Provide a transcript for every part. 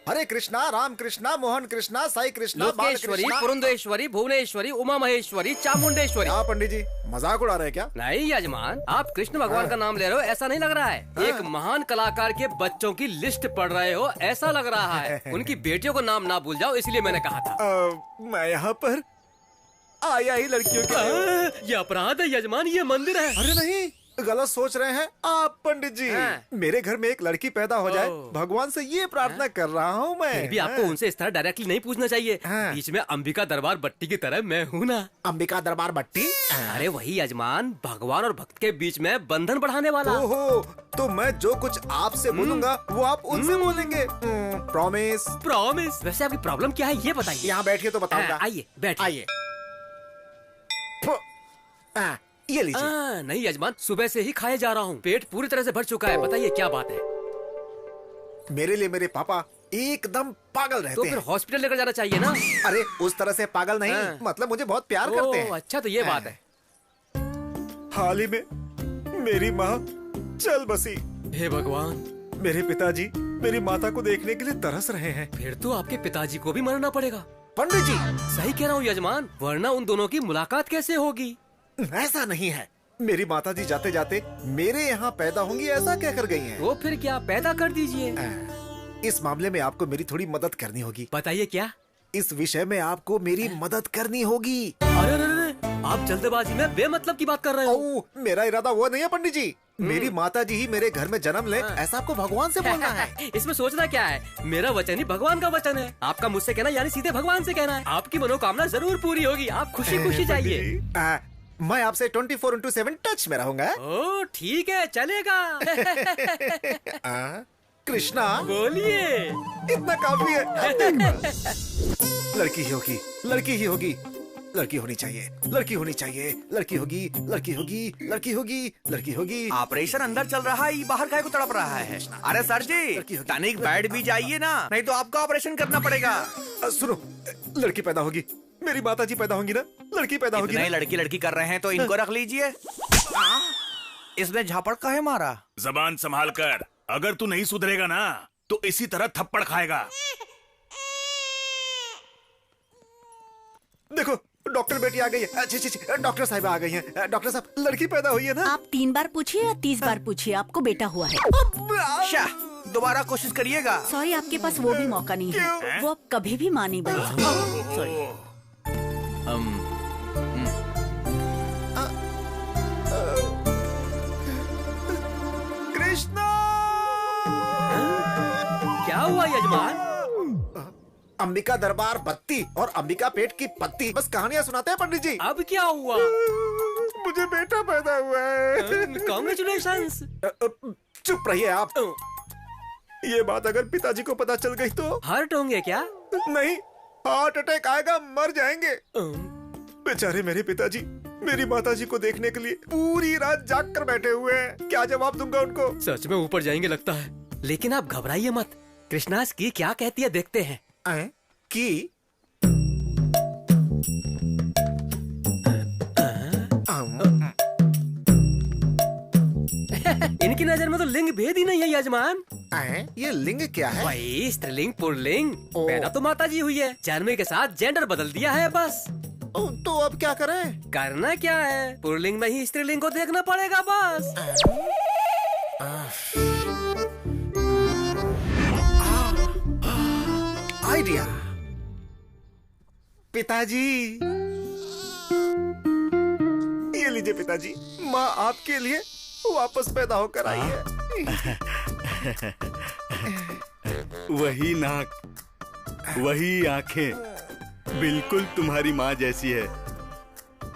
हरे कृष्णा, राम कृष्णा, मोहन कृष्णा, साई कृष्णा, लोकेश्वरी, पुरंदेश्वरी, भुवनेश्वरी, उमा महेश्वरी, चामुंडेश्वरी। क्या पंडित जी मजाक उड़ा रहे हैं क्या? नहीं यजमान, आप कृष्ण भगवान का नाम ले रहे हो ऐसा नहीं लग रहा है। एक महान कलाकार के बच्चों की लिस्ट पढ़ रहे हो ऐसा लग रहा है। उनकी बेटियों को नाम ना भूल जाओ, इसलिए मैंने कहा था। मैं यहाँ पर आया ही लड़कियों के। ये अपराध है यजमान, ये मंदिर है। अरे नहीं, गलत सोच रहे हैं आप पंडित जी। मेरे घर में एक लड़की पैदा हो जाए, भगवान से ये प्रार्थना कर रहा हूँ मैं। फिर भी आपको उनसे इस तरह डायरेक्टली नहीं पूछना चाहिए। बीच में अंबिका दरबार बट्टी की तरह मैं हूँ ना। अंबिका दरबार बट्टी? अरे वही यजमान, भगवान और भक्त के बीच में बंधन बढ़ाने वाला। ओहो, तो मैं जो कुछ आपसे बोलूंगा वो आप उनसे बोलेंगे। प्रॉमिस? प्रॉमिस। वैसे आपकी प्रॉब्लम क्या है ये बताइए। यहाँ बैठिए तो बताऊंगा। आइए बैठिए। आइए। ये लीजिए। नहीं यजमान, सुबह से ही खाए जा रहा हूँ, पेट पूरी तरह से भर चुका है। बताइए क्या बात है। मेरे लिए मेरे पापा एकदम पागल रहते तो फिर हॉस्पिटल लेकर जाना चाहिए ना। अरे उस तरह से पागल नहीं, मतलब मुझे बहुत प्यार करते हैं। अच्छा तो ये बात है। हाल ही में मेरी माँ चल बसी। हे भगवान। मेरे पिताजी मेरी माता को देखने के लिए तरस रहे हैं। फिर तो आपके पिताजी को भी मरना पड़ेगा। पंडित जी सही कह रहा हूँ यजमान, वरना उन दोनों की मुलाकात कैसे होगी। ऐसा नहीं है, मेरी माताजी जाते जाते मेरे यहाँ पैदा होंगी ऐसा कहकर गई हैं। वो फिर क्या, पैदा कर दीजिए। इस मामले में आपको मेरी थोड़ी मदद करनी होगी। बताइए क्या। इस विषय में आपको मेरी मदद करनी होगी। अरे अरे, आप जल्दबाजी में बेमतलब की बात कर रहे हो। मेरा इरादा वो नहीं है पंडित जी। मेरी माताजी ही मेरे घर में जन्म ले ऐसा आपको भगवान से बोलना है। इसमें सोचना क्या है, मेरा वचन ही भगवान का वचन है। आपका मुझसे कहना यानी सीधे भगवान से कहना है। आपकी मनोकामना जरूर पूरी होगी, आप खुशी खुशी जाइए। मैं आपसे 24/7 टच में रहूंगा। ओह ठीक है, चलेगा। कृष्णा बोलिए। इतना काफी है। लड़की ही होगी, लड़की ही होगी, लड़की होनी चाहिए, लड़की होनी चाहिए, लड़की होगी, लड़की होगी, लड़की होगी, लड़की होगी। ऑपरेशन अंदर चल रहा है, बाहर काहे को तड़प रहा है? अरे सर जी, तनिक बैठ भी जाइए ना, नहीं तो आपका ऑपरेशन करना पड़ेगा। सुनो, लड़की पैदा होगी, मेरी माताजी पैदा होंगी ना, लड़की पैदा होगी ना। लड़की लड़की कर रहे हैं तो इनको रख लीजिए। इसने झापड़ काहे मारा? जबान संभाल कर, अगर तू नहीं सुधरेगा ना तो इसी तरह थप्पड़ खाएगा। देखो डॉक्टर बेटी आ गई है। अच्छी डॉक्टर साहब आ गई हैं। डॉक्टर साहब लड़की पैदा हुई है ना? आप 3 बार पूछिए या 30 बार पूछिए, आपको बेटा हुआ है। दोबारा कोशिश करिएगा। सॉरी, आपके पास वो भी मौका नहीं है। वो अब कभी भी मां नहीं बन सकती। सॉरी। कृष्णा! क्या हुआ यजमान? अंबिका दरबार बत्ती और अंबिका पेट की पत्ती, बस कहानियां सुनाते हैं पंडित जी। अब क्या हुआ? मुझे बेटा पैदा हुआ है। कांग्रेचुलेशंस। चुप रहिए आप। ये बात अगर पिताजी को पता चल गई तो? हर्ट होंगे क्या? नहीं, हार्ट अटैक आएगा, मर जाएंगे। बेचारे मेरे पिताजी मेरी माताजी को देखने के लिए पूरी रात जाग कर बैठे हुए हैं। क्या जवाब दूंगा उनको? सच में ऊपर जाएंगे लगता है। लेकिन आप घबराइए मत, कृष्णास की क्या कहती है देखते हैं। की? इनकी नजर में तो लिंग भेद ही नहीं है यजमान। ये लिंग क्या है? वही स्त्रीलिंग पुल्लिंग। पैदा तो माताजी हुई है, जन्म के साथ जेंडर बदल दिया है बस। तो अब क्या करें? करना क्या है, पुल्लिंग में ही स्त्रीलिंग को देखना पड़ेगा बस। आइडिया। पिताजी ये लीजिए पिताजी, माँ आपके लिए वापस पैदा होकर आई है। वही नाक, वही आंखें, बिल्कुल तुम्हारी माँ जैसी है।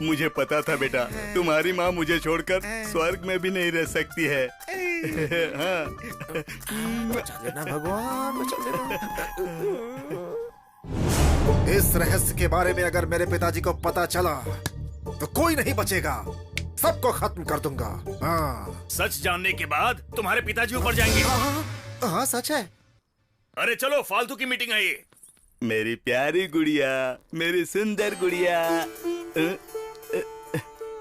मुझे पता था बेटा, तुम्हारी माँ मुझे छोड़कर स्वर्ग में भी नहीं रह सकती है। हाँ। बचा लेना भगवान, बचा लेना। इस रहस्य के बारे में अगर मेरे पिताजी को पता चला तो कोई नहीं बचेगा, सबको खत्म कर दूंगा। हाँ। सच जानने के बाद तुम्हारे पिताजी ऊपर जाएंगे। हाँ सच है। अरे चलो, फालतू की मीटिंग है ये। मेरी प्यारी गुड़िया, मेरी सुंदर गुड़िया।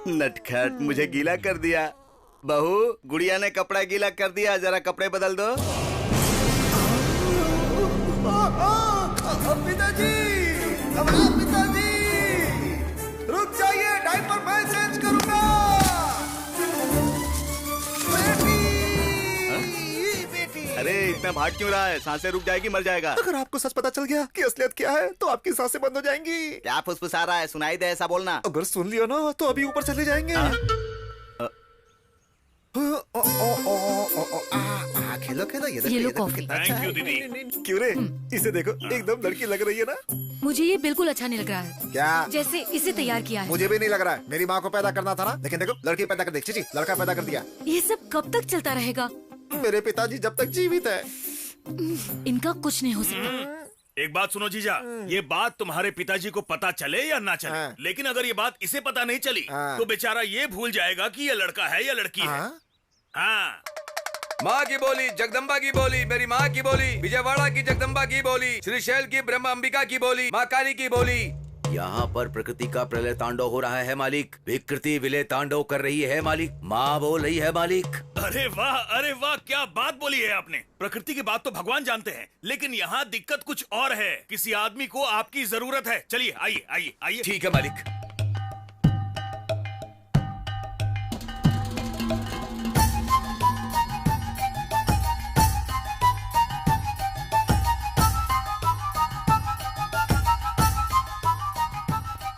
नटखट, मुझे गीला कर दिया। बहू, गुड़िया ने कपड़ा गीला कर दिया, जरा कपड़े बदल दो। पिताजी रुक जाइए, डायपर मैं चेंज करूंगा। बेटी अरे इतना भाग क्यों रहा है? सांसें रुक जाएगी, मर जाएगा। अगर आपको सच पता चल गया कि असलियत क्या है तो आपकी सांसें बंद हो जाएंगी। क्या फुसफुसा रहा है? सुनाई दे ऐसा बोलना। अगर सुन लिया ना तो अभी ऊपर चले जाएंगे। खेलो खेलो, ये देखो, ये लो ये देखो कॉफी। कितना अच्छा Thank you, है। दीदी। नहीं, क्यों रे? इसे देखो, एकदम लड़की लग रही है ना। मुझे ये बिल्कुल अच्छा नहीं लग रहा है, क्या? जैसे इसे तैयार किया है। मुझे भी नहीं लग रहा है। मेरी माँ को पैदा करना था ना, लेकिन देखो लड़की पैदा कर दी। चीची लड़का पैदा कर दिया। ये सब कब तक चलता रहेगा? मेरे पिताजी जब तक जीवित है। इनका कुछ नहीं हो सकता। एक बात सुनो जीजा, ये बात तुम्हारे पिताजी को पता चले या ना चले, हाँ। लेकिन अगर ये बात इसे पता नहीं चली हाँ। तो बेचारा ये भूल जाएगा कि ये लड़का है या लड़की है। हाँ? हाँ। माँ की बोली, जगदम्बा की बोली, मेरी माँ की बोली, विजयवाड़ा की जगदम्बा की बोली, श्रीशैल की ब्रह्म अंबिका की बोली, माँ काली की बोली। यहाँ पर प्रकृति का प्रलय तांडव हो रहा है मालिक। विकृति विलय तांडव कर रही है मालिक। माँ बोल रही है मालिक। अरे वाह, क्या बात बोली है आपने। प्रकृति की बात तो भगवान जानते हैं, लेकिन यहाँ दिक्कत कुछ और है। किसी आदमी को आपकी जरूरत है। चलिए आइए आइए आइए। ठीक है मालिक।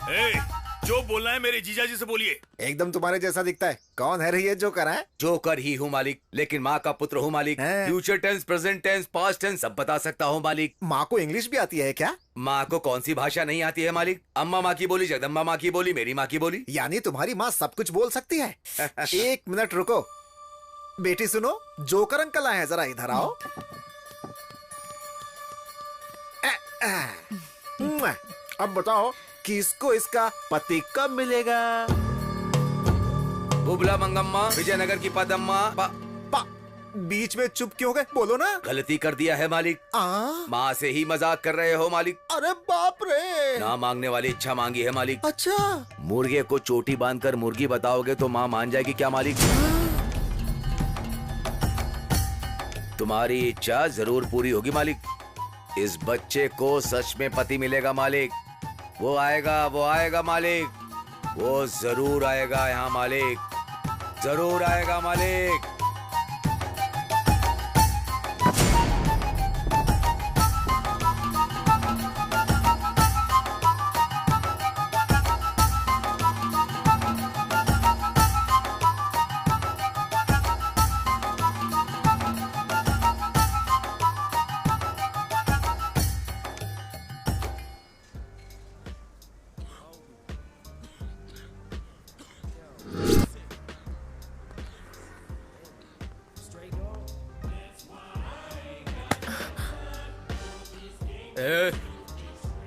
ए, जो बोलना है मेरे जीजा जी से बोलिए। एकदम तुम्हारे जैसा दिखता है। कौन है ये जो करा है? जोकर ही हूँ मालिक, लेकिन माँ का पुत्र हूँ मालिक। हैं? Future tense, present tense, past tense सब बता सकता हूँ मालिक। माँ को इंग्लिश भी आती है क्या? माँ को कौन सी भाषा नहीं आती है मालिक? अम्मा माँ की बोली, जगदम्बा माँ की बोली, मेरी माँ की बोली। यानी तुम्हारी माँ सब कुछ बोल सकती है। एक मिनट रुको बेटी, सुनो, जोकर अंकल आए हैं, जरा इधर आओ। अब बताओ किसको इसका पति कब मिलेगा? बुबला मंगम्मा, विजयनगर की पदम्मा। बीच में चुप क्यों गए? बोलो ना। गलती कर दिया है मालिक। माँ से ही मजाक कर रहे हो मालिक। अरे बाप रे। ना मांगने वाली इच्छा मांगी है मालिक। अच्छा, मुर्गे को चोटी बांधकर मुर्गी बताओगे तो माँ मान जाएगी क्या मालिक? तुम्हारी इच्छा जरूर पूरी होगी मालिक। इस बच्चे को सच में पति मिलेगा मालिक। वो आएगा मालिक। वो जरूर आएगा यहाँ मालिक, जरूर आएगा मालिक।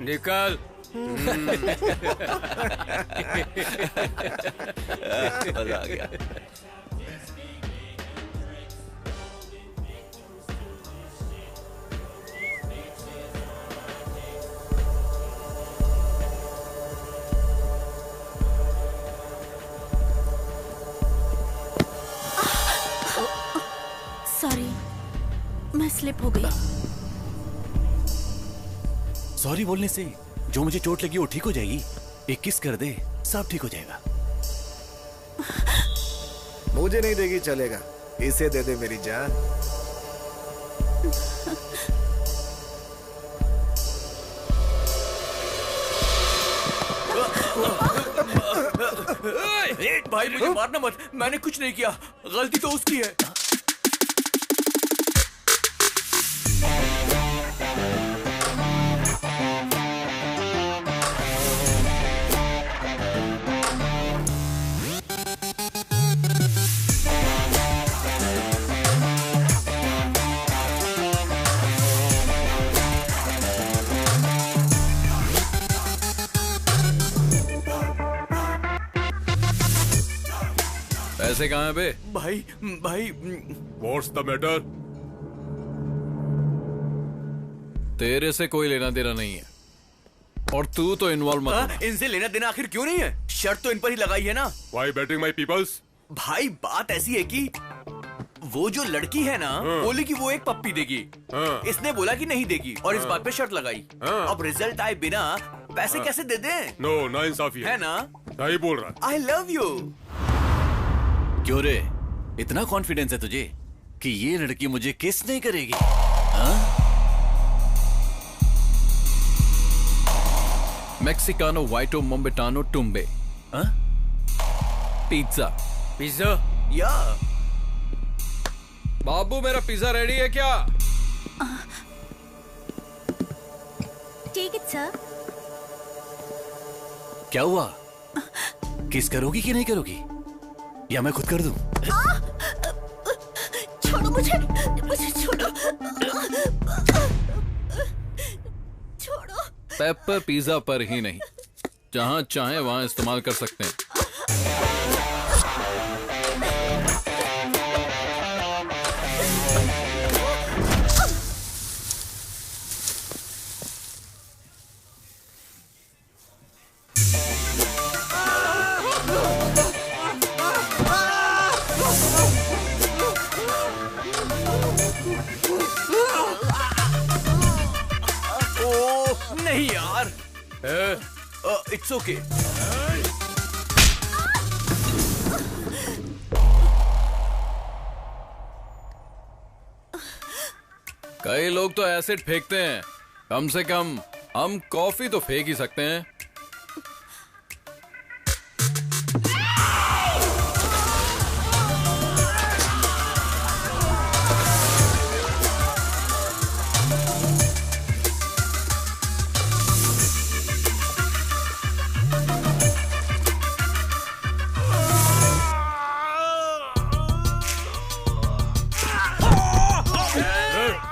निकल। मजा आ गया। सॉरी, मैं स्लिप हो गई। सॉरी बोलने से जो मुझे चोट लगी वो ठीक हो जाएगी। एक किस कर दे, सब ठीक हो जाएगा। मुझे नहीं देगी चलेगा, इसे दे दे मेरी जान। भाई मुझे मारना मत, मैंने कुछ नहीं किया, गलती तो उसकी है। पैसे कहाँ हैं बे? भाई भाई What's the matter? तेरे से कोई लेना देना नहीं है और तू तो इन्वॉल्व मत हो। इनसे लेना देना आखिर क्यों नहीं है? शर्त तो इन पर ही लगाई है ना। Why betting my peoples? भाई बात ऐसी है कि वो जो लड़की है ना, बोली कि वो एक पप्पी देगी। इसने बोला कि नहीं देगी और इस बात पे शर्त लगाई। अब रिजल्ट आए बिना पैसे कैसे दे दें? नो ना इंसाफी है ना? सही बोल रहा है। I love you. क्यों रे, इतना कॉन्फिडेंस है तुझे कि ये लड़की मुझे किस नहीं करेगी? हाँ? मेक्सिकानो वाइटो मोम्बेटानो टुम्बे। हाँ? पिज्जा। पिज्जा? या। बाबू मेरा पिज्जा रेडी है क्या? Take it sir. क्या हुआ? किस करोगी कि नहीं करोगी, या मैं खुद कर दूं? छोड़ो मुझे, मुझे छोड़ो, छोड़ो। पेपर पिज्जा पर ही नहीं, जहां चाहे वहां इस्तेमाल कर सकते हैं। नहीं यार, इट्स ओके। कई लोग तो एसिड फेंकते हैं, कम से कम हम कॉफी तो फेंक ही सकते हैं।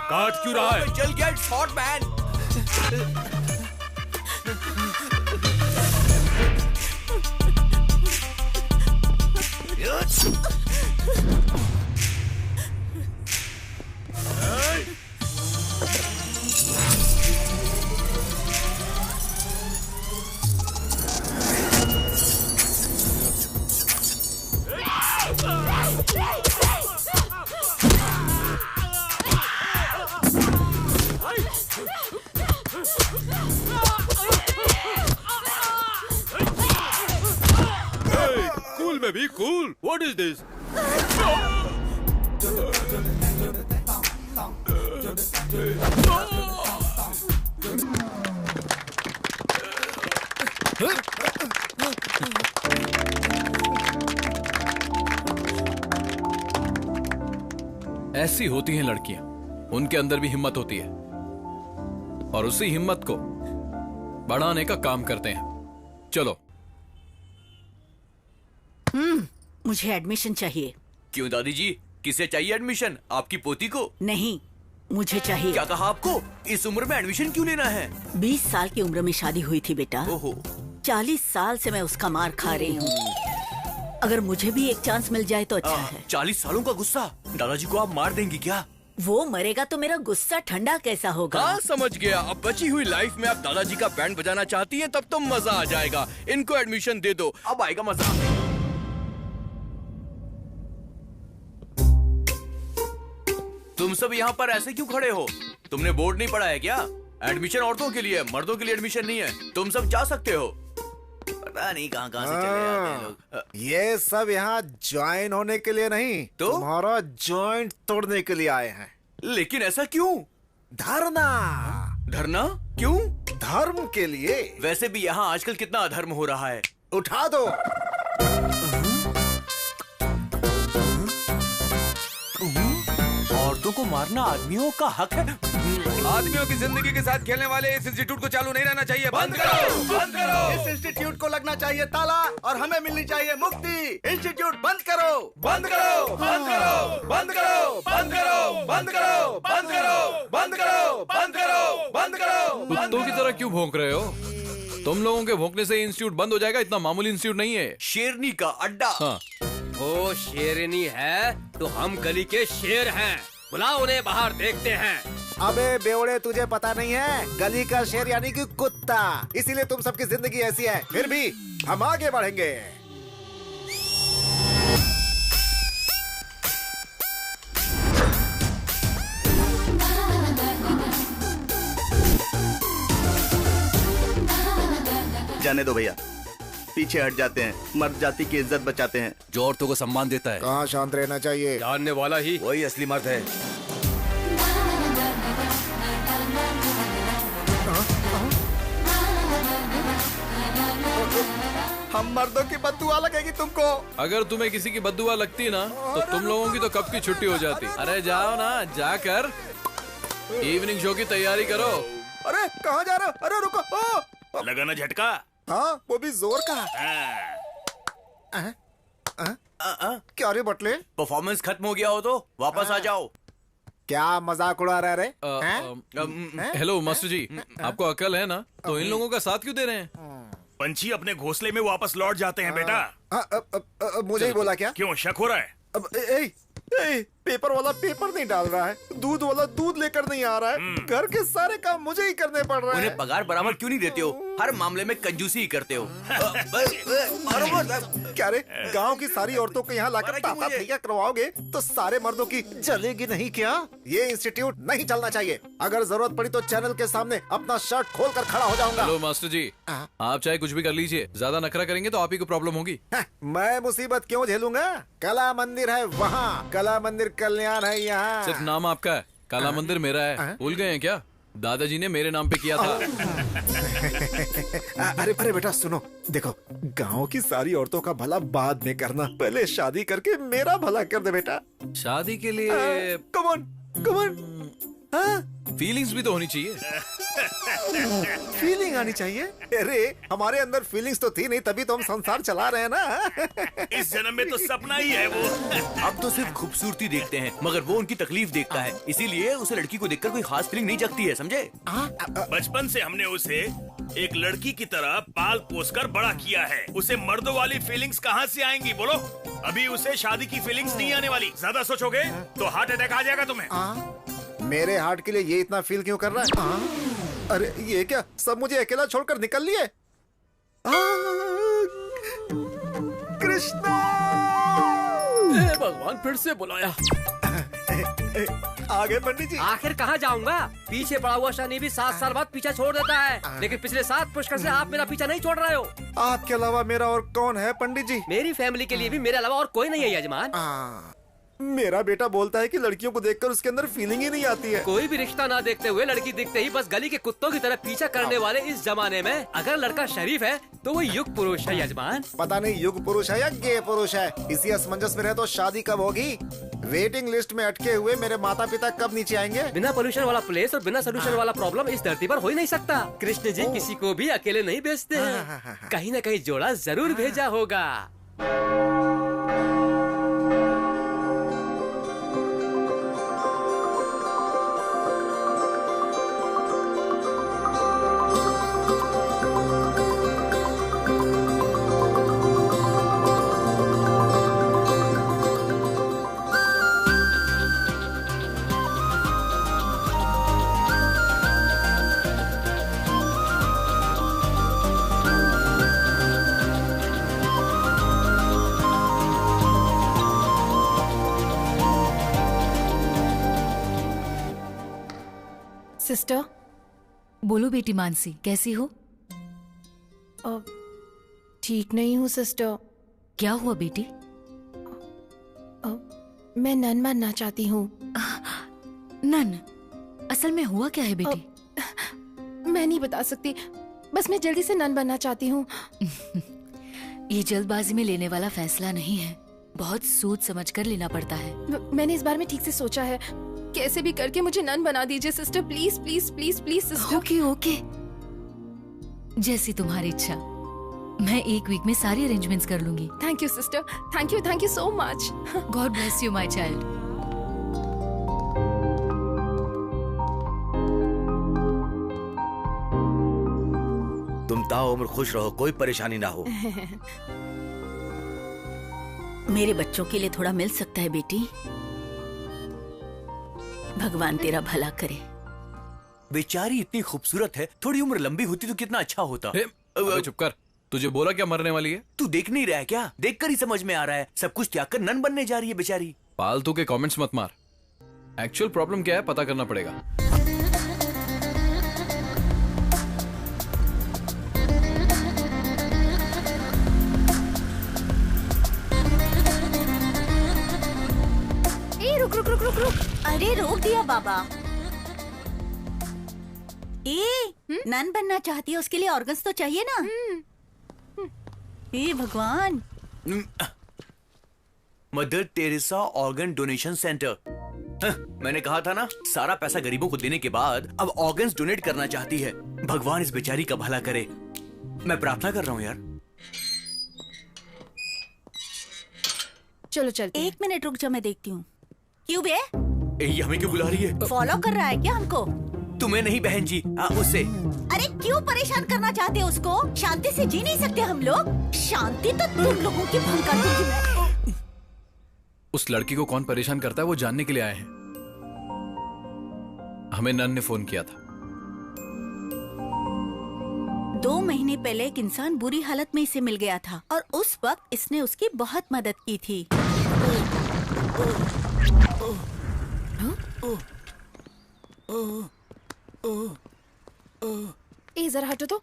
काट क्यों रहा है? चल गया, इट्स हॉट मैन। कूल में भी कूल। What is this? ऐसी होती हैं लड़कियां, उनके अंदर भी हिम्मत होती है और उसी हिम्मत को बढ़ाने का काम करते हैं। चलो। मुझे एडमिशन चाहिए। क्यों दादी जी, किसे चाहिए एडमिशन? आपकी पोती को? नहीं, मुझे चाहिए। क्या कहा आपको? इस उम्र में एडमिशन क्यों लेना है? 20 साल की उम्र में शादी हुई थी बेटा। ओहो। 40 साल से मैं उसका मार खा रही हूँ। अगर मुझे भी एक चांस मिल जाए तो अच्छा है। 40 सालों का गुस्सा? दादाजी को आप मार देंगी क्या? वो मरेगा तो मेरा गुस्सा ठंडा कैसा होगा? हाँ समझ गया। अब बची हुई लाइफ में आप दादाजी का बैंड बजाना चाहती हैं, तब तो मजा आ जाएगा। इनको एडमिशन दे दो, अब आएगा मजा। तुम सब यहाँ पर ऐसे क्यों खड़े हो? तुमने बोर्ड नहीं पढ़ा है क्या? एडमिशन औरतों के लिए, मर्दों के लिए एडमिशन नहीं है। तुम सब जा सकते हो। पता नहीं कहाँ कहाँ से चले आते हैं लोग। ये सब यहाँ ज्वाइन होने के लिए नहीं, तो तुम्हारा जॉइंट तोड़ने के लिए आए हैं। लेकिन ऐसा क्यों? धरना। धरना क्यों? धर्म के लिए। वैसे भी यहाँ आजकल कितना अधर्म हो रहा है। उठा दो। औरतों को मारना आदमियों का हक है। आदमियों की जिंदगी के साथ खेलने वाले इस इंस्टीट्यूट को चालू नहीं रहना चाहिए। बंद करो, बंद करो। इस इंस्टीट्यूट को लगना चाहिए ताला और हमें मिलनी चाहिए मुक्ति। इंस्टीट्यूट बंद करो, बंद करो, बंद करो, बंद करो, बंद करो, बंद करो, बंद करो, बंद करो, बंद करो, बंद करो। कुत्तों की तरह क्यों भौंक रहे हो? तुम लोगों के भौंकने से इंस्टीट्यूट बंद हो जाएगा, इतना मामूली इंस्टीट्यूट नहीं है। शेरनी का अड्डा। हाँ। वो शेरनी है तो हम गली के शेर हैं। बुलाओ उन्हें बाहर, देखते हैं। अबे बेवड़े, तुझे पता नहीं है, गली का शेर यानी कि कुत्ता। इसीलिए तुम सबकी जिंदगी ऐसी है। फिर भी हम आगे बढ़ेंगे। जाने दो भैया, पीछे हट जाते हैं, मर्द जाति की इज्जत बचाते हैं। जो औरतों को सम्मान देता है। कहाँ शांत रहना चाहिए? जानने वाला ही वही असली मर्द है। हम मर्दों की बद्दुआ लगेगी तुमको। अगर तुम्हें किसी की बद्दुआ लगती ना तो तुम लोगों की तो कब की छुट्टी हो जाती। अरे जाओ ना, जाकर इवनिंग शो की तैयारी करो। अरे कहाँ जा रहे हो? अरे रुको। लगा ना झटका? हाँ, वो भी जोर का। क्या रे बटले? परफॉर्मेंस खत्म हो गया हो तो वापस आ जाओ। क्या मजाक उड़ा रहे रे? हेलो मास्टर जी, आपको अकल है ना? तो इन लोगों का साथ क्यों दे रहे हैं? पंछी अपने घोंसले में वापस लौट जाते हैं बेटा। मुझे ही बोला क्या? क्यों शक हो रहा है? पेपर वाला पेपर नहीं डाल रहा है, दूध वाला दूध लेकर नहीं आ रहा है, घर के सारे काम मुझे ही करने पड़ रहे हैं। उन्हें पगार बराबर क्यों नहीं देते हो? हर मामले में कंजूसी ही करते हो। क्या रे, गांव की सारी औरतों को यहाँ लाकर ताता थैया करवाओगे तो सारे मर्दों की जलेगी नहीं क्या? ये इंस्टीट्यूट नहीं चलना चाहिए। अगर जरूरत पड़ी तो चैनल के सामने अपना शर्ट खोल कर खड़ा हो जाऊंगा। हेलो मास्टर जी, आप चाहे कुछ भी कर लीजिए, ज्यादा नखरा करेंगे तो आप ही को प्रॉब्लम होगी। मैं मुसीबत क्यों झेलूंगा? कला मंदिर है वहाँ, कला मंदिर कल्याण है यहाँ। सिर्फ नाम आपका है, काला मंदिर मेरा है। भूल गए हैं क्या? दादाजी ने मेरे नाम पे किया था। अरे बेटा सुनो, देखो गांव की सारी औरतों का भला बाद में करना, पहले शादी करके मेरा भला कर दे बेटा। शादी के लिए कमन फीलिंग्स भी तो होनी चाहिए। फीलिंग आनी चाहिए? अरे हमारे अंदर फीलिंग्स तो थी नहीं, तभी तो हम संसार चला रहे हैं ना। इस जन्म में तो सपना ही है वो। अब तो सिर्फ खूबसूरती देखते हैं, मगर वो उनकी तकलीफ देखता है। इसीलिए उसे लड़की को देखकर कोई खास फीलिंग नहीं जगती है, समझे? बचपन से हमने उसे एक लड़की की तरह पाल पोस कर बड़ा किया है। उसे मर्दों वाली फीलिंग्स कहाँ से आएंगी बोलो? अभी उसे शादी की फीलिंग्स नहीं आने वाली। ज्यादा सोचोगे तो हार्ट अटैक आ जाएगा तुम्हें। मेरे हार्ट के लिए ये इतना फील क्यों कर रहा है? अरे ये क्या, सब मुझे अकेला छोड़कर निकल लिए? कृष्णा! भगवान फिर से बुलाया। आगे पंडित जी। आखिर कहाँ जाऊंगा? पीछे पड़ा हुआ शनि भी 7 साल बाद पीछा छोड़ देता है, लेकिन पिछले 7 पुष्कर से आप मेरा पीछा नहीं छोड़ रहे हो। आपके अलावा मेरा और कौन है पंडित जी? मेरी फैमिली के लिए भी मेरे अलावा और कोई नहीं है यजमान। मेरा बेटा बोलता है कि लड़कियों को देखकर उसके अंदर फीलिंग ही नहीं आती है। कोई भी रिश्ता ना देखते हुए लड़की दिखते ही बस गली के कुत्तों की तरह पीछा करने वाले इस जमाने में अगर लड़का शरीफ है तो वो युग पुरुष है यजमान। पता नहीं युग पुरुष है या गे पुरुष है। इसी असमंजस में रहे तो शादी कब होगी? वेटिंग लिस्ट में अटके हुए मेरे माता पिता कब नीचे आएंगे? बिना पोल्यूशन वाला प्लेस और बिना सोल्यूशन वाला प्रॉब्लम इस धरती पर हो ही नहीं सकता। कृष्ण जी किसी को भी अकेले नहीं भेजते हैं, कहीं न कहीं जोड़ा जरूर भेजा होगा। सिस्टर, बोलो बेटी मानसी, कैसी हो? ठीक नहीं हूँ सिस्टर। क्या हुआ बेटी? मैं नन बनना चाहती हूँ। नन? असल में हुआ क्या है बेटी? मैं नहीं बता सकती, बस मैं जल्दी से नन बनना चाहती हूँ। ये जल्दबाजी में लेने वाला फैसला नहीं है, बहुत सोच समझ कर लेना पड़ता है। मैंने इस बारे में ठीक से सोचा है, कैसे भी करके मुझे नन बना दीजिए sister, please please please please sister. Okay okay, जैसी तुम्हारी इच्छा। मैं 1 वीक में सारी अरेंजमेंट्स कर लूंगी। Thank you sister, thank you so much. God bless you my child. तुम ताउम्र खुश रहो, कोई परेशानी ना हो। मेरे बच्चों के लिए थोड़ा मिल सकता है बेटी? भगवान तेरा भला करे। बेचारी इतनी खूबसूरत है, थोड़ी उम्र लंबी होती तो कितना अच्छा होता। अबे चुप कर, तुझे बोला क्या मरने वाली है? तू देख नहीं रहा है क्या? देखकर ही समझ में आ रहा है, सब कुछ त्याग कर नन बनने जा रही है बेचारी। फालतू के कमेंट्स मत मार, एक्चुअल प्रॉब्लम क्या है पता करना पड़ेगा। रुक रुक। अरे रोक दिया बाबा। नन बनना चाहती है, उसके लिए ऑर्गन्स तो चाहिए ना। हे भगवान। Mother Teresa organ donation centre. मैंने कहा था ना, सारा पैसा गरीबों को देने के बाद अब ऑर्गन्स डोनेट करना चाहती है। भगवान इस बेचारी का भला करे। मैं प्रार्थना कर रहा हूँ यार। चलो चलते हैं। 1 मिनट रुक जा, मैं देखती हूँ। क्यों बे? ये हमें क्यों बुला रही है? फॉलो कर रहा है क्या हमको? तुम्हें नहीं बहन जी, उसे। अरे क्यों परेशान करना चाहते हो उसको? शांति से जी नहीं सकते हम लोग? शांति तो तुम लोगों की भंग कर दूंगी मैं। उस लड़की को कौन परेशान करता है वो जानने के लिए आए हैं। हमें नन ने फोन किया था। 2 महीने पहले एक इंसान बुरी हालत में इसे मिल गया था और उस वक्त इसने उसकी बहुत मदद की थी। जरा हटो तो।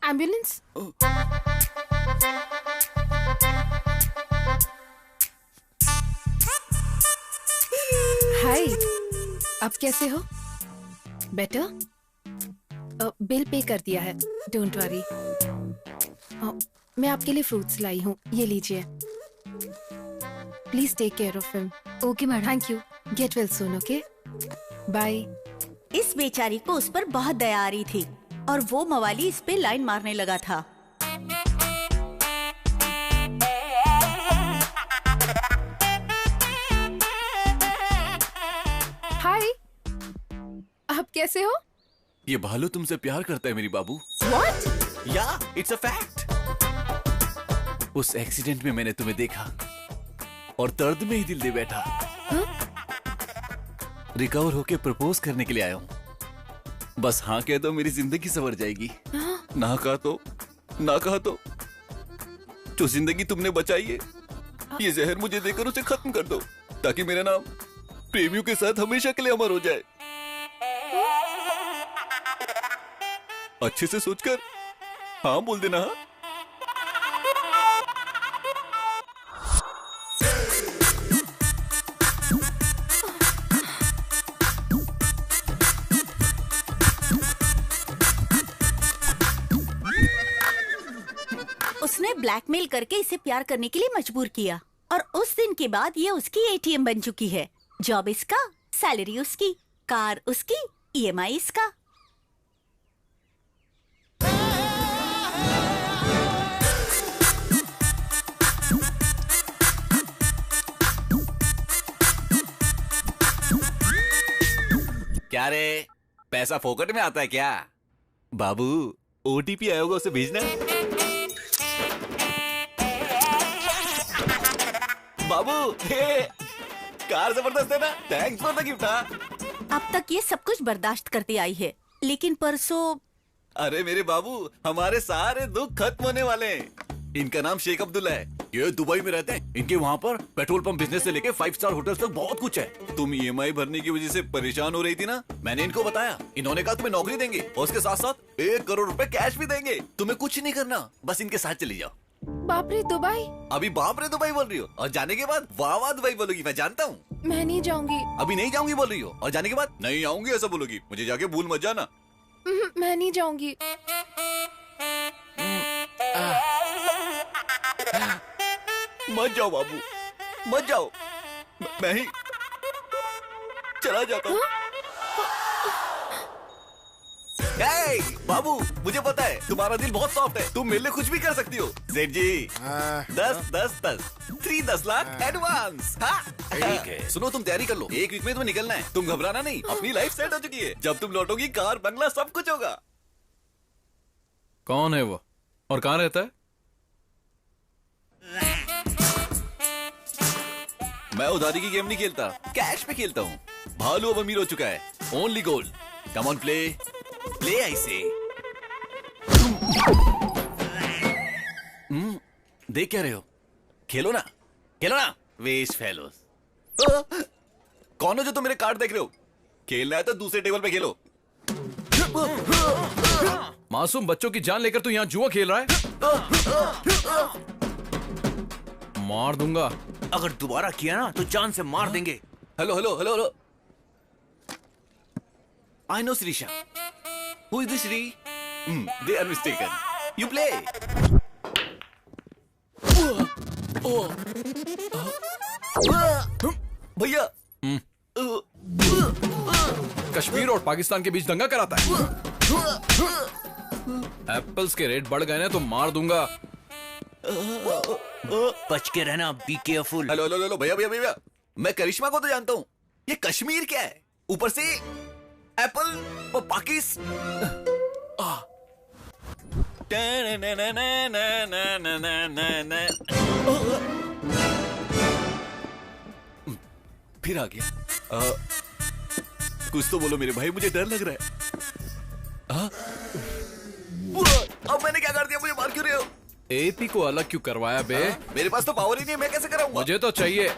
एम्बुलेंस। हाय, अब कैसे हो? बेटर? बिल पे कर दिया है, डोंट वरी। मैं आपके लिए फ्रूट्स लाई हूँ, ये लीजिए। Please take care of him. Okay madam. Thank you. Get well soon. Okay, bye. इस बेचारी को उस पर बहुत दया आ रही थी और वो मवाली इस पे लाइन मारने लगा था। हाय, आप कैसे हो? ये भालू तुमसे प्यार करता है मेरी बाबू। What? या इट्स अ फैक्ट। उस एक्सीडेंट में मैंने तुम्हें देखा और दर्द में ही दिल दे बैठा। रिकवर होके प्रपोज करने के लिए आया हूँ। बस हाँ कह दो, मेरी जिंदगी संवर जाएगी। ना कहा तो जो जिंदगी तुमने बचाई है, ये जहर मुझे देकर उसे खत्म कर दो, ताकि मेरा नाम प्रेमियों के साथ हमेशा के लिए अमर हो जाए। अच्छे से सोचकर हाँ बोल देना। हाँ, उसने ब्लैकमेल करके इसे प्यार करने के लिए मजबूर किया और उस दिन के बाद ये उसकी एटीएम बन चुकी है। जॉब इसका, सैलरी उसकी, कार उसकी, ईएमआई इसका। क्या रे, पैसा फोकट में आता है क्या? बाबू, ओटीपी आया होगा, उसे भेजना। बाबू, कार जबरदस्त है ना? Thanks for the gift. अब तक ये सब कुछ बर्दाश्त करती आई है, लेकिन परसों। अरे मेरे बाबू, हमारे सारे दुख खत्म होने वाले हैं। इनका नाम शेख अब्दुल्ला है, ये दुबई में रहते हैं। इनके वहाँ पर पेट्रोल पंप बिजनेस से लेके 5 स्टार होटल्स तक बहुत कुछ है। तुम ईएमआई भरने की वजह से परेशान हो रही थी ना, मैंने इनको बताया। इन्होंने कहा तुम्हें नौकरी देंगे और उसके साथ साथ 1 करोड़ रुपए कैश भी देंगे। तुम्हें कुछ नहीं करना, बस इनके साथ चली जाओ। बाप रे दुबई? अभी बाप रे दुबई बोल रही हो और जाने के बाद वाह वाह दुबई बोलोगी, मैं जानता हूँ। मैं नहीं जाऊंगी। अभी नहीं जाऊंगी बोल रही हो और जाने के बाद नहीं आऊंगी ऐसा बोलोगी। मुझे जाके भूल मत जाना। मैं नहीं जाऊंगी। मत जाओ बाबू, मत जाओ, मैं ही चला जाता हूँ। बाबू, मुझे पता है तुम्हारा दिल बहुत सॉफ्ट है, तुम मेरे लिए कुछ भी कर सकती हो। सेठ जी, 10 लाख एडवांस। ठीक है। सुनो, तुम तैयारी कर लो, 1 वीक में तुम्हें निकलना है। तुम घबराना नहीं, अपनी लाइफ सेट हो चुकी है। जब तुम लौटोगी, कार बंगला सब कुछ होगा। कौन है वो और कहाँ रहता है? मैं उधारी की गेम नहीं खेलता, कैश पे खेलता हूँ। भालू अब अमीर हो चुका है। Only gold. Come on, play I से। देख क्या रहे हो? खेलो ना, वेस्ट फेलोस। कौन हो जो तुम मेरे कार्ड देख रहे हो? खेलना है तो दूसरे टेबल पे खेलो। मासूम बच्चों की जान लेकर तू यहाँ जुआ खेल रहा है? मार दूंगा। अगर दोबारा किया ना तो जान से मार देंगे। Hello hello hello hello. I know Srisha. Who is this Shri? They are mistaken. You play. भैया कश्मीर और पाकिस्तान के बीच दंगा कराता है। एप्पल्स के रेट बढ़ गए ना तो मार दूंगा। बच के रहना, be careful. Hello hello hello भैया भैया भैया, मैं करिश्मा को तो जानता हूँ, ये कश्मीर क्या है? ऊपर से एप्पल और पाकिस। फिर आ गया। कुछ तो बोलो मेरे भाई, मुझे डर लग रहा है। अब मैंने क्या कर दिया? मुझे मार क्यों रहे हो? एपी को अलग क्यों करवाया बे? मेरे पास तो पावर ही नहीं है, मैं कैसे कराऊंगा? मुझे तो चाहिए।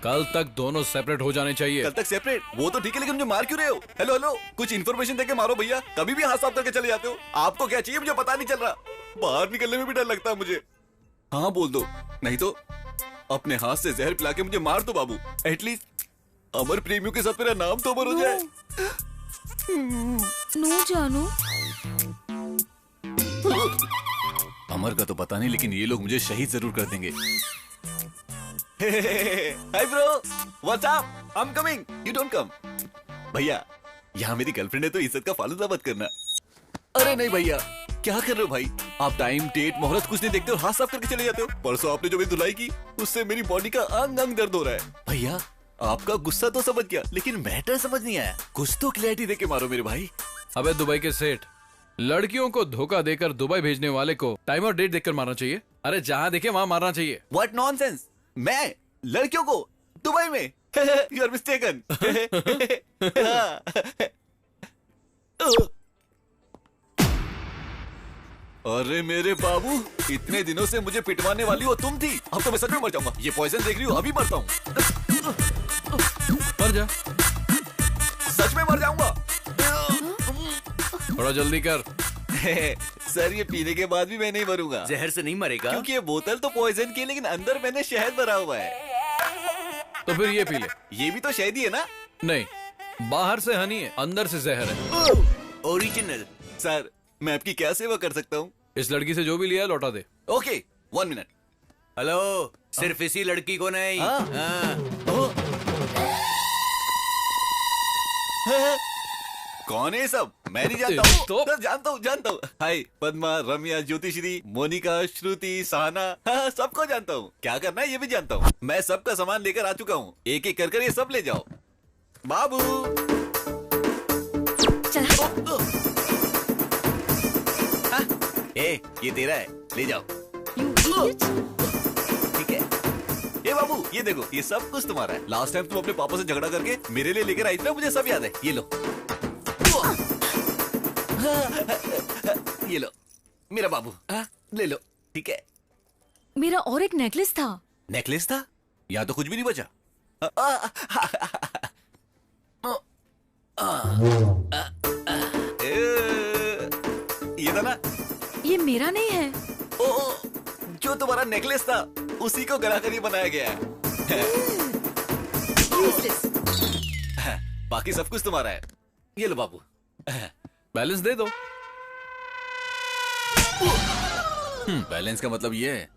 कल तक दोनों सेपरेट हो जाने चाहिए। कल तक सेपरेट? वो तो ठीक है, लेकिन मुझे मार क्यों रहे हो? हेलो हेलो, कुछ इन्फॉर्मेशन देके मारो भैया। कभी भी हाथ साफ करके चले जाते हो। आपको क्या चाहिए मुझे पता नहीं चल रहा। बाहर निकलने में भी डर लगता है मुझे। हाँ बोल दो, नहीं तो अपने हाथ से जहर पिला के मुझे मार दो बाबू। एटलीस्ट अमर प्रेमियों के साथ मेरा नाम तो अमर हो जाए। नो जानू। अमर का तो पता नहीं, लेकिन ये लोग मुझे शहीद जरूर कर देंगे। Hi bro, what's up? I am coming, you don't come. भैया यहाँ मेरी गर्लफ्रेंड है तो इज्जत का फालूदा मत करना। अरे नहीं भैया, क्या कर रहे हो भाई? आप टाइम डेट मोहलत कुछ नहीं देखते हो, हाथ साफ करके चले जाते हो। परसों आपने जो मेरी धुलाई की उससे मेरी बॉडी का अंग अंग दर्द हो रहा है। भैया आपका गुस्सा तो समझ गया, लेकिन मैटर समझ नहीं आया। कुछ तो क्लैरिटी देके मारो मेरे भाई। अबे दुबई के सेठ, लड़कियों को धोखा देकर दुबई भेजने वाले को टाइम और डेट देखकर मारना चाहिए। अरे जहाँ देखे वहाँ मारना चाहिए। What nonsense? मैं लड़कियों को दुबई में? You are mistaken. अरे मेरे बाबू, इतने दिनों से मुझे पिटवाने वाली हो तुम थी। अब तो मैं सच में मर जाऊंगा। ये पॉइजन देख रही हूँ, अभी मरता हूँ। मर जा। सच में मर जाऊंगा। थोड़ा जल्दी कर। सर ये पीने के बाद भी मैं नहीं मरूंगा। जहर से नहीं मरेगा? क्योंकि ये बोतल तो पॉइजन की है, लेकिन अंदर मैंने शहद भरा हुआ है। तो फिर ये पी ले। ये भी तो शहद ही है ना? नहीं, बाहर से हनी है, अंदर से जहर है। ओरिजिनल। सर मैं आपकी क्या सेवा कर सकता हूँ? इस लड़की से जो भी लिया लौटा दे। Okay, 1 minute. हेलो, सिर्फ इसी लड़की को नहीं। कौन है सब? मैं नहीं जानता हूँ। तो जानता हूँ। हाय पद्मा, रम्या, ज्योतिश्री, मोनिका, श्रुति, सहना, हाँ, सबको जानता हूँ। क्या करना है ये भी जानता हूँ। मैं सबका सामान लेकर आ चुका हूँ। एक एक कर ये सब ले जाओ। बाबू ये तेरा है, ले जाओ। ठीक है। ये बाबू ये देखो, ये सब कुछ तुम्हारा है। लास्ट टाइम तुम अपने पापा से झगड़ा करके मेरे लिए लेकर आई थी ना, मुझे सब याद है। ये लो। ये लो मेरा बाबू, ले लो। ठीक है। मेरा और एक नेकलेस था। नेकलेस था? यहाँ तो कुछ भी नहीं बचा। ये था ना? ये मेरा नहीं है। जो तुम्हारा नेकलेस था उसी को गला कर ही बनाया गया है। बाकी सब कुछ तुम्हारा है। ये लो बाबू। बैलेंस दे दो। बैलेंस का मतलब ये है?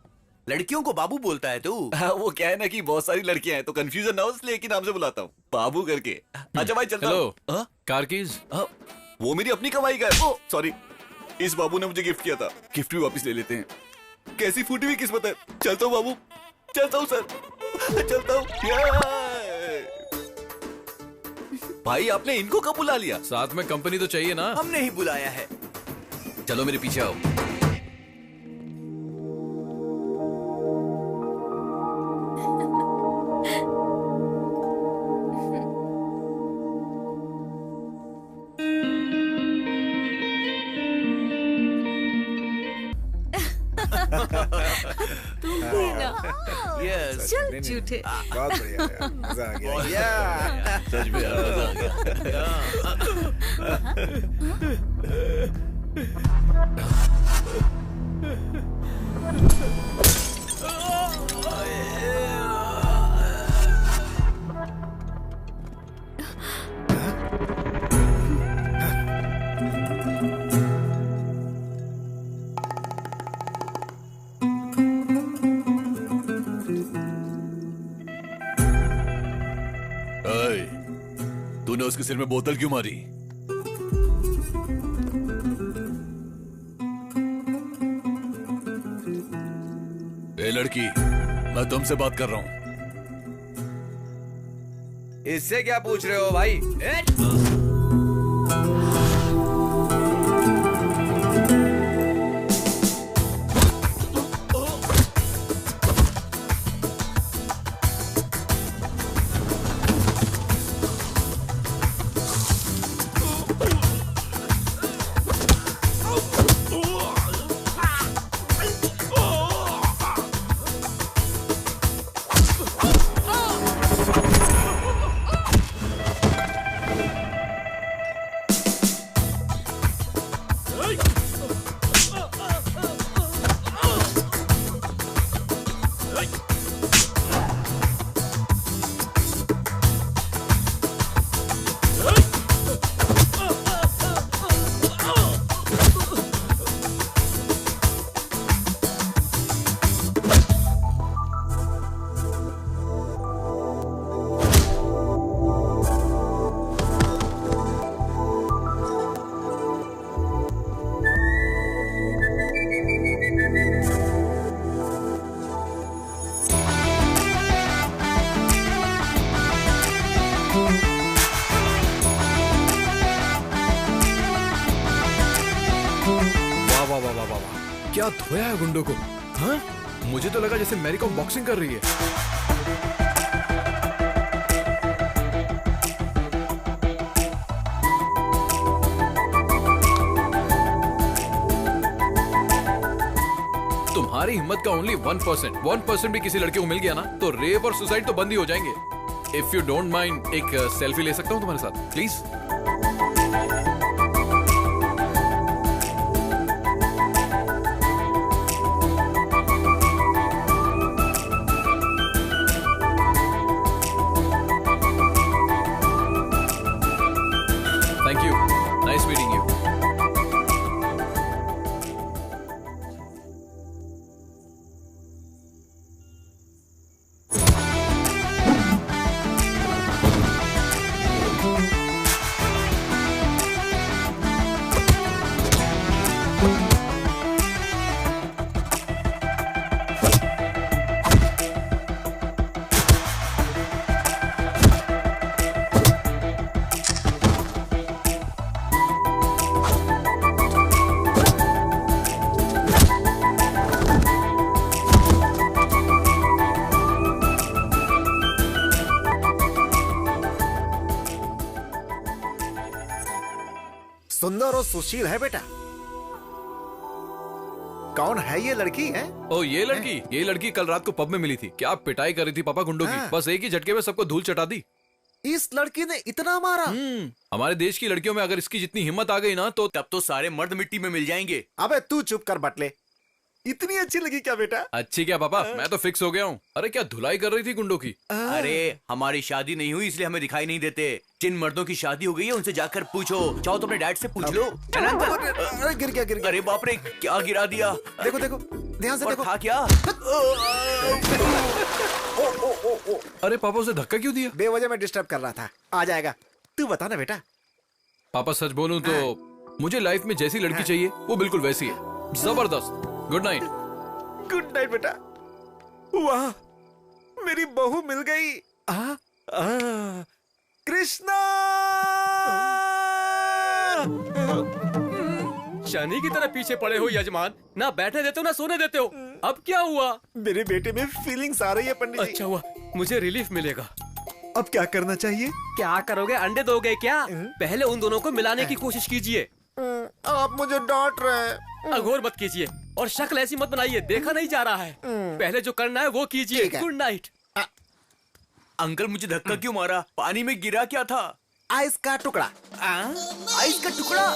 लड़कियों को बाबू बोलता है तू? वो क्या है ना कि बहुत सारी लड़कियां हैं तो कंफ्यूजन ना हो, इसलिए एक ही नाम से बुलाता हूँ, बाबू करके। अच्छा भाई चलता हूँ। Hello, car keys? वो मेरी अपनी कमाई का है। सॉरी, इस बाबू ने मुझे गिफ्ट किया था। गिफ्ट भी वापस ले लेते हैं। कैसी फूटी हुई किस्मत है। चलता हूँ बाबू, चलता हूँ सर, चलता हूँ। भाई आपने इनको कब बुला लिया? साथ में कंपनी तो चाहिए ना। हमने ही बुलाया है। चलो मेरे पीछे आओ। तुम भी ना। यस। चल झूठे। बहुत बढ़िया यार, मजा आ गया। सच में मजा आ गया। तूने उसके सिर में बोतल क्यों मारी? ए लड़की, मैं तुमसे बात कर रहा हूं। इससे क्या पूछ रहे हो भाई? क्या धोया है गुंडों को? हाँ? मुझे तो लगा जैसे मैरी कॉम बॉक्सिंग कर रही है। तुम्हारी हिम्मत का ओनली 1% भी किसी लड़के को मिल गया ना तो रेप और सुसाइड तो बंद ही हो जाएंगे। इफ यू डोंट माइंड एक सेल्फी ले सकता हूँ तुम्हारे साथ प्लीज? सुंदर और सुशील है बेटा। कौन है ये लड़की है? ओ ये लड़की कल रात को पब में मिली थी। क्या पिटाई कर रही थी पापा गुंडों की। बस एक ही झटके में सबको धूल चटा दी। इस लड़की ने इतना मारा? हमारे देश की लड़कियों में अगर इसकी जितनी हिम्मत आ गई ना तो तब तो सारे मर्द मिट्टी में मिल जाएंगे। अबे तू चुप कर बटले। इतनी अच्छी लगी क्या बेटा? अच्छी क्या पापा, मैं तो फिक्स हो गया हूँ। अरे क्या धुलाई कर रही थी गुंडों की। अरे हमारी शादी नहीं हुई इसलिए हमें दिखाई नहीं देते। जिन मर्दों की शादी हो गई है उनसे जाकर पूछो। चाहो तो अपने डैड से पूछ लो। अरे गिर गया। अरे बाप रे, क्या गिरा दिया। देखो ध्यान से देखो। था क्या? अरे पापा उसे धक्का क्यों दिया? बेवजह में डिस्टर्ब कर रहा था। आ जाएगा। तू बता ना बेटा। पापा सच बोलूं तो मुझे लाइफ में जैसी लड़की चाहिए वो बिल्कुल वैसी है। जबरदस्त। Good night. गुड नाइट बेटा। वाह, मेरी बहू मिल गई। कृष्णा! शनि की तरह पीछे पड़े हो यजमान। ना बैठने देते हो ना सोने देते हो। अब क्या हुआ? मेरे बेटे में फीलिंग्स आ रही है पंडित जी। अच्छा हुआ, मुझे रिलीफ मिलेगा। अब क्या करना चाहिए? क्या करोगे? अंडे दोगे क्या? पहले उन दोनों को मिलाने की कोशिश कीजिए। आप मुझे डांट रहे हैं। अघोर मत कीजिए और शक्ल ऐसी मत बनाइए, देखा नहीं जा रहा है। पहले जो करना है वो कीजिए। Good night. अंकल मुझे धक्का क्यों मारा? पानी में गिरा क्या था? आइस का टुकड़ा। आइस का टुकड़ा?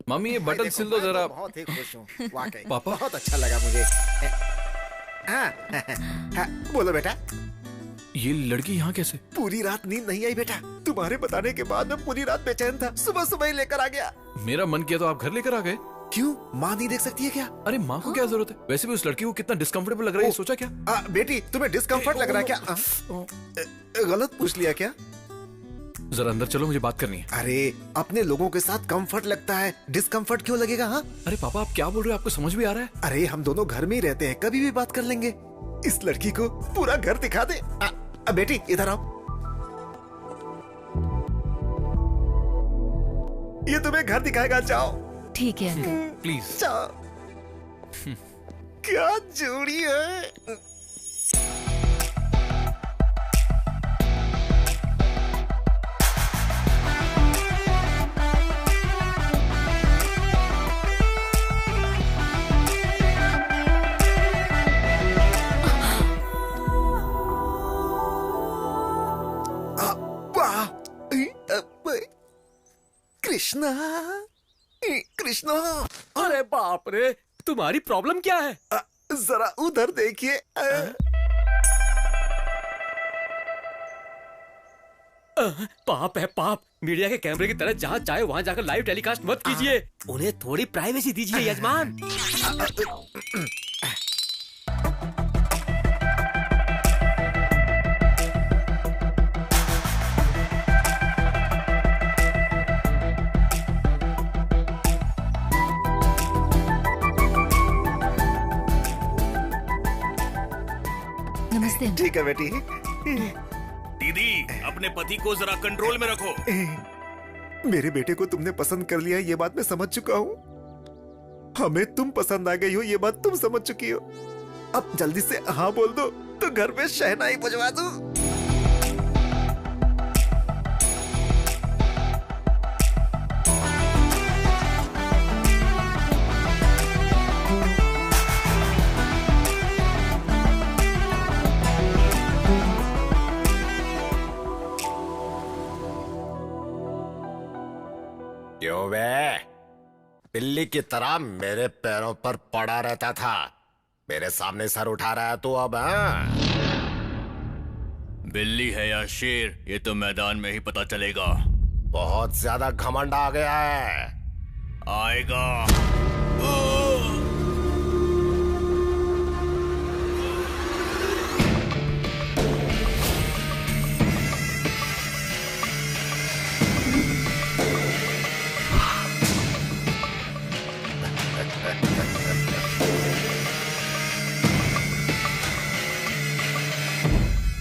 मम्मी ये बटन सिल दो जरा। बहुत ही खुश हूँ वाकई। पापा? बहुत अच्छा लगा मुझे। हाँ, बोलो बेटा। ये लड़की यहाँ कैसे? पूरी रात नींद नहीं आई बेटा। तुम्हारे बताने के बाद मैं पूरी रात बेचैन था, सुबह सुबह ही लेकर आ गया। मेरा मन किया तो आप घर लेकर आ गए। क्यों, माँ नहीं देख सकती है क्या? अरे माँ को क्या जरूरत है? वैसे भी उस लड़की को कितना डिस्कम्फर्टेबल लग रहा है, सोचा क्या? बेटी तुम्हें डिस्कम्फर्ट लग रहा है क्या? गलत पूछ लिया क्या? जरा अंदर चलो, मुझे बात करनी है। अरे अपने लोगों के साथ कंफर्ट लगता है, डिस्कम्फर्ट क्यों लगेगा? हाँ अरे पापा आप क्या बोल रहे हो, आपको समझ भी आ रहा है? अरे हम दोनों घर में ही रहते हैं, कभी भी बात कर लेंगे। इस लड़की को पूरा घर दिखा दे। बेटी इधर आओ, ये तुम्हें घर दिखाएगा, जाओ। ठीक है प्लीज। क्या जोड़ी है। कृष्णा, कृष्णा। अरे बाप रे, तुम्हारी प्रॉब्लम क्या है? जरा उधर देखिए। पाप है पाप। मीडिया के कैमरे की तरह जहाँ चाहे वहाँ जाकर लाइव टेलीकास्ट मत कीजिए। उन्हें थोड़ी प्राइवेसी दीजिए यजमान। नमस्ते। ठीक है बेटी। दीदी अपने पति को जरा कंट्रोल में रखो। मेरे बेटे को तुमने पसंद कर लिया, ये बात मैं समझ चुका हूँ। हमें तुम पसंद आ गई हो, ये बात तुम समझ चुकी हो। अब जल्दी से हाँ बोल दो तो घर में शहनाई बजवा दूं। क्यों बे, बिल्ली की तरह मेरे पैरों पर पड़ा रहता था, मेरे सामने सर उठा रहा है तो अब? बिल्ली है या शेर ये तो मैदान में ही पता चलेगा। बहुत ज्यादा घमंड आ गया है। आएगा।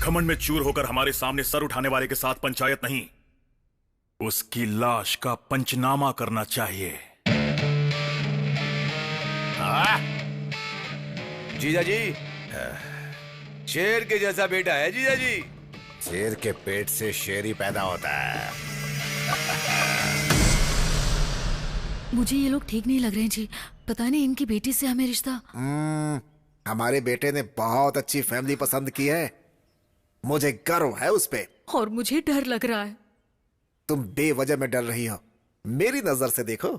घमंड में चूर होकर हमारे सामने सर उठाने वाले के साथ पंचायत नहीं, उसकी लाश का पंचनामा करना चाहिए। जीजा जी, शेर के जैसा बेटा है जीजा जी। शेर के पेट से शेर ही पैदा होता है। मुझे ये लोग ठीक नहीं लग रहे हैं जी। पता नहीं इनकी बेटी से हमें रिश्ता। हमारे बेटे ने बहुत अच्छी फैमिली पसंद की है, मुझे गर्व है उस पे। और मुझे डर लग रहा है। तुम बेवजह में डर रही हो, मेरी नजर से देखो।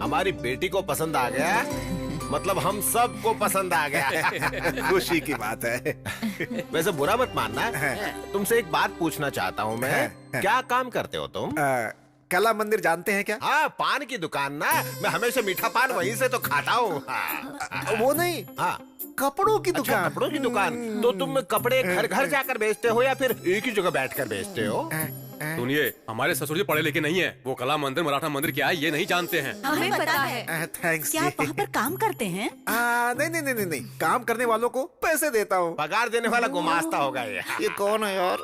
हमारी बेटी को पसंद आ गया, मतलब हम सबको पसंद आ गया। खुशी की बात है। वैसे बुरा मत मानना, तुमसे एक बात पूछना चाहता हूँ मैं। क्या काम करते हो तुम? कला मंदिर जानते हैं क्या? हाँ, पान की दुकान ना। मैं हमेशा मीठा पान वहीं से तो खाता हूँ। वो नहीं, हाँ, कपड़ों की दुकान। अच्छा, कपड़ों की दुकान। तो तुम कपड़े घर घर जाकर बेचते हो या फिर एक ही जगह बैठकर बेचते हो? सुनिए, हमारे ससुर जी पढ़े लिखे नहीं है, वो कला मंदिर मराठा मंदिर क्या है ये नहीं जानते हैं। हमें पता है। थैंक्स। क्या आप वहाँ पर काम करते हैं? नहीं, काम करने वालों को पैसे देता हूँ। पगार देने वाला गुमास्ता होगा ये कौन है यार?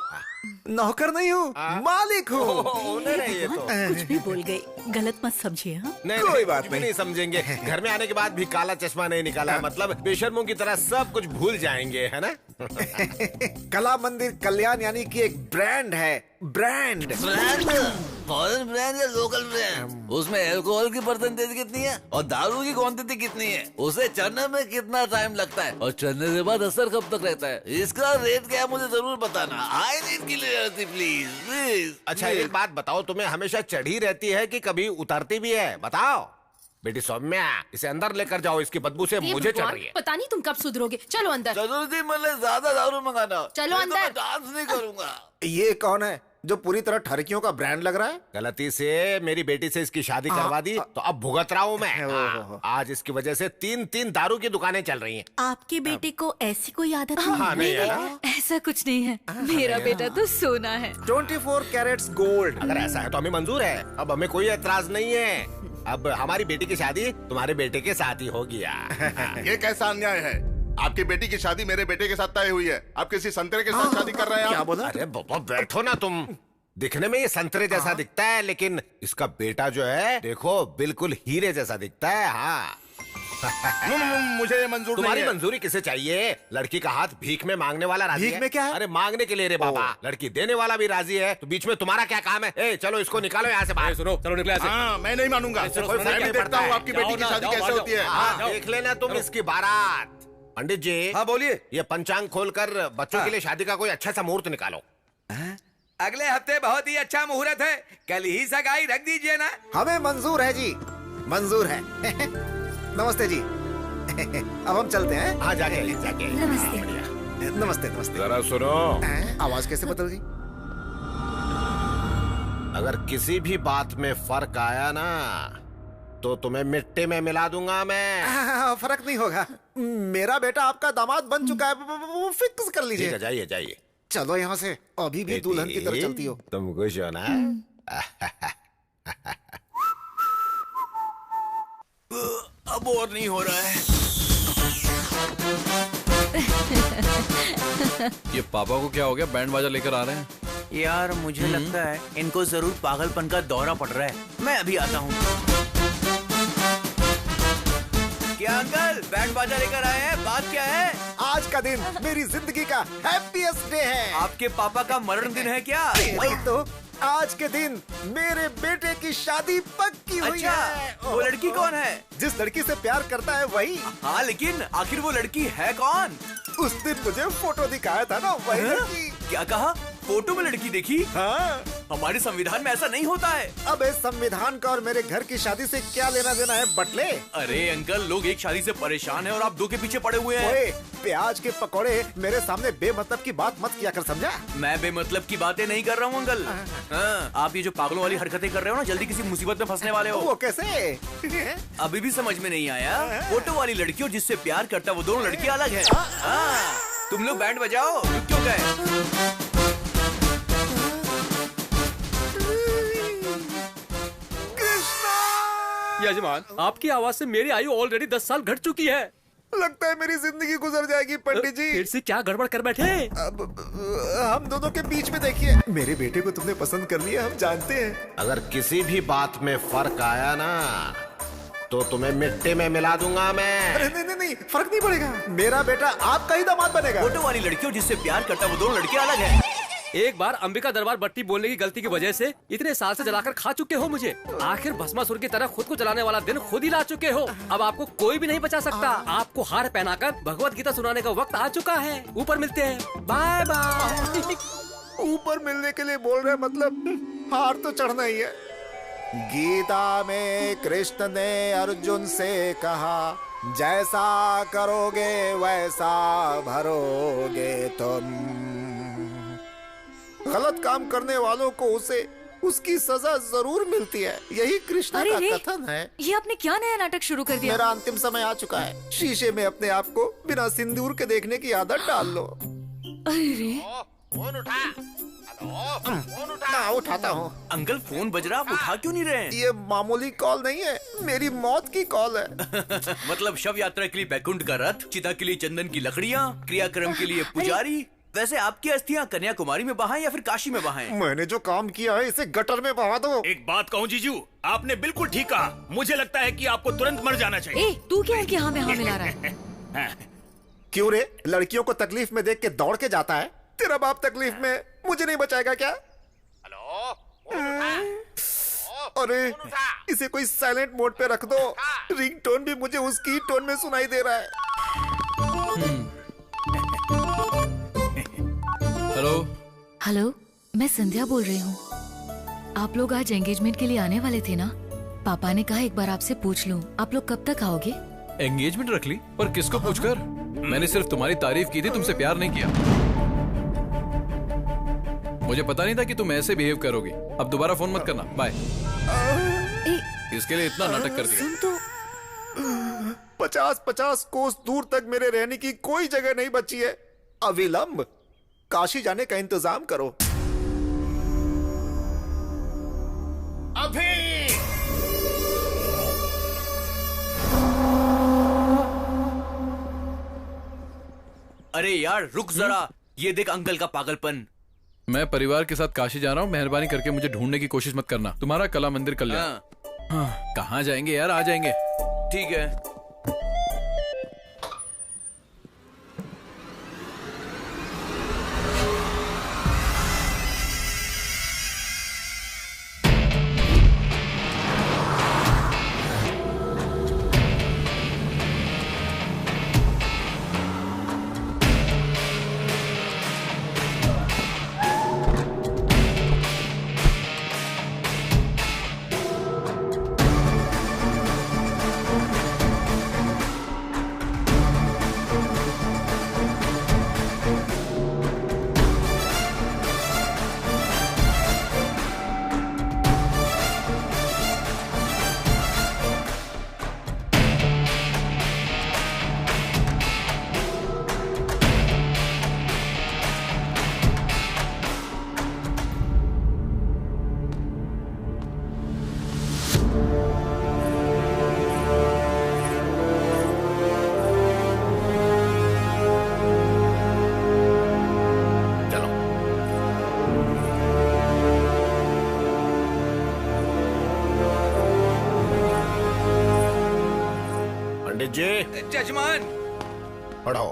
नौकर नहीं हूँ, मालिक हूँ। ये तो कुछ भी बोल गए, गलत मत समझिए। हाँ? कोई बात नहीं समझेंगे। घर में आने के बाद भी काला चश्मा नहीं निकाला, मतलब बेशर्मों की तरह सब कुछ भूल जाएंगे, है ना? कला मंदिर कल्याण यानी कि एक ब्रांड है। ब्रांड फॉरेन ब्रांड या लोकल ब्रांड, उसमें अल्कोहल की परसेंटेज कितनी है और दारू की क्वांटिटी कितनी है, उसे चढ़ने में कितना टाइम लगता है और चढ़ने के बाद असर कब तक रहता है, इसका रेट क्या है मुझे जरूर बताना। I need clarity please please. अच्छा एक बात बताओ, तुम्हें हमेशा चढ़ी रहती है कि कभी उतरती भी है? बताओ बेटी सौम्या, इसे अंदर लेकर जाओ, इसकी बदबू से मुझे चढ़ रही है। पता नहीं तुम कब सुधरोगे। चलो अंदर। जरूर थी मतलब ज्यादा दारू मंगाना। चलो अंदर। मैं डांस नहीं करूंगा। ये कौन है जो पूरी तरह ठरकियों का ब्रांड लग रहा है? गलती से मेरी बेटी से इसकी शादी करवा दी तो अब भुगत रहा हूँ मैं। आज इसकी वजह से 3 दारू की दुकानें चल रही हैं। आपके बेटे को ऐसी कोई आदत हाँ, नहीं है ना? ऐसा कुछ नहीं है, मेरा बेटा तो सोना है। 24 कैरेट्स गोल्ड। अगर ऐसा है तो हमें मंजूर है, अब हमें कोई एतराज नहीं है। अब हमारी बेटी की शादी तुम्हारे बेटे के साथ ही हो गया। ये कैसा अन्याय है? आपकी बेटी की शादी मेरे बेटे के साथ तय हुई है, आप किसी संतरे के साथ शादी कर रहे हैं। क्या बोला? अरे बाबा बैठो ना तुम। दिखने में ये संतरे जैसा दिखता है, लेकिन इसका बेटा जो है देखो बिल्कुल हीरे जैसा दिखता है। हाँ मुझे ये मंजूर तुम्हारी नहीं है। मंजूरी किसे चाहिए? लड़की का हाथ भीख में मांगने वाला राजी भीख है। में क्या है? अरे मांगने के लिए रे बाबा, लड़की देने वाला भी राजी है, तो बीच में तुम्हारा क्या काम है? ए चलो इसको निकालो यहाँ से बाहर। सुनो, चलो निकले। हाँ, मैं नहीं मानूंगा। कोई फर्क मैं नहीं भी देखता पड़ता हूँ है। आपकी बेटी की शादी कैसे होती है। हाँ देख लेना तुम इसकी बारात। पंडित जी। हाँ बोलिए। ये पंचांग खोलकर बच्चों के लिए शादी का कोई अच्छा सा मुहूर्त निकालो। अगले हफ्ते बहुत ही अच्छा मुहूर्त है, कल ही सगाई रख दीजिए ना। हमें मंजूर है जी, मंजूर है। नमस्ते जी। अब हम चलते हैं। हाँ जाके जाके। नमस्ते नमस्ते नमस्ते। जरा सुनो, आवाज कैसे बदल गई? अगर किसी भी बात में फर्क आया ना तो तुम्हें मिट्टी में मिला दूंगा मैं। फर्क नहीं होगा, मेरा बेटा आपका दामाद बन चुका है, वो फिक्स कर लीजिए। ठीक है, जाइए जाइए। चलो यहाँ से, अभी भी दुल्हन की तरह चलती हो। तुम खुश हो ना? अब और नहीं हो रहा है। ये पापा को क्या हो गया, बैंड बाजा लेकर आ रहे हैं? यार मुझे लगता है इनको जरूर पागलपन का दौरा पड़ रहा है। मैं अभी आता हूँ। क्या अंकल बैंड बाजा लेकर आए हैं? बात क्या है? आज का दिन मेरी जिंदगी का हैप्पीएस्ट डे है। आपके पापा का मरण दिन है क्या? वही तो, आज के दिन मेरे बेटे की शादी पक्की हुई अच्छा, है। वो लड़की कौन है? जिस लड़की से प्यार करता है वही। हाँ लेकिन आखिर वो लड़की है कौन? उस दिन मुझे फोटो दिखाया था ना, वही लड़की। क्या कहा? फोटो में लड़की देखी? हाँ। हमारे संविधान में ऐसा नहीं होता है। अब इस संविधान का और मेरे घर की शादी से क्या लेना देना है बटले? अरे अंकल, लोग एक शादी से परेशान हैं और आप दो के पीछे पड़े हुए हैं। ओए, प्याज के पकौड़े मेरे सामने बेमतलब की बात मत किया कर, समझा? मैं बेमतलब की बातें नहीं कर रहा हूँ अंकल। हाँ, आप ये जो पागलों वाली हरकतें कर रहे हो ना, जल्दी किसी मुसीबत में फंसने वाले हो। वो कैसे? अभी भी समझ में नहीं आया? फोटो वाली लड़की और जिससे प्यार करता वो दोनों लड़की अलग है। हाँ, तुम लोग बैंड बजाओ, रुक क्यों गए? यजमान, आपकी आवाज से मेरी आयु ऑलरेडी 10 साल घट चुकी है। लगता है मेरी जिंदगी गुजर जाएगी पंडित जी। फिर से क्या गड़बड़ कर बैठे? अब हम दोनों के बीच में देखिए, मेरे बेटे को तुमने पसंद कर लिया, हम जानते हैं। अगर किसी भी बात में फर्क आया ना तो तुम्हें मिट्टी में मिला दूंगा मैं। अरे नहीं नहीं नहीं, फर्क नहीं पड़ेगा, मेरा बेटा आपका ही दामाद बनेगा। फोटो वाली लड़की और जिससे प्यार करता वो दोनों लड़के अलग है। एक बार अंबिका दरबार बट्टी बोलने की गलती की वजह से इतने साल से जलाकर खा चुके हो मुझे। आखिर भस्मासुर की तरह खुद को जलाने वाला दिन खुद ही ला चुके हो। अब आपको कोई भी नहीं बचा सकता। आपको हार पहनाकर भगवत गीता सुनाने का वक्त आ चुका है। ऊपर मिलते हैं, बाय बाय। ऊपर मिलने के लिए बोल रहे, मतलब हार तो चढ़ना ही है। गीता में कृष्ण ने अर्जुन से कहा, जैसा करोगे वैसा भरोगे तुम। गलत काम करने वालों को उसे उसकी सजा जरूर मिलती है, यही कृष्ण का कथन है। ये आपने क्या नया नाटक शुरू कर दिया? मेरा अंतिम समय आ चुका है। शीशे में अपने आप को बिना सिंदूर के देखने की आदत डाल लो। अरे फोन उठा। फोन उठा। उठाता हूँ। अंकल फोन बज रहा, आप उठा क्यों नहीं रहे? ये मामूली कॉल नहीं है, मेरी मौत की कॉल है। मतलब शव यात्रा के लिए बैकुंठ का रथ, चिता के लिए चंदन की लकड़ियाँ, क्रियाक्रम के लिए पुजारी। वैसे आपकी अस्थियां कन्याकुमारी में बहाएं या फिर काशी में बहाएं? मैंने जो काम किया है इसे गटर में बहा दो। एक बात कहूँ जीजू, आपने बिल्कुल ठीक कहा। मुझे लगता है कि आपको तुरंत मर जाना चाहिए। ए, तू क्या है कि हाँ में हाँ मिला रहा है? क्यों रे, लड़कियों को तकलीफ में देख के दौड़ के जाता है। तेरा बाप तकलीफ में मुझे नहीं बचाएगा क्या? हेलो, अरे इसे कोई साइलेंट मोड पे रख दो, रिंगटोन भी मुझे उसकी टोन में सुनाई दे रहा है। हेलो हेलो, मैं संध्या बोल रही हूँ। आप लोग आज एंगेजमेंट के लिए आने वाले थे ना? पापा ने कहा एक बार आपसे पूछ लूं, आप लोग कब तक आओगे? एंगेजमेंट रख ली? पर किसको पूछकर? मैंने सिर्फ तुम्हारी तारीफ की थी, तुमसे प्यार नहीं किया। मुझे पता नहीं था कि तुम ऐसे बिहेव करोगी। अब दोबारा फोन मत करना, बाय। इसके लिए इतना नाटक कर दिया। सुन तो 50-50 कोस दूर तक मेरे रहने की कोई जगह नहीं बची है। अविलंब काशी जाने का इंतजाम करो। अभी अरे यार रुक जरा, ये देख अंकल का पागलपन। मैं परिवार के साथ काशी जा रहा हूँ, मेहरबानी करके मुझे ढूंढने की कोशिश मत करना। तुम्हारा कला मंदिर कल्याण। कहाँ जाएंगे यार, आ जाएंगे। ठीक है। जजमान पढ़ो।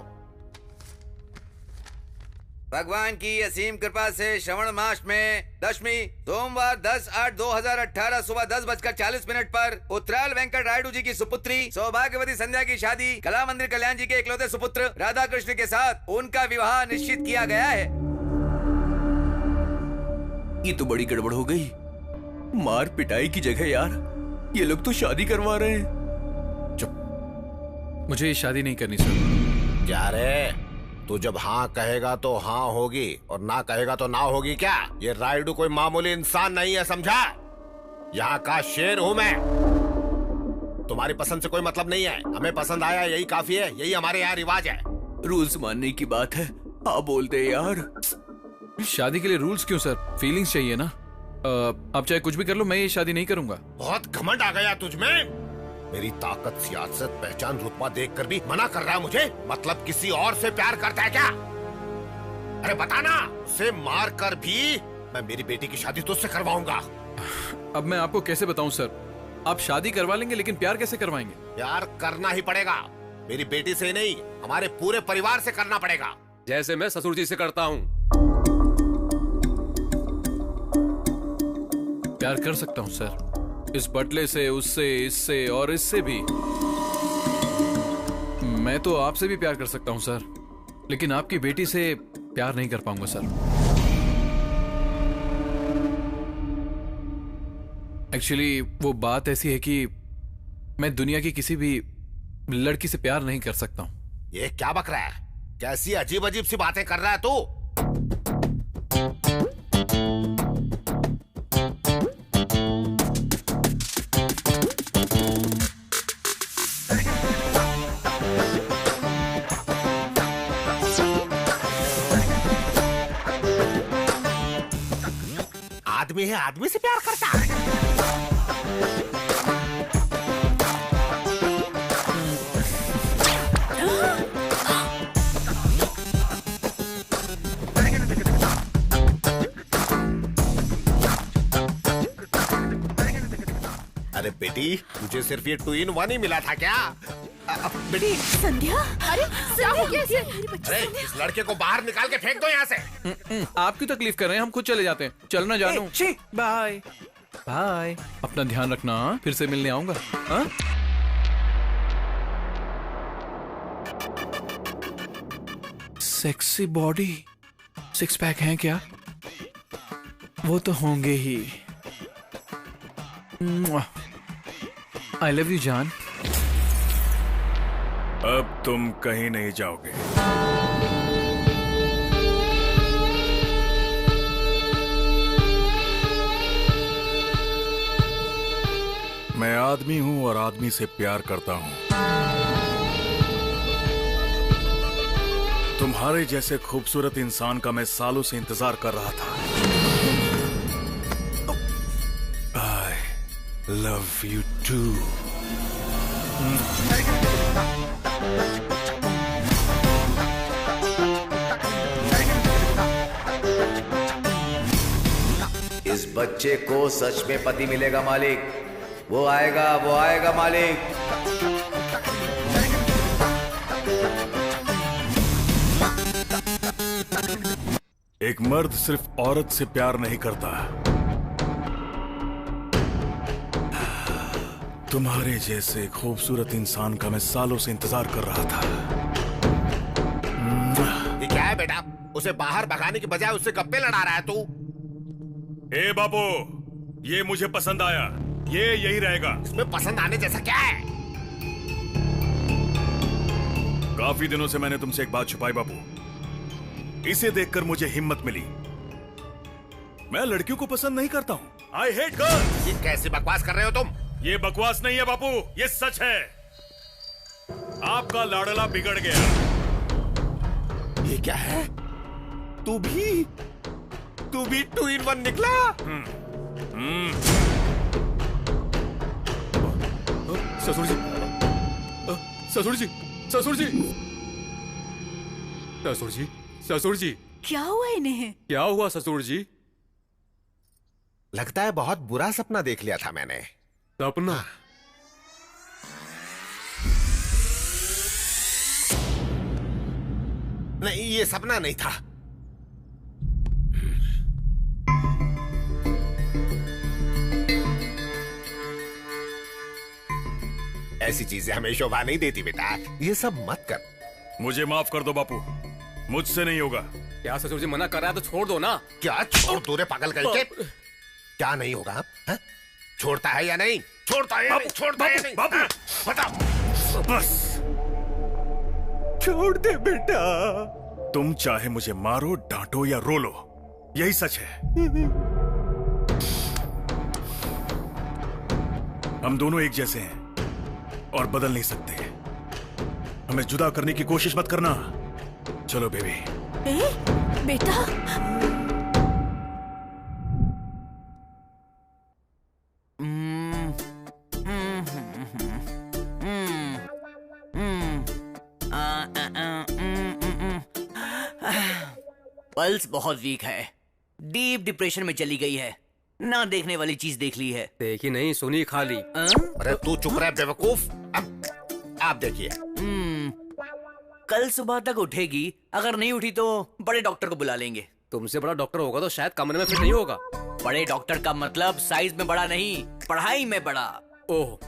भगवान की असीम कृपा से श्रवण मास में दशमी सोमवार 10/8/2018 सुबह 10:40 पर उत्तराल वेंकट रायडू जी की सुपुत्री सौभाग्यवती संध्या की शादी कला मंदिर कल्याण जी के इकलौते सुपुत्र राधा कृष्ण के साथ उनका विवाह निश्चित किया गया है। ये तो बड़ी गड़बड़ हो गई। मार पिटाई की जगह यार ये लोग तो शादी करवा रहे हैं। मुझे ये शादी नहीं करनी सर। क्या रे, तू जब हाँ कहेगा तो हाँ होगी और ना कहेगा तो ना होगी क्या? ये रायडू कोई मामूली इंसान नहीं है, समझा? यहाँ का शेर हूँ मैं। तुम्हारी पसंद से कोई मतलब नहीं है, हमें पसंद आया यही काफी है, यही हमारे यहाँ रिवाज है। रूल्स मानने की बात है, आप बोलते यार। शादी के लिए रूल्स क्यों सर? फीलिंग्स चाहिए ना। आप चाहे कुछ भी कर लो, मैं ये शादी नहीं करूंगा। बहुत घमंड आ गया तुझमें। मेरी ताकत, सियासत, पहचान, रुतबा देखकर भी मना कर रहा है मुझे? मतलब किसी और से प्यार करता है क्या? अरे बताना, उसे मार कर भी मैं मेरी बेटी की शादी तुझसे करवाऊंगा। अब मैं आपको कैसे बताऊं सर? आप शादी करवा लेंगे लेकिन प्यार कैसे करवाएंगे? प्यार करना ही पड़ेगा। मेरी बेटी से नहीं, हमारे पूरे परिवार से करना पड़ेगा। जैसे मैं ससुर जी से करता हूँ। प्यार कर सकता हूँ सर, इस बटले से, उससे, इससे और इससे भी। मैं तो आपसे भी प्यार कर सकता हूँ सर, लेकिन आपकी बेटी से प्यार नहीं कर पाऊंगा सर। एक्चुअली वो बात ऐसी है कि मैं दुनिया की किसी भी लड़की से प्यार नहीं कर सकता हूँ। ये क्या बक रहा है? कैसी अजीब अजीब सी बातें कर रहा है तू? आदमी है, आदमी से प्यार करता है। अरे बेटी, तुझे सिर्फ ये 2 in 1 ही मिला था क्या? बेटी संध्या, अरे क्या हो गया इसे? अरे इस लड़के को बाहर निकाल के फेंक दो यहाँ से। आप क्यों तकलीफ कर रहे हैं? हम खुद चले जाते हैं। चलना जानू। बाय। बाय। अपना ध्यान रखना, हाँ? फिर से मिलने आऊंगा। हाँ? सेक्सी बॉडी, सिक्स पैक हैं क्या? वो तो होंगे ही। आई लव यू जान। अब तुम कहीं नहीं जाओगे। मैं आदमी हूं और आदमी से प्यार करता हूं। तुम्हारे जैसे खूबसूरत इंसान का मैं सालों से इंतजार कर रहा था। I love you too. इस बच्चे को सच में पति मिलेगा मालिक। वो आएगा मालिक। एक मर्द सिर्फ औरत से प्यार नहीं करता। तुम्हारे जैसे खूबसूरत इंसान का मैं सालों से इंतजार कर रहा था। ये क्या है बेटा? उसे बाहर भगाने की बजाय उससे गप्पे लड़ा रहा है तू। ए बाबू, ये मुझे पसंद आया। ये यही रहेगा। इसमें पसंद आने जैसा क्या है? काफी दिनों से मैंने तुमसे एक बात छुपाई बाबू। इसे देखकर मुझे हिम्मत मिली। मैं लड़कियों को पसंद नहीं करता हूँ। I hate girls. ये कैसी बकवास कर रहे हो तुम? ये बकवास नहीं है बापू, ये सच है। आपका लाडला बिगड़ गया। ये क्या है? तू भी 2 in 1 निकला? ससुर जी, ससुर जी, ससुर जी, ससुर जी, ससुर जी। क्या हुआ इन्हें? क्या हुआ ससुर जी? लगता है बहुत बुरा सपना देख लिया था मैंने। सपना? नहीं, ये सपना नहीं था। ऐसी चीजें हमें शोभा नहीं देती बेटा। ये सब मत कर। मुझे माफ कर दो बापू, मुझसे नहीं होगा। क्या ससुर जी मना कर रहा है तो छोड़ दो ना। क्या छोड़ दो रे पागल करके? क्या नहीं होगा? हा? छोड़ता है या नहीं? छोड़ता है या नहीं? छोड़ता है या नहीं? बापू, बताओ। बस छोड़ दे बेटा। तुम चाहे मुझे मारो, डांटो या रो लो, यही सच है। हम दोनों एक जैसे हैं और बदल नहीं सकते। हमें जुदा करने की कोशिश मत करना। चलो बेबी। बेटा, पल्स बहुत वीक है, डीप डिप्रेशन में चली गई है। ना देखने वाली चीज देख ली है। देखी नहीं, सुनी खाली। अरे तू चुप रह बेवकूफ। आप देखिए। कल सुबह तक उठेगी। अगर नहीं उठी तो बड़े डॉक्टर को बुला लेंगे। तुमसे बड़ा डॉक्टर होगा तो शायद कमरे में फिट नहीं होगा। बड़े डॉक्टर का मतलब साइज में बड़ा नहीं, पढ़ाई में बड़ा। ओह,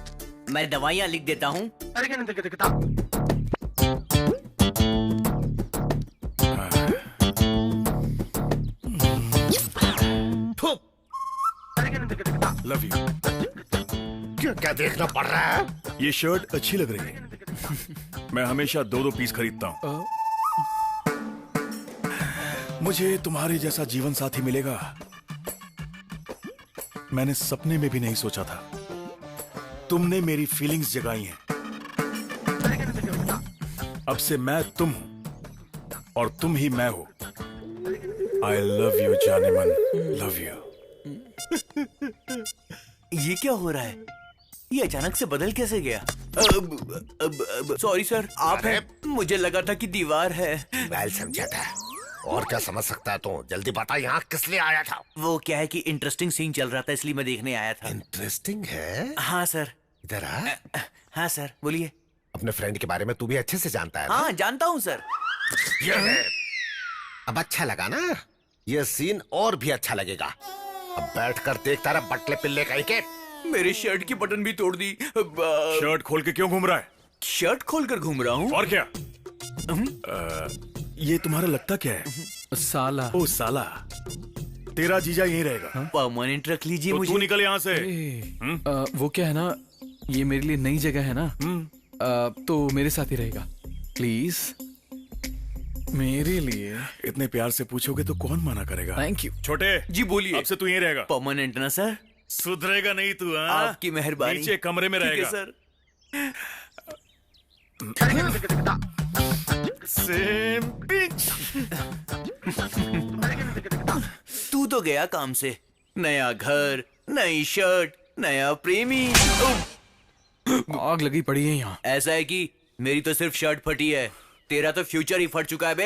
मैं दवाइयाँ लिख देता हूँ। Love you. क्या देखना पड़ रहा है? ये शर्ट अच्छी लग रही है। मैं हमेशा 2-2 पीस खरीदता हूँ। मुझे तुम्हारे जैसा जीवन साथी मिलेगा, मैंने सपने में भी नहीं सोचा था। तुमने मेरी फीलिंग्स जगाई हैं। अब से मैं तुम हूं और तुम ही मैं हो। आई लव यू जाने मन, लव यू। ये क्या हो रहा है? ये अचानक से बदल कैसे गया? सॉरी सर, आप हैं? मुझे लगा था कि दीवार है। बैल समझा था, और क्या समझ सकता है तू? जल्दी बता, यहाँ किस लिए आया था? वो क्या है कि इंटरेस्टिंग सीन चल रहा था, इसलिए मैं देखने आया था। इंटरेस्टिंग है? हाँ सर। इधर आ। हाँ सर, बोलिए। अपने फ्रेंड के बारे में तू भी अच्छे से जानता है ना? हाँ, जानता हूँ सर। ये है। अब अच्छा लगा ना? ये सीन और भी अच्छा लगेगा। अब बैठकर देखता रहा बटले पिल्ले कहीं के। मेरी शर्ट की बटन भी तोड़ दी। शर्ट खोल के क्यों घूम रहा है? शर्ट खोलकर घूम रहा हूँ। और क्या? ये तुम्हारा लगता क्या है? साला। ओ साला, तेरा जीजा यहीं रहेगा। परमानेंट रख लीजिए तो मुझे। तू निकल यहाँ से। वो क्या है ना, ये मेरे लिए नई जगह है ना, तो मेरे साथ ही रहेगा प्लीज, मेरे लिए। इतने प्यार से पूछोगे तो कौन मना करेगा? Thank you. छोटे जी बोलिए। अब से तू यहीं रहेगा। परमानेंट ना सर? सुधरेगा नहीं तू? हाँ? आपकी मेहरबानी। नीचे कमरे में ठीक है रहेगा सर। Same pitch. तू तो गया काम से। नया घर, नई शर्ट, नया प्रेमी। आग लगी पड़ी है यहाँ। ऐसा है कि मेरी तो सिर्फ शर्ट फटी है, तेरा तो फ्यूचर ही फट चुका है बे।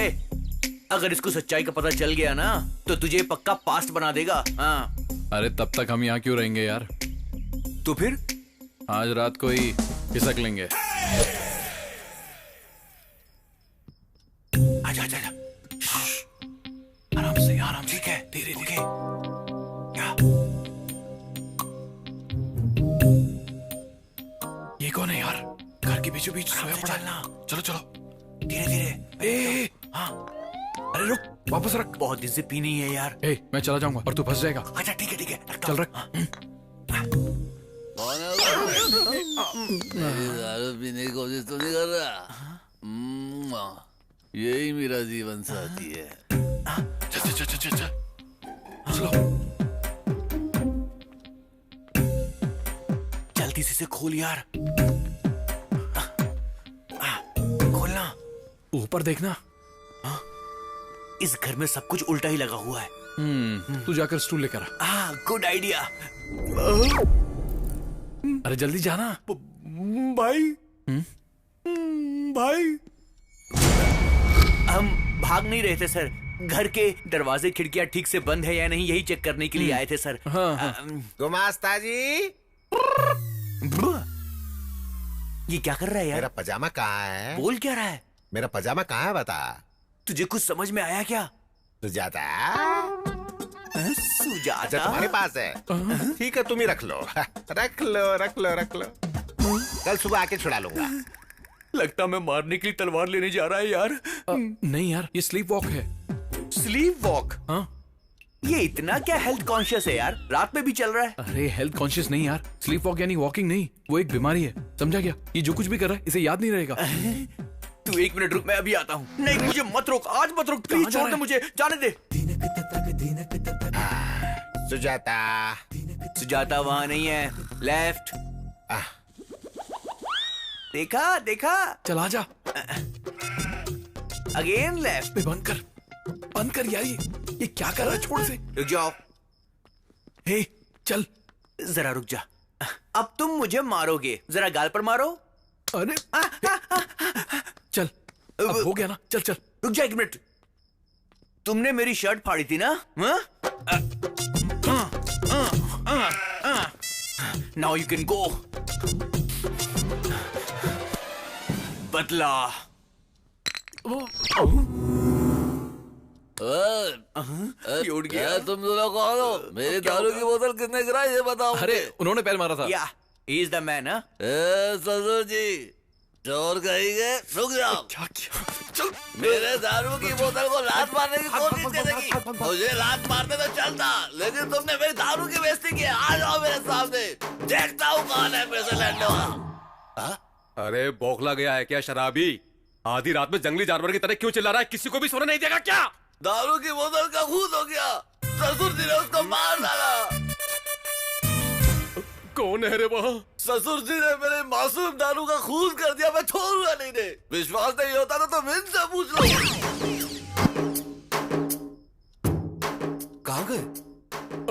अगर इसको सच्चाई का पता चल गया ना तो तुझे पक्का पास्ट बना देगा। हाँ। अरे तब तक हम यहाँ क्यों रहेंगे यार? तो फिर आज रात को ही खिसक लेंगे। आजा आजा आजा। आराम से आराम। ठीक है, धीरे धीरे। क्या? ये कौन है यार? घर के बीचों बीच सोया पड़ा है। चलो चलो धीरे धीरे। हाँ। अरे रुक, वापस रख। बहुत दिन से पी नहीं है यार। मैं चला जाऊंगा और तू फंस जाएगा। अच्छा ठीक है ठीक है, चल रख। दारू पीने की कोशिश तो नहीं कर रहा? यही मेरा जीवन साथी है। चल चल चल चल चल। चलो। जल्दी से खोल यार। खोलना। ऊपर देखना। इस घर में सब कुछ उल्टा ही लगा हुआ है। तू जाकर स्टूल लेकर आ। Good idea. अरे जल्दी जाना। भाई। भाई। हम भाग नहीं रहे थे सर, घर के दरवाजे खिड़कियां ठीक से बंद है या नहीं यही चेक करने के लिए आए थे सर। गुमास्ता जी, ये क्या कर रहा है यार? मेरा पजामा कहाँ है? बोल क्या रहा है? मेरा पजामा कहाँ है बता। तुझे कुछ समझ में आया क्या? सुजाता। सुजाता? अच्छा तुम्हारे पास है? ठीक है, तुम ही रख लो। रख लो रख लो रख लो, कल सुबह आके छुड़ा लूंगा। लगता मैं मारने के लिए तलवार लेने जा रहा है यार। नहीं यार, ये स्लीप वॉक है। Sleep walk? हाँ। ये इतना क्या हेल्थ कॉन्शियस है यार? रात में भी चल रहा है। अरे हेल्थ कॉन्शियस नहीं यार, स्लीप वॉक यानी वॉकिंग नहीं, वो एक बीमारी है, समझा क्या? ये जो कुछ भी कर रहा है इसे याद नहीं रहेगा। तू 1 मिनट रुक, मैं अभी आता हूँ। नहीं मुझे मत रोक, आज मत रोक प्लीज, छोड़ दे मुझे, जाने दे। सुजाता। सुजाता वहाँ नहीं है, लेफ्ट। देखा देखा? चला जा। Again left. बंद कर यार, ये क्या कर रहा है? छोड़ से। रुक जाओ। हे चल। जरा रुक जा। अब तुम मुझे मारोगे, जरा गाल पर मारो। अरे चल, अब हो गया ना, चल चल। रुक जा 1 मिनट। तुमने मेरी शर्ट फाड़ी थी ना? Now you can go. बदला। उठ गया। तुम दोनों कौन हो? मेरी दारू की बोतल किसने गिराई ये बताओ। अरे उन्होंने पैर मारा था। या ही इज द मैन। ससुर जी, चोर कहेंगे। रुक जाओ। क्या चल। मेरे दारू की बोतल को लात मारने की कोशिश करेगी। मुझे लात मारने तो चलता, लेकिन तुमने मेरी दारू की बेइज्जती की। आ जाओ मेरे सामने, देखता हूँ कौन है पैसे लड़ने वाला। अरे बौखला गया है क्या शराबी? आधी रात में जंगली जानवर की तरह क्यों चिल्ला रहा है? किसी को भी सोने नहीं देगा क्या? दारू की बोतल का खून हो गया, ससुर जी ने उसको मार डाला। कौन है रे वहाँ? ससुर जी ने मेरे मासूम दारू का खून कर दिया, मैं छोड़ूंगा नहीं दे। विश्वास नहीं होता तो तुम इनसे पूछ लो। कहाँ गए?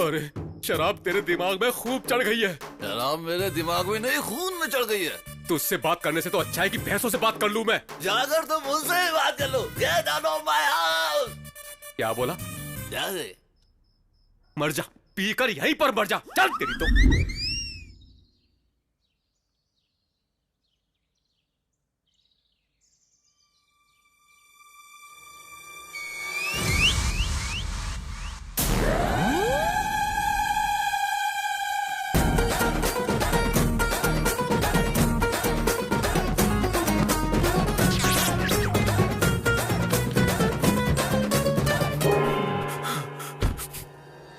अरे शराब तेरे दिमाग में खूब चढ़ गई है। शराब मेरे दिमाग में नहीं, खून में चढ़ गई है। तुझसे बात करने से तो अच्छा है कि भैंसों से बात कर लूं मैं। जाकर तुम उनसे ही बात कर लो। Get out of my house। क्या बोला? जा दे। मर जा, पीकर यहीं पर मर जा। चल तेरी तो।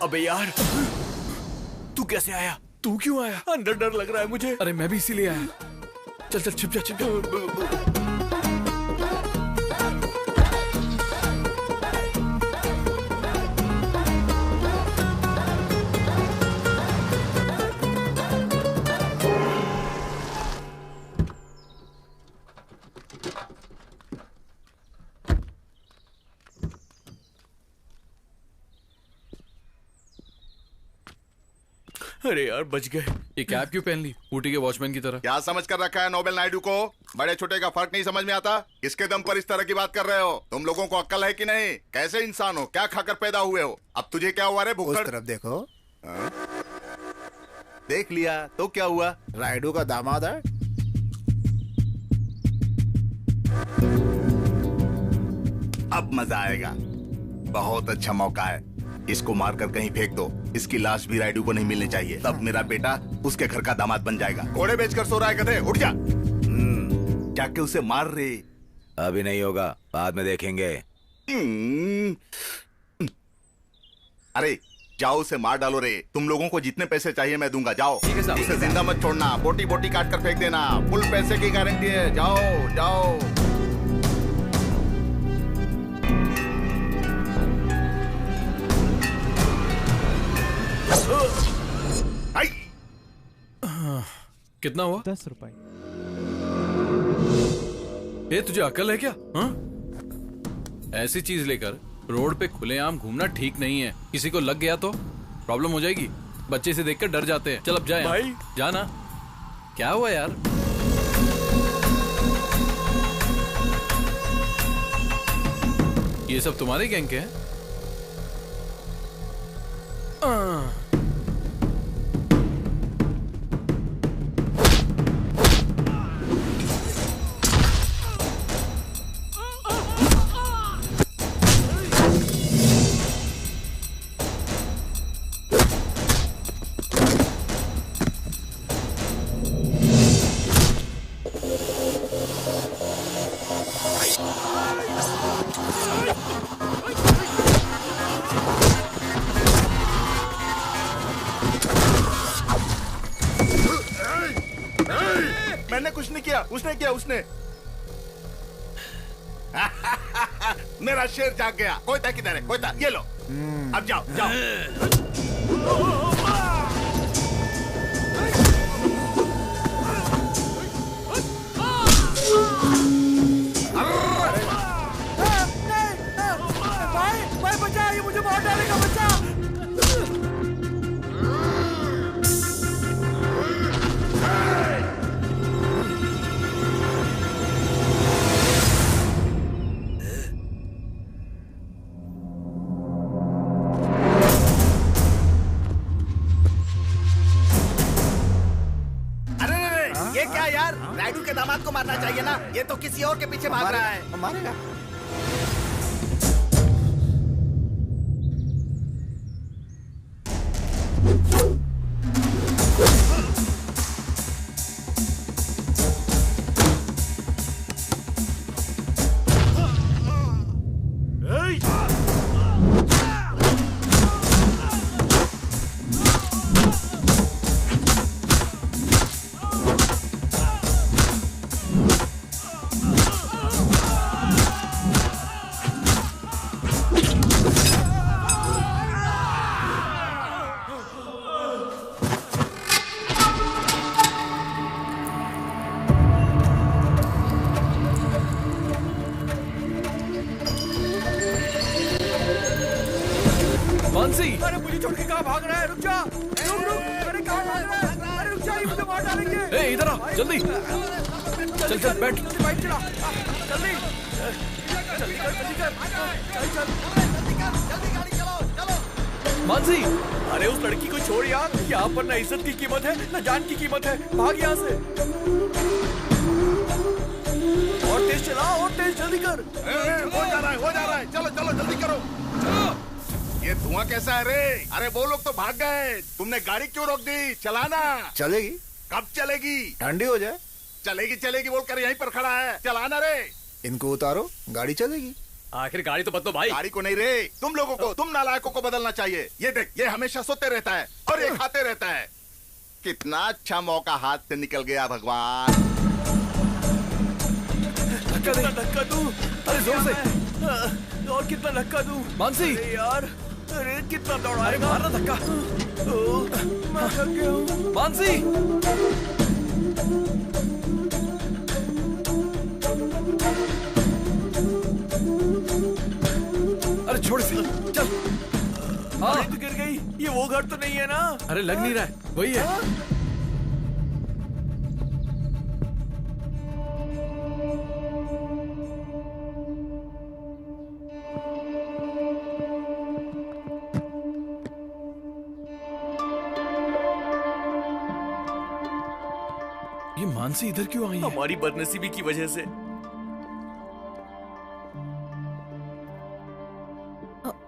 अबे यार, तू कैसे आया? तू क्यों आया? अंदर डर लग रहा है मुझे। अरे मैं भी इसीलिए आया। चल चल छिप जा छिप जा। अरे यार बच गए। ये कैप क्यों पहन ली? ऊटी के वॉचमैन की तरह। क्या समझ कर रखा है नोबेल नायडू को? बड़े छोटे का फर्क नहीं समझ में आता? किसके दम पर इस तरह की बात कर रहे हो? तुम लोगों को अक्ल है कि नहीं? कैसे इंसान हो? क्या खाकर पैदा हुए हो? अब तुझे क्या हुआ रे भुक्कड़? उस तरफ देखो। देख लिया तो क्या हुआ? रायडू का दामाद है। अब मजा आएगा। बहुत अच्छा मौका है। इसको मारकर कहीं फेंक दो। इसकी लाश भी रायडू को नहीं मिलनी चाहिए। तब मेरा बेटा उसके घर का दामाद बन जाएगा। घोड़े बेचकर सो रहा है गधे, उठ जा। जाके उसे मार रे। अभी नहीं होगा, बाद में देखेंगे। अरे जाओ उसे मार डालो रे। तुम लोगों को जितने पैसे चाहिए मैं दूंगा, जाओ। उसे जिंदा मत छोड़ना, बोटी बोटी काट कर फेंक देना। फुल पैसे की गारंटी है। जाओ जाओ। कितना हुआ? 10 रुपए। ये तुझे अकल है क्या? हाँ? ऐसी चीज लेकर रोड पे खुलेआम घूमना ठीक नहीं है। किसी को लग गया तो प्रॉब्लम हो जाएगी। बच्चे से देखकर डर जाते हैं। चल अब जाए भाई। जाना। क्या हुआ यार? ये सब तुम्हारे गैंग के हैं? मैंने कुछ नहीं किया, उसने किया उसने। मेरा शेर जाग गया। कोयता किधर है? कोयता ये लो। अब जाओ जाओ। भाई बचा, ये मुझे मार डालेगा। बचा। ये क्या यार? रायडू के दामाद को मारना चाहिए ना। ये तो किसी और के पीछे भाग रहा है। मारेगा। अरे मुझे छोड़ के कहाँ भाग रहा है? रुक जा। रुक रुक। अरे कहाँ भाग रहा है? अरे रुक जा, ये मुझे मार डालेंगे। ए इधर आ, जल्दी। चल चल बैठ। बाइक चला। जल्दी जल्दी कर, जल्दी कर। चल चल जल्दी गाड़ी चलाओ, चलो। मानसी, अरे उस लड़की को छोड़ यार। यहाँ पर ना इज्जत की कीमत है ना जान की कीमत है। भाग यहाँ से। और तेज चला, और तेज, जल्दी कर। हो जा रहा है, हो जा रहा है। चलो चलो जल्दी करो। ये धुआं कैसा है रे? अरे वो लोग तो भाग गए। तुमने गाड़ी क्यों रोक दी? चलाना। चलेगी। कब चलेगी? ठंडी हो जाए। चलेगी चलेगी बोलकर यहीं पर खड़ा है। चलाना रे। इनको उतारो, गाड़ी चलेगी। आखिर गाड़ी तो बदलो भाई। गाड़ी को नहीं रे, तुम लोगों को, तुम नालायकों को बदलना चाहिए। ये देख, ये हमेशा सोते रहता है और ये खाते रहता है। कितना अच्छा मौका हाथ से निकल गया भगवान। धक्का दूं? अरे जोर से। और कितना धक्का दूं? मानसी यार, अरे कितना दौड़ाएगा? मारना धक्का। मैं थक गया हूँ। मानसी अरे छोड़ से चल। हाँ तो गिर गई। ये वो घर तो नहीं है ना? अरे लग नहीं रहा है, वही है। ये मानसी इधर क्यों आई है? हमारी बदनसीबी की वजह से।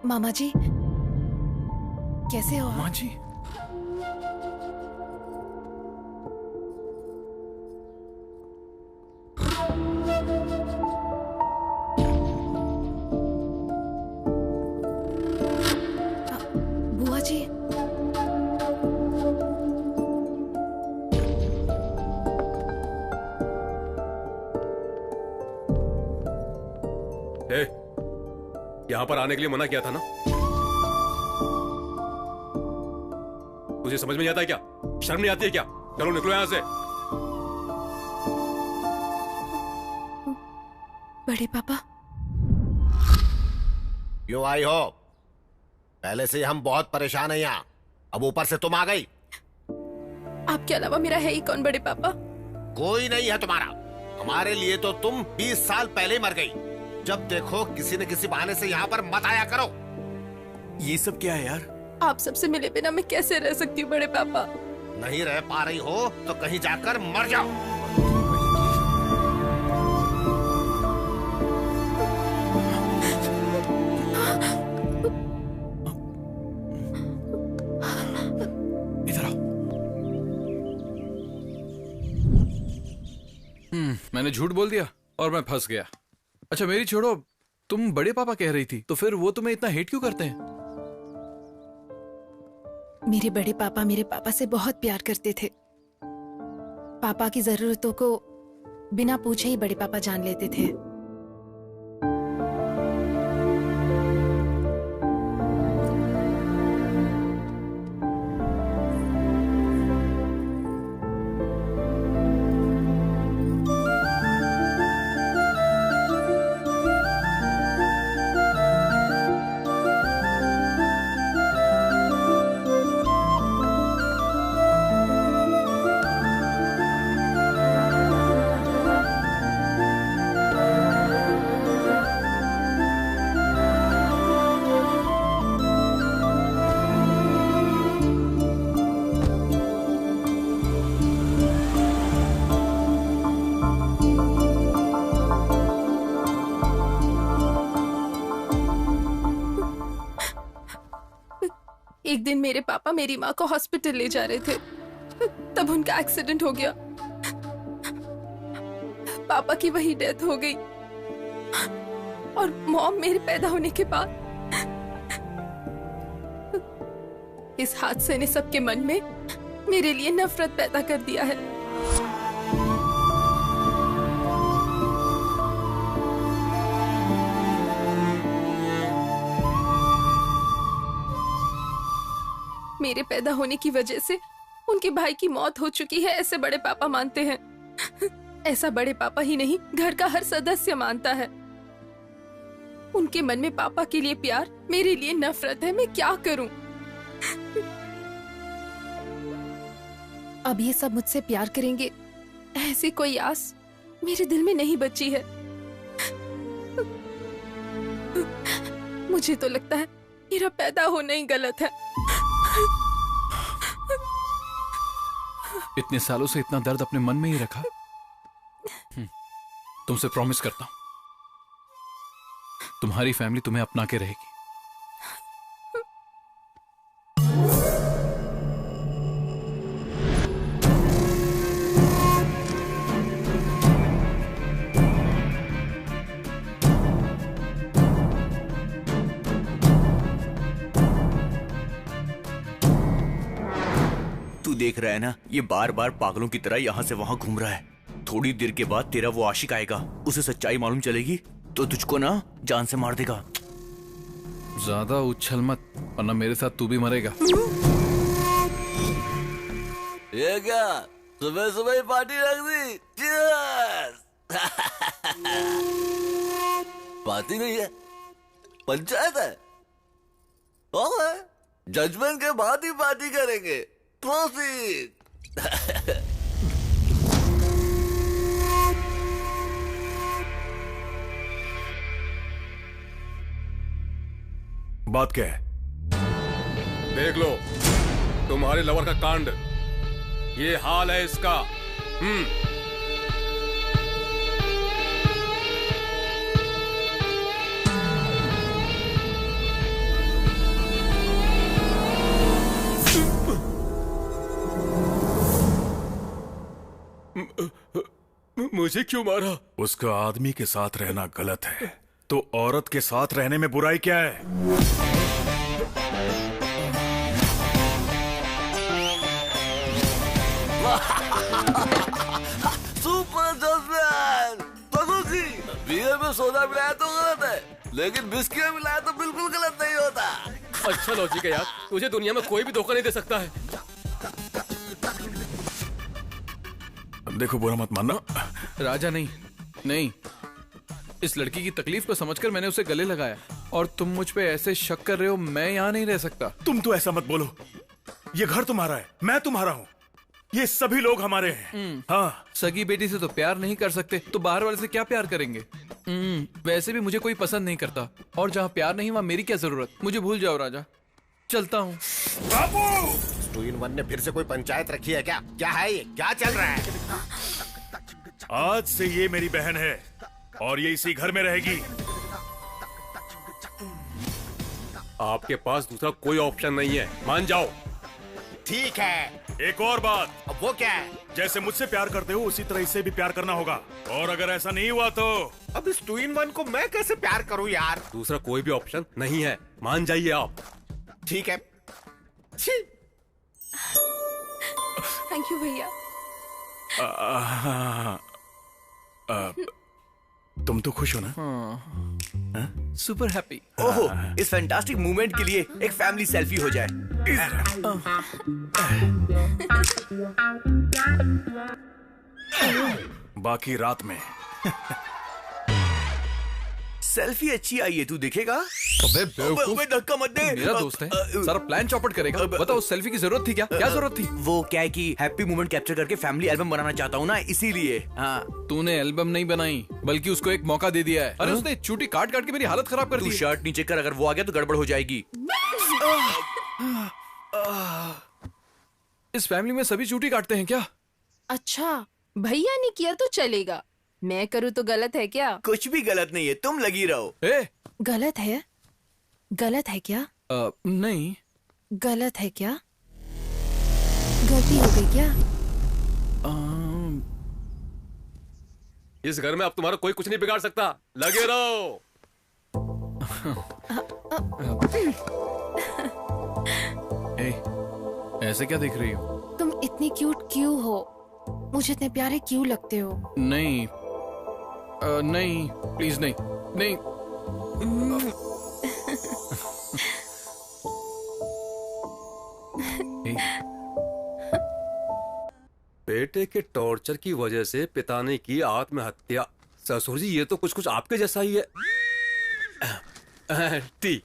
मामा जी कैसे हो? माँ जी बुआ जी यहाँ पर आने के लिए मना किया था ना? तुझे समझ में नहीं आता है क्या? शर्म नहीं आती है क्या? चलो निकलो यहाँ से। बड़े पापा क्यों आई हो? पहले से ही हम बहुत परेशान हैं यहाँ, अब ऊपर से तुम आ गई। आपके अलावा मेरा है ही कौन बड़े पापा? कोई नहीं है तुम्हारा। हमारे लिए तो तुम 20 साल पहले ही मर गई। जब देखो किसी न किसी बहाने से यहाँ पर मत आया करो। ये सब क्या है यार? आप सबसे मिले बिना मैं कैसे रह सकती हूँ बड़े पापा? नहीं रह पा रही हो तो कहीं जाकर मर जाओ। इधर आओ। मैंने झूठ बोल दिया और मैं फंस गया। अच्छा मेरी छोड़ो, तुम बड़े पापा कह रही थी, तो फिर वो तुम्हें इतना हेट क्यों करते हैं? मेरे बड़े पापा मेरे पापा से बहुत प्यार करते थे। पापा की जरूरतों को बिना पूछे ही बड़े पापा जान लेते थे। एक दिन मेरे पापा मेरी माँ को हॉस्पिटल ले जा रहे थे, तब उनका एक्सीडेंट हो गया। पापा की वही डेथ हो गई और मॉम मेरे पैदा होने के बाद। इस हादसे ने सबके मन में मेरे लिए नफरत पैदा कर दिया है। मेरे पैदा होने की वजह से उनके भाई की मौत हो चुकी है, ऐसे बड़े पापा मानते हैं। ऐसा बड़े पापा ही नहीं, घर का हर सदस्य मानता है। उनके मन में पापा के लिए प्यार, मेरे लिए नफरत है। मैं क्या करूं? अब ये सब मुझसे प्यार करेंगे, ऐसी कोई आस मेरे दिल में नहीं बची है। मुझे तो लगता है मेरा पैदा होना ही गलत है। इतने सालों से इतना दर्द अपने मन में ही रखा। तुमसे प्रॉमिस करता हूं, तुम्हारी फैमिली तुम्हें अपना के रहेगी। देख रहा है ना, ये बार बार पागलों की तरह यहाँ से वहाँ घूम रहा है। थोड़ी देर के बाद तेरा वो आशिक आएगा, उसे सच्चाई मालूम चलेगी तो तुझको ना जान से मार देगा। ज्यादा उछल मत, वरना मेरे साथ तू भी मरेगा। ये क्या सुबह सुबह ही पार्टी रख दी? Cheers! पार्टी नहीं है, पंचायत है। जजमेंट के बाद ही पार्टी करेंगे। Proceed! बात क्या है? देख लो तुम्हारे लवर का कांड, ये हाल है इसका। मुझे क्यों मारा? उसका आदमी के साथ रहना गलत है, तो औरत के साथ रहने में बुराई क्या है? Super judgment. जी बियर में सोडा मिलाया तो गलत है, लेकिन बिस्किट में मिलाया तो बिल्कुल गलत नहीं होता। अच्छा लॉजिक है यार, तुझे दुनिया में कोई भी धोखा नहीं दे सकता है। देखो बुरा मत मानना। राजा नहीं, इस लड़की की तकलीफ को समझकर मैंने उसे गले लगाया, और तुम मुझ पे ऐसे शक कर रहे हो। मैं यहाँ नहीं रह सकता। तुम तो ऐसा मत बोलो, ये घर तुम्हारा है, मैं तुम्हारा हूँ, ये सभी लोग हमारे हैं। हाँ, सगी बेटी से तो प्यार नहीं कर सकते, तो बाहर वाले से क्या प्यार करेंगे? वैसे भी मुझे कोई पसंद नहीं करता, और जहाँ प्यार नहीं वहाँ मेरी क्या जरूरत। मुझे भूल जाओ राजा, चलता हूँ। बाबू, 2-in-1 ने फिर से कोई पंचायत रखी है क्या? क्या है ये? क्या चल रहा है? आज से ये मेरी बहन है और ये इसी घर में रहेगी। आपके पास दूसरा कोई ऑप्शन नहीं है, मान जाओ। ठीक है। एक और बात। अब वो क्या है? जैसे मुझसे प्यार करते हो उसी तरह इससे भी प्यार करना होगा, और अगर ऐसा नहीं हुआ तो अब इस 2-in-1 को मैं कैसे प्यार करूं यार? दूसरा कोई भी ऑप्शन नहीं है, मान जाइए आप। ठीक है। थैंक यू भैया। तुम तो खुश हो ना? Super happy. ओहो, इस फैंटास्टिक मूवमेंट के लिए एक फैमिली सेल्फी हो जाए। बाकी रात में। सेल्फी अच्छी आई है, तू देखेगा? अबे बेवकूफ, धक्का मत दे। मेरा दोस्त है, सारा प्लान चौपट करेगा। बताओ उस सेल्फी की जरूरत थी क्या? क्या जरूरत थी? वो क्या है कि हैप्पी मोमेंट कैप्चर करके फैमिली एल्बम बनाना चाहता हूँ ना, इसीलिए। हाँ, तूने एल्बम नहीं बनाई, बल्कि उसको एक मौका दे दिया है। अरे उसने चूटी काट काट के मेरी हालत खराब कर दी। तू शर्ट नीचे कर, अगर वो आ गया तो गड़बड़ हो जाएगी। इस फैमिली में सभी चूटी काटते हैं क्या? अच्छा, भैया ने किया तो चलेगा, मैं करूँ तो गलत है क्या? कुछ भी गलत नहीं है, तुम लगी रहो। गलत है? गलत है क्या? नहीं। गलत है क्या? गलती हो गई क्या? इस घर में अब तुम्हारा कोई कुछ नहीं बिगाड़ सकता, लगे रहो। ऐसे क्या देख रही हो? तुम इतनी क्यूट क्यों हो? मुझे इतने प्यारे क्यों लगते हो? नहीं, नहीं, प्लीज नहीं, नहीं। बेटे के टॉर्चर की वजह से पिता ने की आत्महत्या। ससुर जी, ये तो कुछ कुछ आपके जैसा ही है। टी।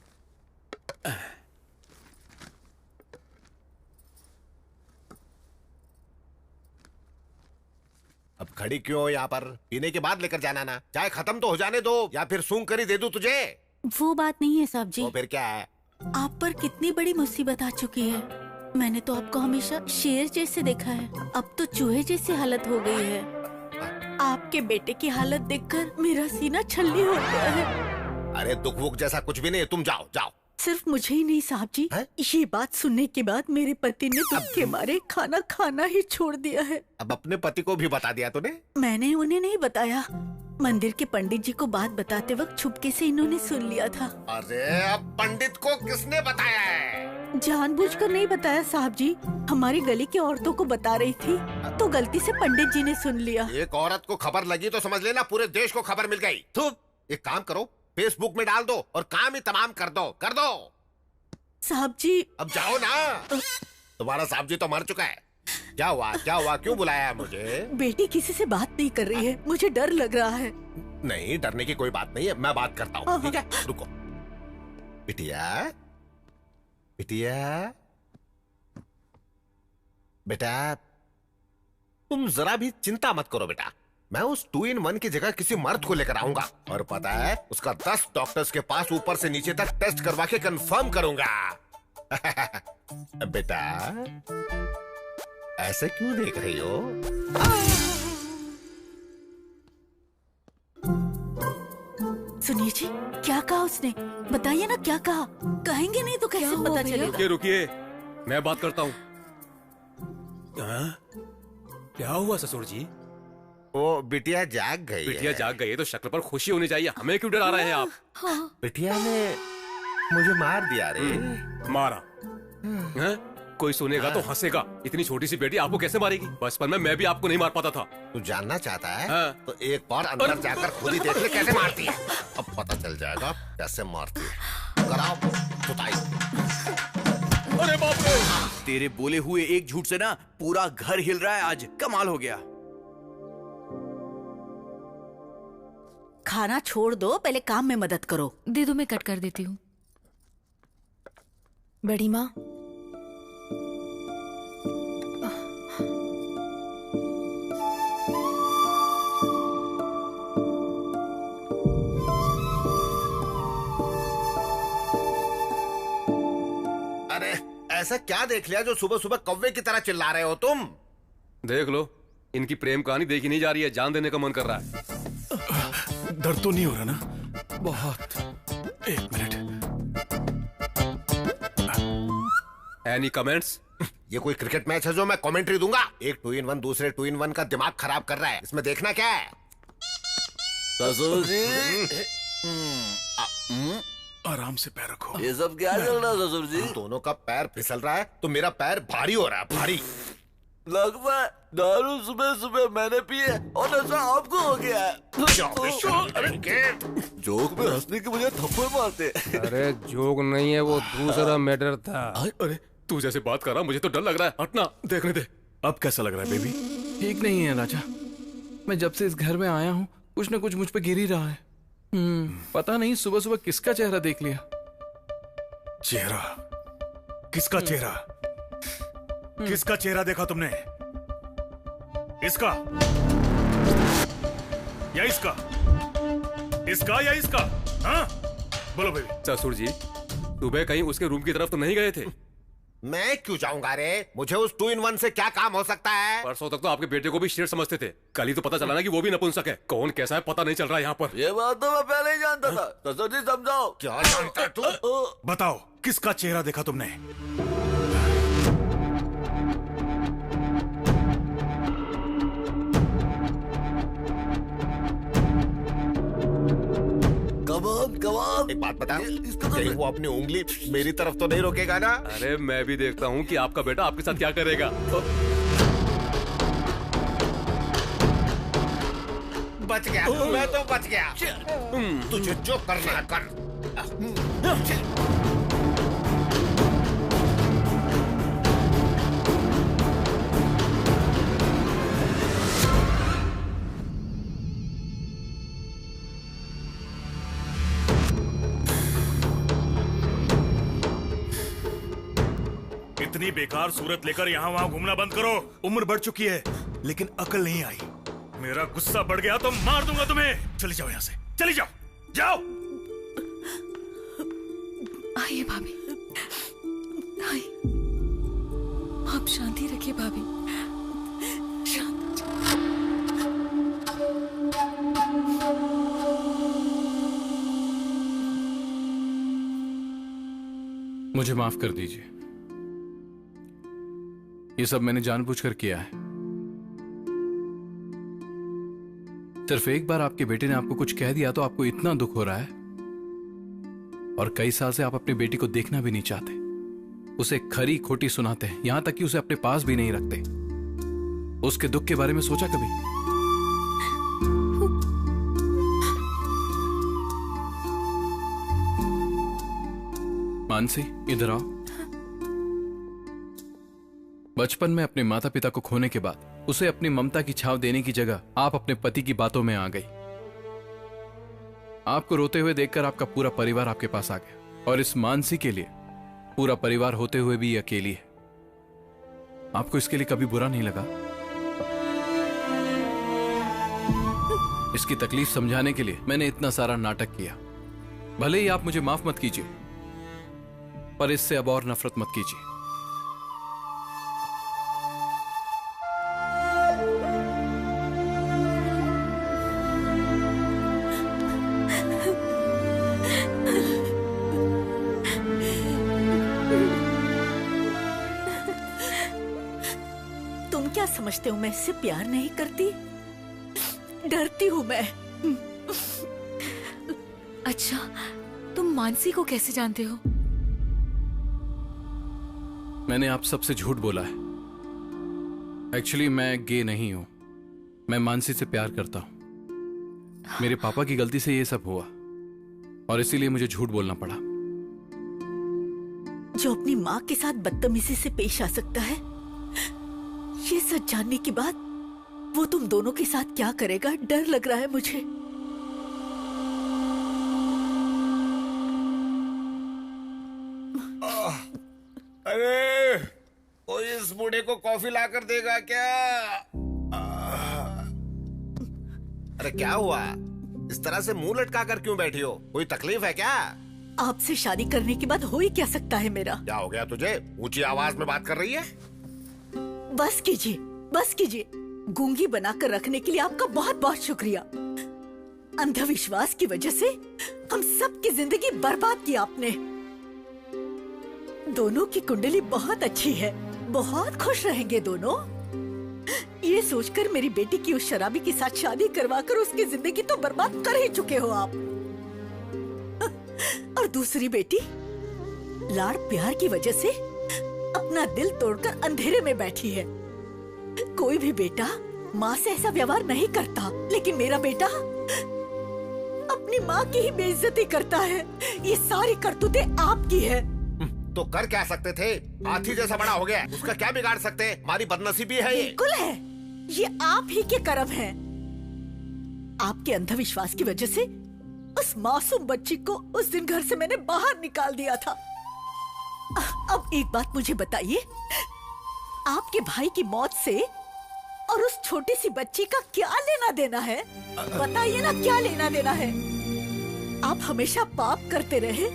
अब खड़ी क्यों हो यहाँ पर? पीने के बाद लेकर जाना ना। चाय खत्म तो हो जाने दो, या फिर सूंघ कर ही दे दूं तुझे? वो बात नहीं है साहब जी। तो फिर क्या है? आप पर कितनी बड़ी मुसीबत आ चुकी है। मैंने तो आपको हमेशा शेर जैसे देखा है, अब तो चूहे जैसी हालत हो गई है। आपके बेटे की हालत देखकर मेरा सीना छल्ली हो गया है। अरे दुख वुख जैसा कुछ भी नहीं, तुम जाओ जाओ। सिर्फ मुझे ही नहीं साहब जी, ये बात सुनने के बाद मेरे पति ने दुख के मारे खाना खाना ही छोड़ दिया है। अब अपने पति को भी बता दिया तूने? मैंने उन्हें नहीं बताया, मंदिर के पंडित जी को बात बताते वक्त छुपके से इन्होंने सुन लिया था। अरे अब पंडित को किसने बताया है? जानबूझकर नहीं बताया साहब जी, हमारी गली की औरतों को बता रही थी तो गलती से पंडित जी ने सुन लिया। एक औरत को खबर लगी तो समझ लेना पूरे देश को खबर मिल गई। एक काम करो, फेसबुक में डाल दो और काम ही तमाम कर दो। साहब जी अब जाओ ना। तुम्हारा साहब जी तो मर चुका है। क्या हुआ क्यों बुलाया मुझे? बेटी किसी से बात नहीं कर रही है, मुझे डर लग रहा है। नहीं, डरने की कोई बात नहीं है, मैं बात करता हूँ। ठीक है, रुको। बिटिया बेटा तुम जरा भी चिंता मत करो बेटा। मैं उस 2-in-1 की जगह किसी मर्द को लेकर आऊंगा और पता है उसका 10 डॉक्टर्स के पास ऊपर से नीचे तक टेस्ट करवा के कंफर्म करूंगा। बेटा ऐसे क्यों देख रही हो? सुनिए जी, क्या कहा उसने? बताइए ना क्या कहा। कहेंगे नहीं तो कैसे पता चलेगा? रुकिए, मैं बात करता हूँ। क्या हुआ ससुर जी? वो बिटिया जाग गई। बिटिया जाग गई है तो शक्ल पर खुशी होनी चाहिए, हमें क्यों डरा रहे हैं आप? हाँ। बिटिया ने मुझे मार दिया रे। मारा? कोई सुनेगा तो हंसेगा। इतनी छोटी सी बेटी आपको कैसे मारेगी? बचपन में मैं भी आपको नहीं मार पाता था। तू जानना चाहता है? तो एक बार अंदर जाकर खुद ही देख ले कैसे मारती है। अब पता चल जाएगा कैसे मारती है। कराओ सुताई। अरे बाप रे! तेरे बोले हुए एक झूठ से ना पूरा घर हिल रहा है आज। कमाल हो गया। खाना छोड़ दो, पहले काम में मदद करो। दे दो, मैं कट कर देती हूँ। बड़ी माँ, अरे ऐसा क्या देख लिया जो सुबह सुबह कौवे की तरह चिल्ला रहे हो तुम? देख लो, इनकी प्रेम कहानी देखी नहीं जा रही है, जान देने का मन कर रहा है। दर्द तो नहीं हो रहा ना? बहुत। एक मिनट। Any comments? ये कोई क्रिकेट मैच है जो मैं कमेंट्री दूंगा? एक 2-in-1 दूसरे 2-in-1 का दिमाग खराब कर रहा है। इसमें देखना क्या है? ससुर जी, आराम से पैर रखो। ये सब क्या चल रहा है ससुर जी? दोनों का पैर फिसल रहा है तो मेरा पैर भारी हो रहा है, भारी। लगता है दारू सुबह सुबह मैंने पी है और नशा आपको हो गया है। जोक में हंसने की बजाय थप्पड़ मारते। अरे जोक नहीं है, वो दूसरा मैटर था। अरे तू जैसे बात कर रहा, मुझे तो डर लग रहा है। हटना, देखने दे। अब कैसा लग रहा है बेबी? ठीक नहीं है राजा। मैं जब से इस घर में आया हूँ कुछ न कुछ मुझ पे गिर ही रहा है। पता नहीं सुबह सुबह किसका चेहरा देख लिया। चेहरा? किसका चेहरा? किसका चेहरा देखा तुमने? इसका या इसका? इसका या इसका? हाँ बोलो बेबी। ससुर जी, सुबह कहीं उसके रूम की तरफ तो नहीं गए थे? मैं क्यों जाऊंगा रे? मुझे उस 2-in-1 से क्या काम हो सकता है? परसों तक तो आपके बेटे को भी शेर समझते थे, कल ही तो पता चला ना कि वो भी नपुंसक है। कौन कैसा है पता नहीं चल रहा यहाँ पर। ये बात तो मैं पहले ही जानता था। ससुर जी समझाओ। क्या जानता है तू? बताओ किसका चेहरा देखा तुमने? कमाल। एक बात बता, कहीं वो अपनी उंगली मेरी तरफ तो नहीं रोकेगा ना? अरे मैं भी देखता हूँ कि आपका बेटा आपके साथ क्या करेगा। बच गया, मैं तो बच गया। तुझे जो करना है कर। इतनी बेकार सूरत लेकर यहाँ वहाँ घूमना बंद करो। उम्र बढ़ चुकी है लेकिन अकल नहीं आई। मेरा गुस्सा बढ़ गया तो मार दूंगा तुम्हें। चले जाओ यहाँ से, चले जाओ, जाओ। आइए भाभी, आइए। आप शांति रखिए भाभी, शांत। मुझे माफ कर दीजिए, ये सब मैंने जानबूझकर किया है। सिर्फ एक बार आपके बेटे ने आपको कुछ कह दिया तो आपको इतना दुख हो रहा है, और कई साल से आप अपनी बेटी को देखना भी नहीं चाहते। उसे खरी खोटी सुनाते हैं, यहां तक कि उसे अपने पास भी नहीं रखते। उसके दुख के बारे में सोचा कभी? मानसी, इधर आओ। बचपन में अपने माता पिता को खोने के बाद उसे अपनी ममता की छाव देने की जगह आप अपने पति की बातों में आ गई। आपको रोते हुए देखकर आपका पूरा परिवार आपके पास आ गया, और इस मानसी के लिए पूरा परिवार होते हुए भी अकेली है। आपको इसके लिए कभी बुरा नहीं लगा? इसकी तकलीफ समझाने के लिए मैंने इतना सारा नाटक किया। भले ही आप मुझे माफ मत कीजिए, पर इससे अब और नफरत मत कीजिए। तुम क्या समझते हो मैं इससे प्यार नहीं करती? डरती हूँ मैं। अच्छा, तुम मानसी को कैसे जानते हो? मैंने आप सबसे झूठ बोला है। एक्चुअली मैं गे नहीं हूं, मैं मानसी से प्यार करता हूं। मेरे पापा की गलती से ये सब हुआ, और इसीलिए मुझे झूठ बोलना पड़ा। जो अपनी माँ के साथ बदतमीजी से पेश आ सकता है, ये सच जानने के बाद वो तुम दोनों के साथ क्या करेगा, डर लग रहा है मुझे। अरे कोई इस बूढ़े को कॉफी लाकर देगा क्या? अरे क्या हुआ? इस तरह से मुंह लटका कर क्यों बैठी हो? कोई तकलीफ है क्या? आपसे शादी करने के बाद हो ही क्या सकता है मेरा? क्या हो गया तुझे? ऊंची आवाज में बात कर रही है। बस कीजिए, बस कीजिए। गूंगी बनाकर रखने के लिए आपका बहुत बहुत शुक्रिया। अंधविश्वास की वजह से हम सबकी जिंदगी बर्बाद की आपने। दोनों की कुंडली बहुत अच्छी है, बहुत खुश रहेंगे दोनों। ये सोचकर मेरी बेटी की उस शराबी के साथ शादी करवाकर उसकी जिंदगी तो बर्बाद कर ही चुके हो आप। और दूसरी बेटी लाड़ प्यार की वजह से अपना दिल तोड़कर अंधेरे में बैठी है। कोई भी बेटा माँ से ऐसा व्यवहार नहीं करता, लेकिन मेरा बेटा अपनी माँ की ही बेइज्जती करता है। ये सारी करतूतें आपकी है। तो कर क्या सकते थे? हाथी जैसा बड़ा हो गया, उसका क्या बिगाड़ सकते? हमारी बदनसीबी है ये। बिल्कुल है, ये आप ही के कर्म है। आपके अंधविश्वास की वजह से उस मासूम बच्ची को उस दिन घर से मैंने बाहर निकाल दिया था। अब एक बात मुझे बताइए, आपके भाई की मौत से और उस छोटी सी बच्ची का क्या लेना देना है? बताइए ना, क्या लेना देना है? आप हमेशा पाप करते रहे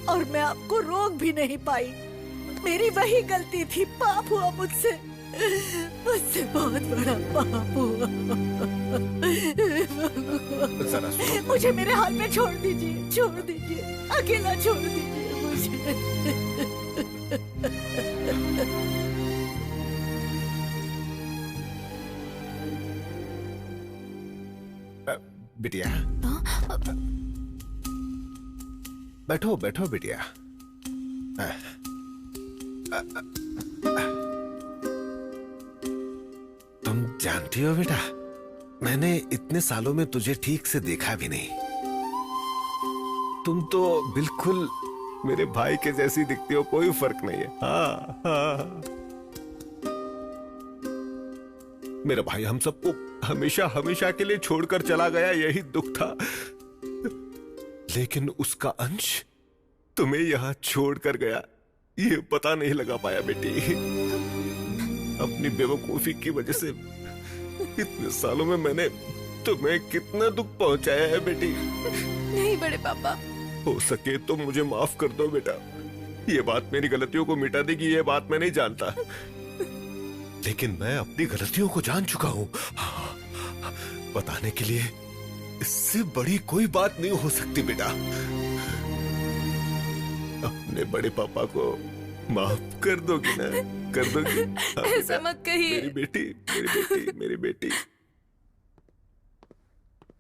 और मैं आपको रोक भी नहीं पाई। मेरी वही गलती थी, पाप हुआ मुझसे, मुझसे बहुत बड़ा पाप हुआ। मुझे मेरे हाल में छोड़ दीजिए, छोड़ दीजिए, अकेला छोड़ दीजिए मुझे। बिटिया, बैठो बैठो बिटिया। तुम जानती हो बेटा, मैंने इतने सालों में तुझे ठीक से देखा भी नहीं। तुम तो बिल्कुल मेरे भाई के जैसी दिखती हो, कोई फर्क नहीं है। हाँ, हाँ। मेरा भाई हम सबको हमेशा हमेशा के लिए छोड़कर चला गया, यही दुख था। लेकिन उसका अंश तुम्हें यहाँ छोड़कर गया, ये पता नहीं लगा पाया बेटी। अपनी बेवकूफी की वजह से इतने सालों में मैंने तुम्हें कितना दुख पहुंचाया है बेटी। नहीं बड़े पापा, हो सके तो मुझे माफ कर दो बेटा। ये बात मेरी गलतियों को मिटा देगी, ये बात मैं नहीं जानता, लेकिन मैं अपनी गलतियों को जान चुका हूँ। बताने के लिए इससे बड़ी कोई बात नहीं हो सकती बेटा। अपने बड़े पापा को माफ कर दोगी ना? कर दोगी? ऐसा मत कहिए। मेरी बेटी, मेरी बेटी, मेरी बेटी।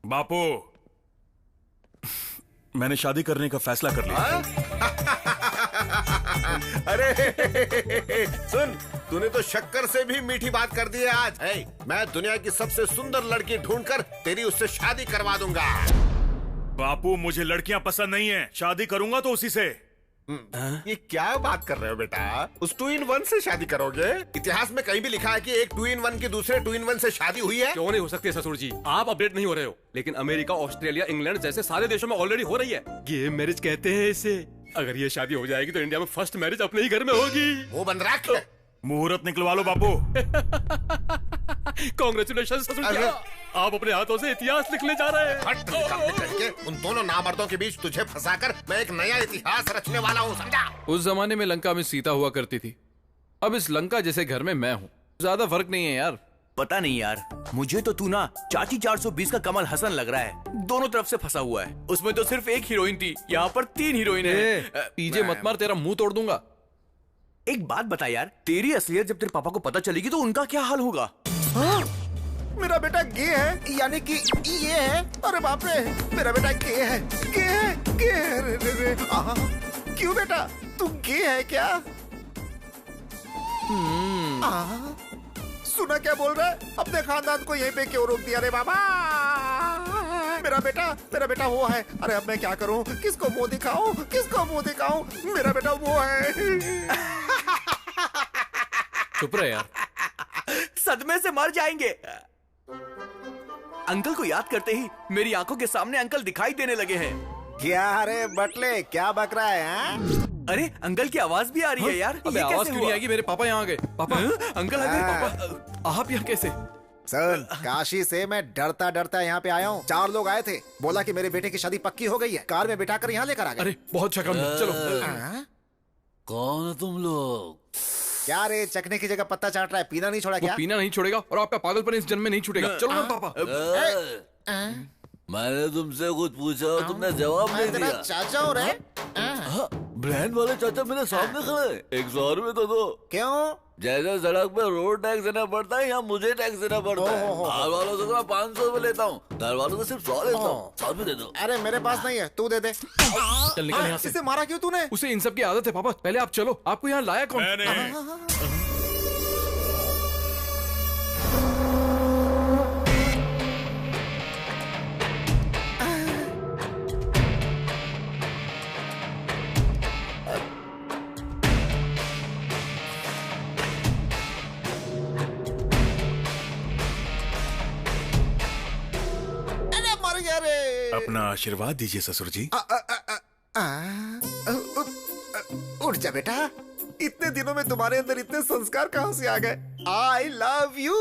बापू, मैंने शादी करने का फैसला कर लिया। सुन, तूने तो शक्कर से भी मीठी बात कर दी है आज। मैं दुनिया की सबसे सुंदर लड़की ढूंढकर तेरी उससे शादी करवा दूंगा। बापू, मुझे लड़कियां पसंद नहीं है, शादी करूंगा तो उसी से। ये क्या बात कर रहे हो बेटा? उस 2-in-1 से शादी करोगे? इतिहास में कहीं भी लिखा है कि एक 2-in-1 की दूसरे 2-in-1 से शादी हुई है? क्यों नहीं हो सकती ससुर जी? आप अपडेट नहीं हो रहे हो, लेकिन अमेरिका, ऑस्ट्रेलिया, इंग्लैंड जैसे सारे देशों में ऑलरेडी हो रही है। गेम मैरिज कहते हैं इसे। अगर ये शादी हो जाएगी तो इंडिया में फर्स्ट मैरिज अपने ही घर में होगी। वो बंद रख। मुहूर्त निकलवा लो बापू। कांग्रेचुलेशन ससुर जी, आप अपने हाथों से इतिहास लिखने जा रहे हैं। उन दोनों नामर्दों के बीच तुझे फंसाकर मैं एक नया इतिहास रचने वाला हूँ, समझा? उस जमाने में लंका में सीता हुआ करती थी, अब इस लंका जैसे घर में मैं हूँ। ज्यादा फर्क नहीं है यार। पता नहीं यार, मुझे तो तू ना चाची 420 का कमल हसन लग रहा है। दोनों तरफ से फंसा हुआ है। उसमें तो सिर्फ एक हीरोइन थी, यहाँ पर 3 हीरोइन है। पीजे मत मार, तेरा मुंह तोड़ दूंगा। एक बात बता यार, तेरी असलियत जब तेरे पापा को पता चलेगी तो उनका क्या हाल होगा? मेरा बेटा गे है, यानी कि ये है। अरे बाप रे, मेरा बेटा गे है, गे है, गे है। क्यों बेटा, तू गे है क्या? सुना क्या बोल रहा है? अपने खानदान को यहीं पे क्यों रोक दिया रे बाबा? मेरा बेटा वो है। अरे अब मैं क्या करूं? किसको मुंह दिखाऊं? किसको मुंह दिखाऊं? मेरा बेटा वो है। चुप रहे यार, सदमे से मर जाएंगे। अंकल को याद करते ही मेरी आंखों के सामने अंकल दिखाई देने लगे हैं। क्या रे बटले, क्या बक रहा है? अरे अंकल की आवाज भी आ रही है यार। अबे आवाज क्यों नहीं आएगी? मेरे पापा यहाँ आ गए। पापा, अंकल आ गए। पापा, आप यहाँ कैसे? सर, काशी से मैं डरता डरता यहाँ पे आया हूँ। 4 लोग आए थे, बोला कि मेरे बेटे की शादी पक्की हो गई है, कार में बिठाकर यहाँ लेकर आ गए। अरे बहुत अच्छा काम, चलो। कौन तुम लोग? क्या रे, चखने की जगह पत्ता चाट रहा है? पीना नहीं छोड़ा क्या? वो पीना नहीं छोड़ेगा और आपका पागलपन इस जन्म में नहीं छूटेगा। चलो ना पापा। मैंने तुमसे कुछ पूछा, तुमने जवाब नहीं दिया। चाचा हो रहे? ब्रांड वाले चाचा मेरे सामने खड़े। 100 रुपए तो दो। क्यों? जैसे सड़क पे रोड टैक्स देना पड़ता है, यहाँ मुझे टैक्स देना पड़ता है। बाहर वालों से तो मैं 500 रुपए लेता हूँ, घर वालों से सिर्फ 100 लेता हूँ। 100 रुपए दे दो। अरे मेरे पास नहीं है, तू दे दे। चल निकल यहाँ से। इसे मारा क्यों तूने? उसे इन सब की आदत है पापा। पहले आप चलो, आपको यहाँ लाया कौन? अपना आशीर्वाद दीजिए ससुर जी। उठ जा बेटा, इतने दिनों में तुम्हारे अंदर इतने संस्कार कहाँ से आ गए? I love you.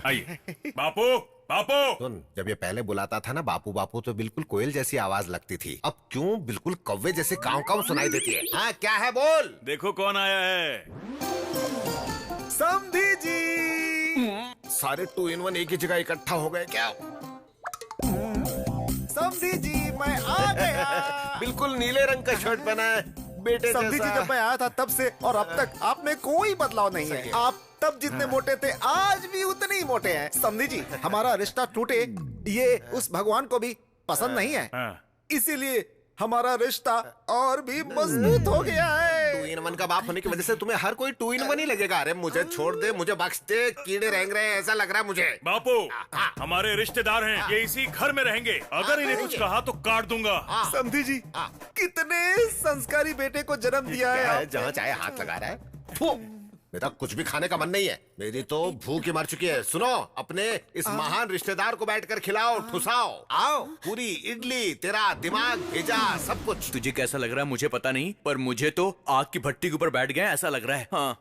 आइए। बापू, बापू। सुन, जब ये पहले बुलाता था ना बापू बापू, तो बिल्कुल कोयल जैसी आवाज लगती थी। अब क्यों बिल्कुल कौवे जैसे काव काव सुनाई देती है? हाँ, क्या है बोल? देखो कौन आया है। समधी जी। सारे 2-in-1 एक ही जगह इकट्ठा हो गए क्या? समधी जी, मैं आ गया। बिल्कुल नीले रंग का शर्ट पहना है बेटे जैसा। समधी जी, जब मैं आया था तब से और अब तक आप में कोई बदलाव नहीं है। आप तब जितने मोटे थे आज भी उतने ही मोटे हैं। समधी जी, हमारा रिश्ता टूटे ये उस भगवान को भी पसंद नहीं है, इसीलिए हमारा रिश्ता और भी मजबूत हो गया है। 2-in-1 का बाप होने की वजह से तुम्हें हर कोई 2-in-1 ही लगेगा। अरे मुझे छोड़ दे, मुझे बख्श दे, कीड़े रेंग रहे हैं ऐसा लग रहा है मुझे। बापू, हमारे रिश्तेदार हैं, ये इसी घर में रहेंगे। अगर इन्हें कुछ कहा तो काट दूंगा। समधी जी, कितने संस्कारी बेटे को जन्म दिया है। जहाँ चाहे हाथ लगा रहा है। मेरा कुछ भी खाने का मन नहीं है, मेरी तो भूख ही मर चुकी है। सुनो, अपने इस महान रिश्तेदार को बैठकर खिलाओ, ठुसाओ। आओ, पूरी इडली, तेरा दिमाग भेजा, सब कुछ। तुझे कैसा लग रहा है मुझे पता नहीं, पर मुझे तो आग की भट्टी के ऊपर बैठ गए ऐसा लग रहा है। हाँ।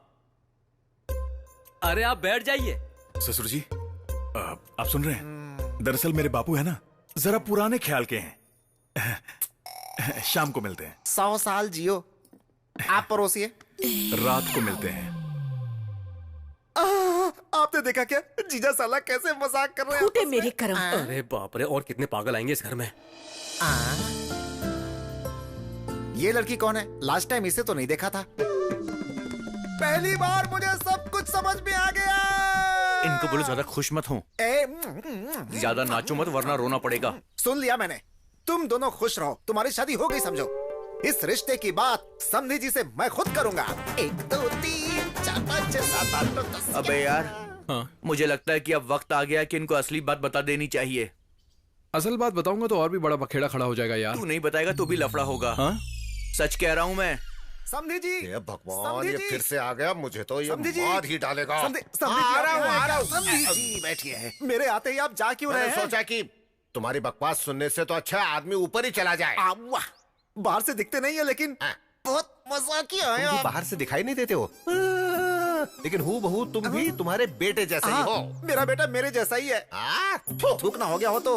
अरे आप बैठ जाइए। ससुर जी, आप सुन रहे हैं? दरअसल मेरे बापू है ना, जरा पुराने ख्याल के हैं। शाम को मिलते हैं। 100 साल जियो। आप परोसिए। रात को मिलते हैं। आपने देखा क्या जीजा साला कैसे मजाक कर रहे हैं? फूटे मेरे कर्म। अरे बाप रे, और कितने पागल आएंगे इस घर में। ये लड़की कौन है? लास्ट टाइम इसे तो नहीं देखा था। पहली बार मुझे सब कुछ समझ में आ गया। इनको बोलो ज्यादा खुश मत हो, ज्यादा नाचो मत वरना रोना पड़ेगा। सुन लिया मैंने, तुम दोनों खुश रहो, तुम्हारी शादी हो गई समझो। इस रिश्ते की बात समधी जी से मैं खुद करूंगा। 1 2 3 4 5 6 7 8 9 10। अबे यार, मुझे लगता है कि अब वक्त आ गया कि इनको असली बात बता देनी चाहिए। असल बात बताऊंगा तो और भी बड़ा बखेड़ा खड़ा हो जाएगा यार। तू नहीं बताएगा तो भी लफड़ा होगा। सच कह रहा हूँ मैं। समधी जी, ये भगवान, ये फिर से आ गया, मुझे तो ये समधी जी, मार ही डालेगा। आ रहा हूँ। समधी जी बैठिए। मेरे आते ही आप जा क्यों रहे हैं? सोचा कि तुम्हारी बकवास सुनने से तो अच्छा आदमी ऊपर ही चला जाए। वाह, बाहर से दिखते नहीं है लेकिन बहुत मजाकिया है तुम भी आप। बाहर से दिखाई नहीं देते हो, लेकिन हूबहू तुम भी तुम्हारे बेटे जैसे ही हो। मेरा बेटा मेरे जैसा ही है। थूक ना हो गया हो तो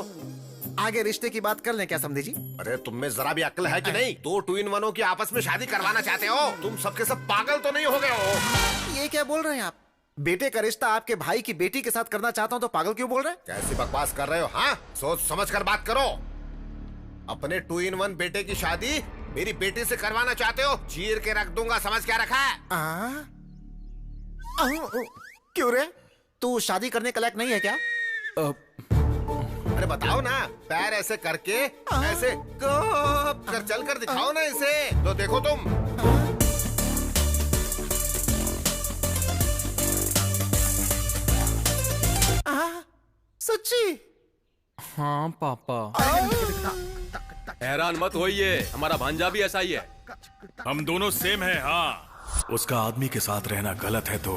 आगे रिश्ते की बात कर लें क्या समझे जी? अरे तुम में जरा भी अक्ल है कि नहीं? 2 ट्विन वनों की आपस में शादी करवाना चाहते हो? तुम सबके सब पागल तो नहीं हो गए हो? ये क्या बोल रहे हैं आप? बेटे का रिश्ता आपके भाई की बेटी के साथ करना चाहता हूँ तो पागल क्यों बोल रहे हैं? कैसी बकवास कर रहे हो? हाँ, सोच समझ कर बात करो। अपने 2 in 1 बेटे की शादी मेरी बेटी से करवाना चाहते हो? चीर के रख दूंगा, समझ क्या रखा है? क्यों रे, तू शादी करने के लायक नहीं है क्या? अरे बताओ ना, पैर ऐसे करके ऐसे कर चल कर दिखाओ ना इसे, तो देखो तुम। सच्ची? हाँ पापा। हैरान मत होइए, हमारा भांजा भी ऐसा ही है। हम दोनों सेम है। हाँ, उसका आदमी के साथ रहना गलत है तो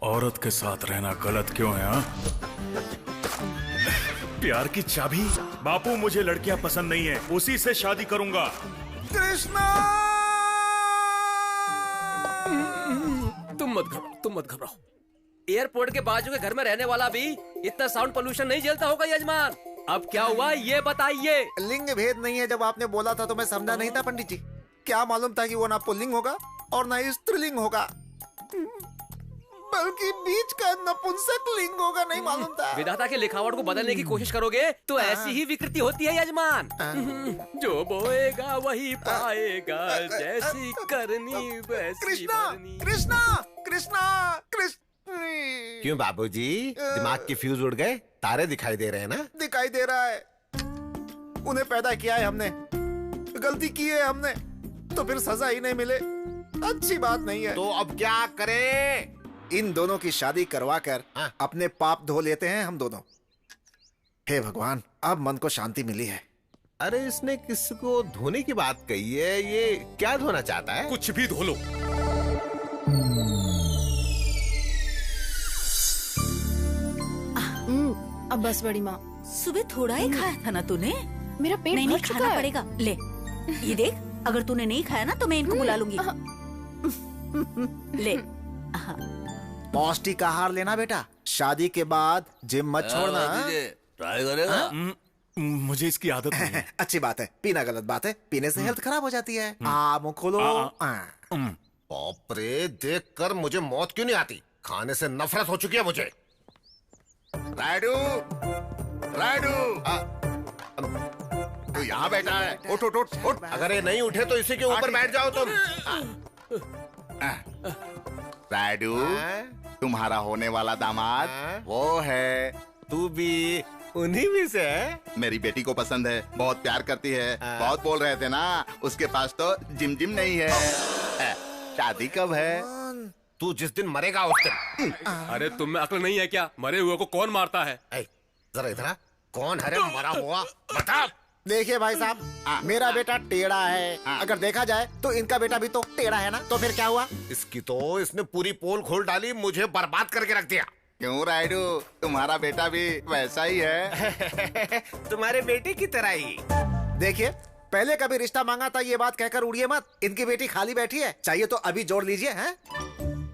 औरत के साथ रहना गलत क्यों है? हाँ? प्यार की चाबी? बापू, मुझे लड़कियां पसंद नहीं है, उसी से शादी करूंगा। कृष्णा! तुम मत घबराओ। एयरपोर्ट के बाजू के घर में रहने वाला भी इतना साउंड पोल्यूशन नहीं झेलता होगा यजमान। अब क्या हुआ ये बताइए। लिंग भेद नहीं है, जब आपने बोला था तो मैं समझा नहीं था पंडित जी। क्या मालूम था कि वो ना पुल्लिंग होगा और ना ही स्त्रीलिंग होगा, बल्कि बीच का नपुंसक लिंग होगा, नहीं मालूम था। विधाता के लिखावट को बदलने की कोशिश करोगे तो ऐसी ही विकृति होती है यजमान। जो बोएगा वही पाएगा, जैसी करनी वैसी कृष्णा, कृष्णा, कृष्णा, कृष्ण। क्यों बाबूजी, दिमाग के फ्यूज उड़ गए? तारे दिखाई दे रहे हैं ना? दिखाई दे रहा है। उन्हें पैदा किया है हमने, गलती की है हमने, तो फिर सजा ही नहीं मिले, अच्छी बात नहीं है। तो अब क्या करें? इन दोनों की शादी करवाकर अपने पाप धो लेते हैं हम दोनों। हे भगवान, अब मन को शांति मिली है। अरे इसने किसको धोने की बात कही है? ये क्या धोना चाहता है? कुछ भी धो लो। अब बस बड़ी माँ। सुबह थोड़ा ही खाया था ना तूने? मेरा पेट नहीं भर नहीं, चुका खाना है। पड़ेगा। ले ये देख, अगर तूने नहीं खाया ना तो मैं इनको बुला लूंगी। ले। पौष्टिक आहार लेना बेटा, शादी के बाद जिम मत छोड़ना। ट्राई करेगा? मुझे इसकी आदत नहीं है। अच्छी बात है, पीना गलत बात है, पीने से हेल्थ खराब हो जाती है। मुंह खोलो। बाप रे, देख कर मुझे मौत क्यों नहीं आती? खाने से नफरत हो चुकी है मुझे। राइडू, राइडू, तू यहाँ बैठा है? उठ उठ उठ उठ। अगर ये नहीं उठे तो इसी के ऊपर बैठ जाओ तुम। राइडू, तुम्हारा होने वाला दामाद वो है। तू भी उन्हीं में से है? मेरी बेटी को पसंद है, बहुत प्यार करती है। बहुत बोल रहे थे ना, उसके पास तो जिम जिम नहीं है। शादी कब है? तू जिस दिन मरेगा उस दिन। अरे तुम में अक्ल नहीं है क्या? मरे हुए को कौन मारता है? जरा इधर आ। कौन है रे मरा हुआ? बता। देखिए भाई साहब, मेरा बेटा टेढ़ा है। अगर देखा जाए तो इनका बेटा भी तो टेढ़ा है ना, तो फिर क्या हुआ? इसकी तो इसने पूरी पोल खोल डाली, मुझे बर्बाद करके रख दिया। क्यों राइडू, तुम्हारा बेटा भी वैसा ही है। तुम्हारे बेटे की तरह ही। देखिए, पहले कभी रिश्ता मांगा था ये बात कहकर उड़िए मत। इनकी बेटी खाली बैठी है, चाहिए तो अभी जोड़ लीजिए। हैं?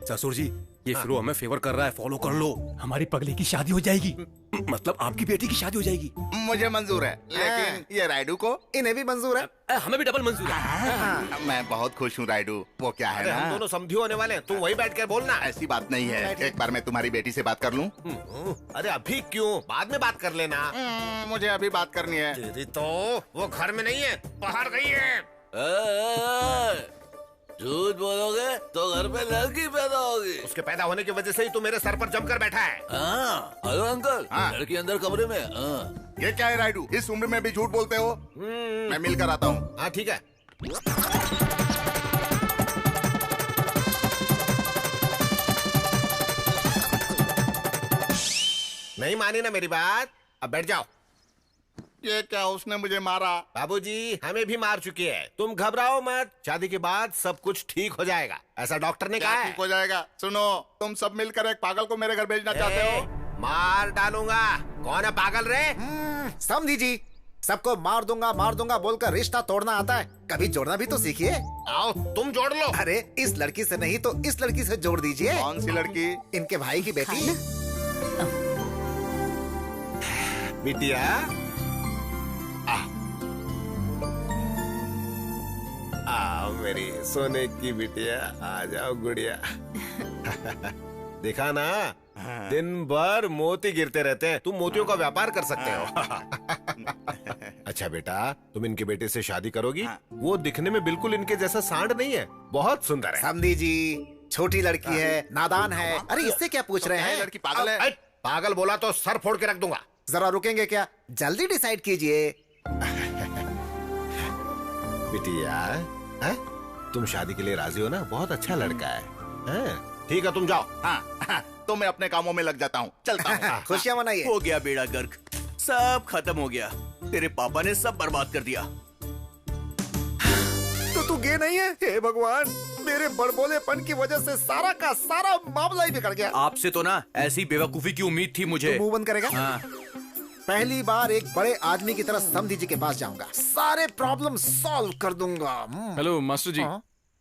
ससुर जी, ये फिरो हमें फेवर कर रहा है, फॉलो कर लो। हमारी पगली की शादी हो जाएगी, मतलब आपकी बेटी की शादी हो जाएगी। मुझे मंजूर है, लेकिन ये राइडू को? इन्हें भी मंजूर है। हमें भी डबल मंजूर है। मैं बहुत खुश हूँ राइडू। वो क्या है ना, हम दोनों समझी होने वाले हैं, तू वही बैठ कर बोलना। ऐसी बात नहीं है, एक बार मैं तुम्हारी बेटी से बात कर लूँ? अरे अभी क्यों, बाद में बात कर लेना। मुझे अभी बात करनी है। तेरी तो वो घर में नहीं है, बाहर गई है। झूठ बोलोगे तो घर पे लड़की पैदा होगी। उसके पैदा होने की वजह से ही तू मेरे सर पर जमकर बैठा है। हेलो अंकल, हाँ। लड़की अंदर कमरे में। हाँ। ये क्या है राइडू, इस उम्र में भी झूठ बोलते हो? मैं मिलकर आता हूँ। हाँ ठीक है। नहीं मानी ना मेरी बात, अब बैठ जाओ। ये क्या, उसने मुझे मारा? बाबूजी हमें भी मार चुकी है, तुम घबराओ मत, शादी के बाद सब कुछ ठीक हो जाएगा, ऐसा डॉक्टर ने कहा है। ठीक हो जाएगा? सुनो, तुम सब मिलकर एक पागल को मेरे घर भेजना चाहते हो? मार डालूंगा। कौन है पागल रे? समझी जी, सबको मार दूंगा बोलकर रिश्ता तोड़ना आता है, कभी जोड़ना भी तो सीखिए। आओ तुम जोड़ लो। अरे इस लड़की से नहीं तो इस लड़की से जोड़ दीजिए। कौन सी लड़की? इनके भाई की बेटी। बिटिया आ मेरी सोने की बिटिया, आ जाओ गुड़िया। देखा ना, दिन भर मोती गिरते रहते हैं, तुम मोतियों का व्यापार कर सकते हो। अच्छा बेटा, तुम इनके बेटे से शादी करोगी? वो दिखने में बिल्कुल इनके जैसा सांड नहीं है, बहुत सुंदर है। समझी जी, छोटी लड़की है, नादान है। अरे इससे क्या पूछ रहे हैं? लड़की पागल है। पागल बोला तो सर फोड़ के रख दूंगा। जरा रुकेंगे क्या? जल्दी डिसाइड कीजिए। बिटिया तुम शादी के लिए राजी हो ना? बहुत अच्छा लड़का है। ठीक है तुम जाओ। हाँ, तो मैं अपने कामों में लग जाता हूँ, चलता हूँ। खुशियाँ मनाइए। हो गया बेड़ा गर्क, सब खत्म हो गया। तेरे पापा ने सब बर्बाद कर दिया। तो तू गे नहीं है? हे भगवान, मेरे बड़बोलेपन की वजह से सारा का सारा मामला ही बिगड़ गया। आपसे तो ना ऐसी बेवकूफी की उम्मीद थी मुझे। तो मुंह बंद करेगा? हाँ। पहली बार एक बड़े आदमी की तरह समधी जी के पास जाऊंगा, सारे प्रॉब्लम सॉल्व कर दूंगा। हेलो मास्टर जी,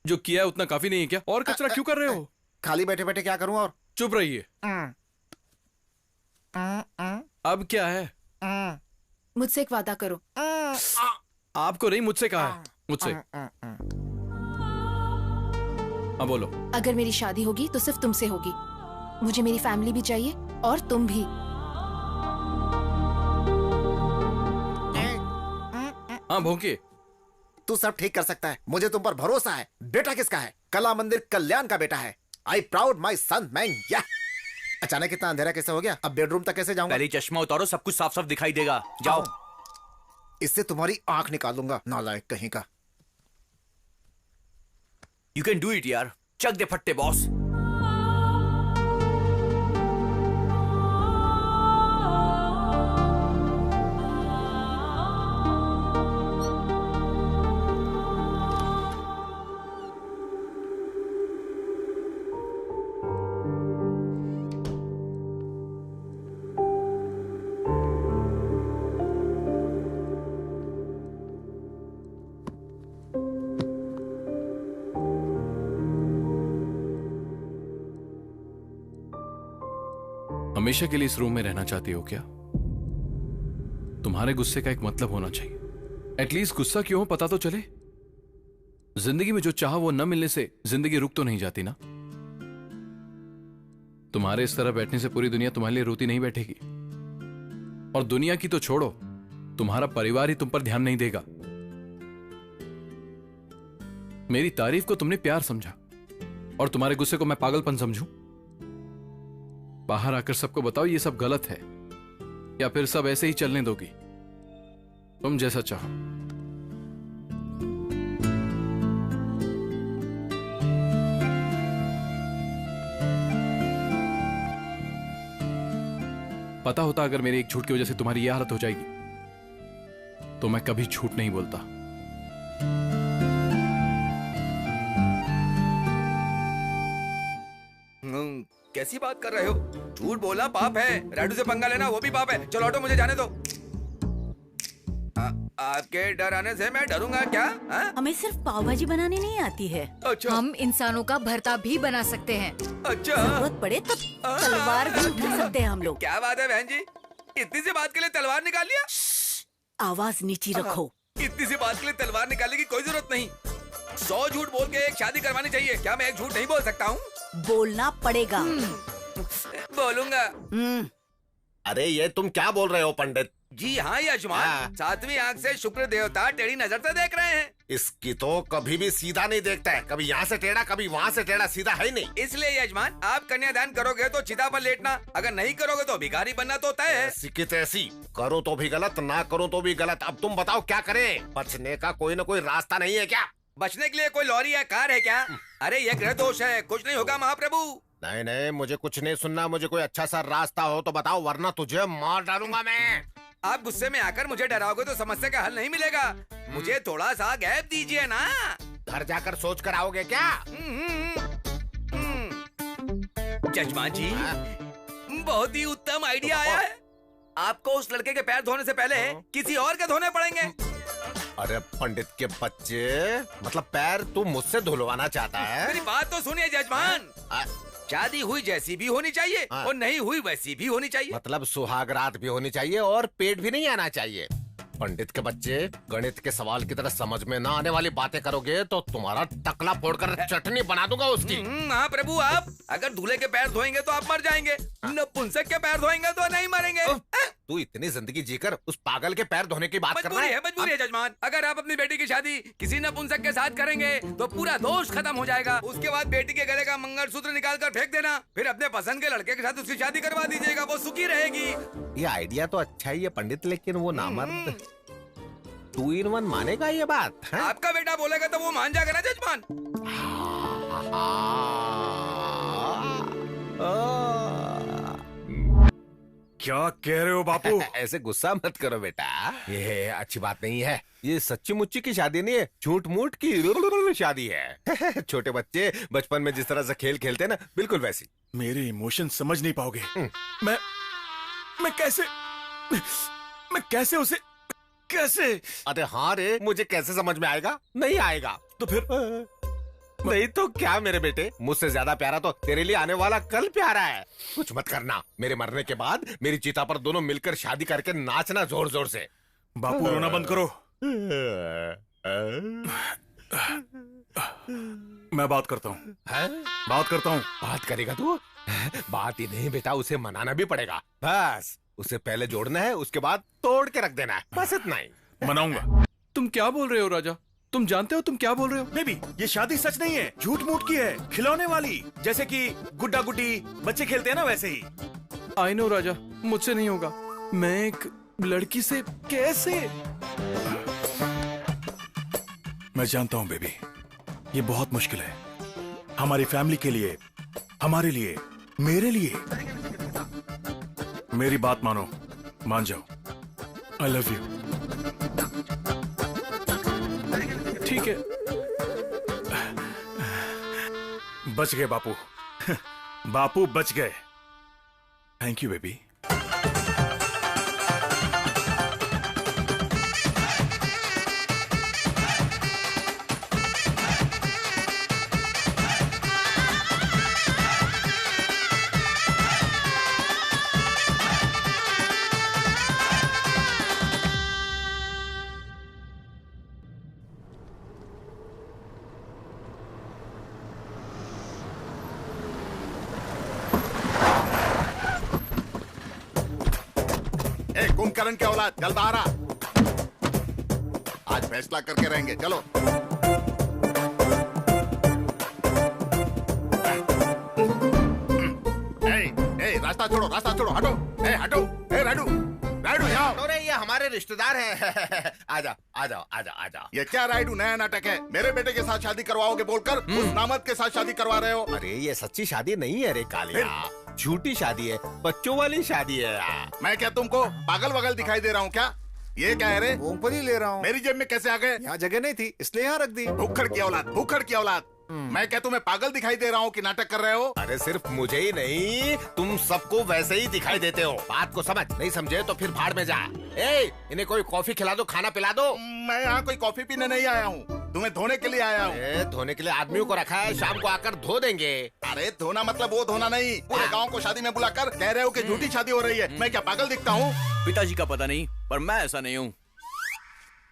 जो किया है उतना काफी नहीं है क्या? और कचरा क्यों कर रहे हो? खाली बैठे बैठे क्या करूं? और चुप रहिए। अब क्या है? मुझसे एक वादा करो। आपको नहीं, मुझसे कहा है। मुझसे। अब बोलो। अगर मेरी शादी होगी तो सिर्फ तुमसे होगी। मुझे मेरी फैमिली भी चाहिए और तुम भी। हाँ भोंके। तू सब ठीक कर सकता है, मुझे तुम पर भरोसा है। बेटा किसका है? कला मंदिर कल्याण का बेटा है। I proud my son man. या अचानक इतना अंधेरा कैसे हो गया? अब बेडरूम तक कैसे जाऊंगा? पहले चश्मा उतारो, सब कुछ साफ साफ दिखाई देगा। जाओ। इससे तुम्हारी आंख निकाल दूंगा, नालायक कहीं का। यू कैन डू इट यार, चक दे फट्टे बॉस। हमेशा के लिए इस रूम में रहना चाहती हो क्या? तुम्हारे गुस्से का एक मतलब होना चाहिए। एटलीस्ट गुस्सा क्यों हो पता तो चले। जिंदगी में जो चाहा वो न मिलने से जिंदगी रुक तो नहीं जाती ना। तुम्हारे इस तरह बैठने से पूरी दुनिया तुम्हारे लिए रोती नहीं बैठेगी। और दुनिया की तो छोड़ो, तुम्हारा परिवार ही तुम पर ध्यान नहीं देगा। मेरी तारीफ को तुमने प्यार समझा और तुम्हारे गुस्से को मैं पागलपन समझूं? बाहर आकर सबको बताओ ये सब गलत है, या फिर सब ऐसे ही चलने दोगी? तुम जैसा चाहो। पता होता अगर मेरे एक झूठ की वजह से तुम्हारी यह हालत हो जाएगी तो मैं कभी झूठ नहीं बोलता। कैसी बात कर रहे हो? झूठ बोलना पाप है, राइडू से पंगा लेना वो भी पाप है। चलो ऑटो, मुझे जाने दो। आपके डर आने से मैं डरूंगा क्या? हमें सिर्फ पाव भाजी बनानी नहीं आती है। अच्छा। हम इंसानों का भरता भी बना सकते हैं। अच्छा। जरूरत पड़े तो तलवार भी उठा सकते हैं हम लोग। क्या बात है बहन जी, इतनी सी बात के लिए तलवार निकाल लिया? आवाज नीची रखो। इतनी सी बात के लिए तलवार निकालने की कोई जरूरत नहीं। 100 झूठ बोल के एक शादी करवानी चाहिए। क्या मैं एक झूठ नहीं बोल सकता हूँ? बोलना पड़ेगा। बोलूंगा। अरे ये तुम क्या बोल रहे हो पंडित? जी हाँ यजमान, सातवीं आंख से शुक्र देवता टेढ़ी नजर से देख रहे हैं। इसकी तो कभी भी सीधा नहीं देखता है, कभी यहाँ से टेढ़ा कभी वहाँ से टेढ़ा, सीधा है ही नहीं। इसलिए यजमान, आप कन्यादान करोगे तो चिता पर लेटना, अगर नहीं करोगे तो भिखारी बनना तो तय है। ऐसी की तैसी, करो तो भी गलत, ना करो तो भी गलत। अब तुम बताओ क्या करें? बचने का कोई न कोई रास्ता नहीं है क्या? बचने के लिए कोई लॉरी या कार है क्या? अरे ये ग्रह दोष है, कुछ नहीं होगा महाप्रभु। नहीं नहीं, मुझे कुछ नहीं सुनना। मुझे कोई अच्छा सा रास्ता हो तो बताओ, वरना तुझे मार डालूंगा मैं। आप गुस्से में आकर मुझे डराओगे तो समस्या का हल नहीं मिलेगा। मुझे थोड़ा सा गैप दीजिए ना। घर जाकर सोच कर आओगे क्या? जजमान जी, बहुत ही उत्तम आइडिया आया है। आपको उस लड़के के पैर धोने से पहले किसी और के धोने पड़ेंगे। अरे पंडित के बच्चे, मतलब पैर तू मुझसे धुलवाना चाहता है? मेरी बात तो सुनिए जजमान। शादी हुई जैसी भी होनी चाहिए और नहीं हुई वैसी भी होनी चाहिए। मतलब सुहाग रात भी होनी चाहिए और पेट भी नहीं आना चाहिए। पंडित के बच्चे, गणित के सवाल की तरह समझ में ना आने वाली बातें करोगे तो तुम्हारा टकला फोड़कर चटनी बना दूंगा उसकी। हाँ प्रभु, आप अगर दूल्हे के पैर धोएंगे तो आप मर जाएंगे, नपुंसक के पैर धोएंगे तो नहीं मरेंगे। तू इतनी जिंदगी जीकर उस पागल के पैर धोने की बात कर रहा है? मजबूरी है जजमान। अगर आप अपनी बेटी की शादी किसी नपुंसक के साथ करेंगे तो पूरा दोष खत्म हो जाएगा। उसके बाद बेटी के गले का मंगलसूत्र निकाल कर फेंक देना, फिर अपने पसंद के लड़के के साथ उसकी शादी करवा दीजिएगा, वो सुखी रहेगी। ये आइडिया तो अच्छा ही है पंडित, लेकिन वो नामर्द 2 in 1 मानेगा ये बात? आपका बेटा बोलेगा तो वो मान जाएगा ना जजमान। क्या कह रहे हो बापू? ऐसे गुस्सा मत करो बेटा, ये अच्छी बात नहीं है। ये सच्ची मुच्ची की शादी नहीं है, झूठ मूठ की शादी है। छोटे बच्चे बचपन में जिस तरह से खेल खेलते हैं ना, बिल्कुल वैसी। मेरे इमोशन समझ नहीं पाओगे। मैं कैसे उसे कैसे? अरे हाँ रे, मुझे कैसे समझ में आएगा? नहीं आएगा तो फिर नहीं तो क्या मेरे बेटे, मुझसे ज्यादा प्यारा तो तेरे लिए आने वाला कल प्यारा है। कुछ मत करना, मेरे मरने के बाद मेरी चिता पर दोनों मिलकर शादी करके नाचना जोर जोर से। बापू रोना बंद करो। मैं बात करता हूँ। बात करता हूँ। बात करेगा तू? बात ही नहीं बेटा, उसे मनाना भी पड़ेगा। बस उसे पहले जोड़ना है, उसके बाद तोड़ के रख देना है, बस इतना ही। मनाऊंगा। तुम क्या बोल रहे हो राजा? तुम जानते हो तुम क्या बोल रहे हो? बेबी, ये शादी सच नहीं है, झूठ मूठ की है, खिलौने वाली, जैसे कि गुड्डा गुड्डी बच्चे खेलते हैं ना, वैसे ही। आई नो राजा, मुझसे नहीं होगा। मैं एक लड़की से कैसे? मैं जानता हूँ बेबी, ये बहुत मुश्किल है, हमारी फैमिली के लिए, हमारे लिए, मेरे लिए। मेरी बात मानो, मान जाओ। I love you. ठीक है। बच गए बापू। बापू बच गए। Thank you baby. कुंभकर्ण के औलाद, चल बाहर आ। आज फैसला करके रहेंगे, चलो। रास्ता छोड़ो, रास्ता छोड़ो, हटो। हटो, राडू, राडू यहाँ। अरे ये हमारे रिश्तेदार हैं। आजा, आजा, आजा, आजा। ये क्या राइडू नया नाटक है? मेरे बेटे के साथ शादी करवाओगे बोलकर उस नामद के साथ शादी करवा रहे हो। अरे ये सच्ची शादी नहीं है रे कालिया, झूठी शादी है, बच्चों वाली शादी है। मैं क्या तुमको पागल वगल दिखाई दे रहा हूँ क्या? ये क्या है रे? मूंगफली ले रहा हूँ। मेरी जेब में कैसे आ गए? यहाँ जगह नहीं थी इसलिए यहाँ रख दी। भूखड़ की औलाद, भूखड़ की औलाद। मैं क्या तुम्हें पागल दिखाई दे रहा हूँ कि नाटक कर रहे हो? अरे सिर्फ मुझे ही नहीं, तुम सबको वैसे ही दिखाई देते हो। बात को समझ, नहीं समझे तो फिर भाड़ में जा। इन्हें कोई कॉफी खिला दो, खाना पिला दो। मैं यहाँ कोई कॉफी पीने नहीं आया हूँ, तुम्हें धोने के लिए आया हूँ। धोने के लिए आदमियों को रखा है, शाम को आकर धो देंगे। अरे धोना मतलब वो धोना नहीं, पूरे गाँव को शादी में बुलाकर कह रहे हो कि झूठी शादी हो रही है। मैं क्या पागल दिखता हूँ? पिताजी का पता नहीं, पर मैं ऐसा नहीं हूँ।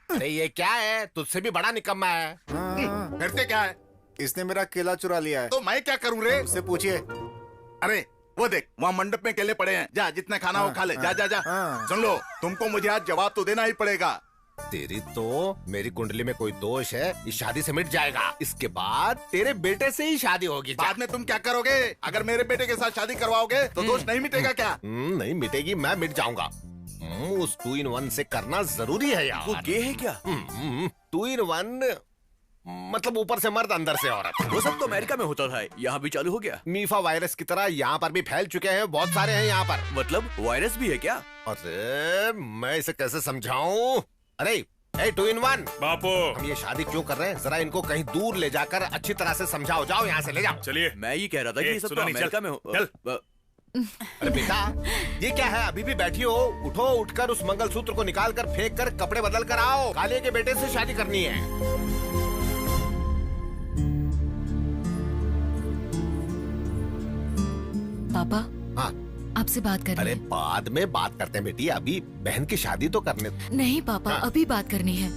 अरे ये क्या है, तुझसे भी बड़ा निकम्मा है। फिर से क्या है? इसने मेरा केला चुरा लिया है। तो मैं क्या करूँ रे? उससे पूछिए। अरे वो देख वहाँ मंडप में केले पड़े हैं, जा जितना खाना हो खा ले, जा जा जा। सुन लो, तुमको मुझे आज जवाब तो देना ही पड़ेगा। तेरी तो मेरी कुंडली में कोई दोष है, इस शादी से मिट जाएगा। इसके बाद तेरे बेटे से ही शादी होगी। बाद में तुम क्या करोगे? अगर मेरे बेटे के साथ शादी करवाओगे तो दोष नहीं मिटेगा क्या? नहीं मिटेगी, मैं मिट जाऊंगा। उस 2 in 1 से करना जरूरी है यार। वो गे है क्या? 2 in 1 मतलब ऊपर से मर्द अंदर से औरत। वो सब तो अमेरिका में होता था, यहाँ भी चालू हो गया। मीफा वायरस की तरह यहाँ पर भी फैल चुके हैं, बहुत सारे हैं यहाँ पर। मतलब वायरस भी है क्या? अरे मैं इसे कैसे समझाऊं? अरे 2 in 1 बापू, हम ये शादी क्यों कर रहे हैं? जरा इनको कहीं दूर ले जाकर अच्छी तरह से समझाओ। जाओ यहाँ से ले जाओ। चलिए, मैं ये कह रहा था कि ये सब तो अमेरिका में हो। अरे बेटा, ये क्या है? अभी भी बैठी हो? उठो, उठकर उस मंगलसूत्र को निकाल कर फेंक कर कपड़े बदल कर आओ। काले के बेटे से शादी करनी है। पापा, हाँ आपसे बात करनी अरे बाद में बात करते हैं बेटी, अभी बहन की शादी तो करने दो। नहीं पापा, हाँ। अभी बात करनी है।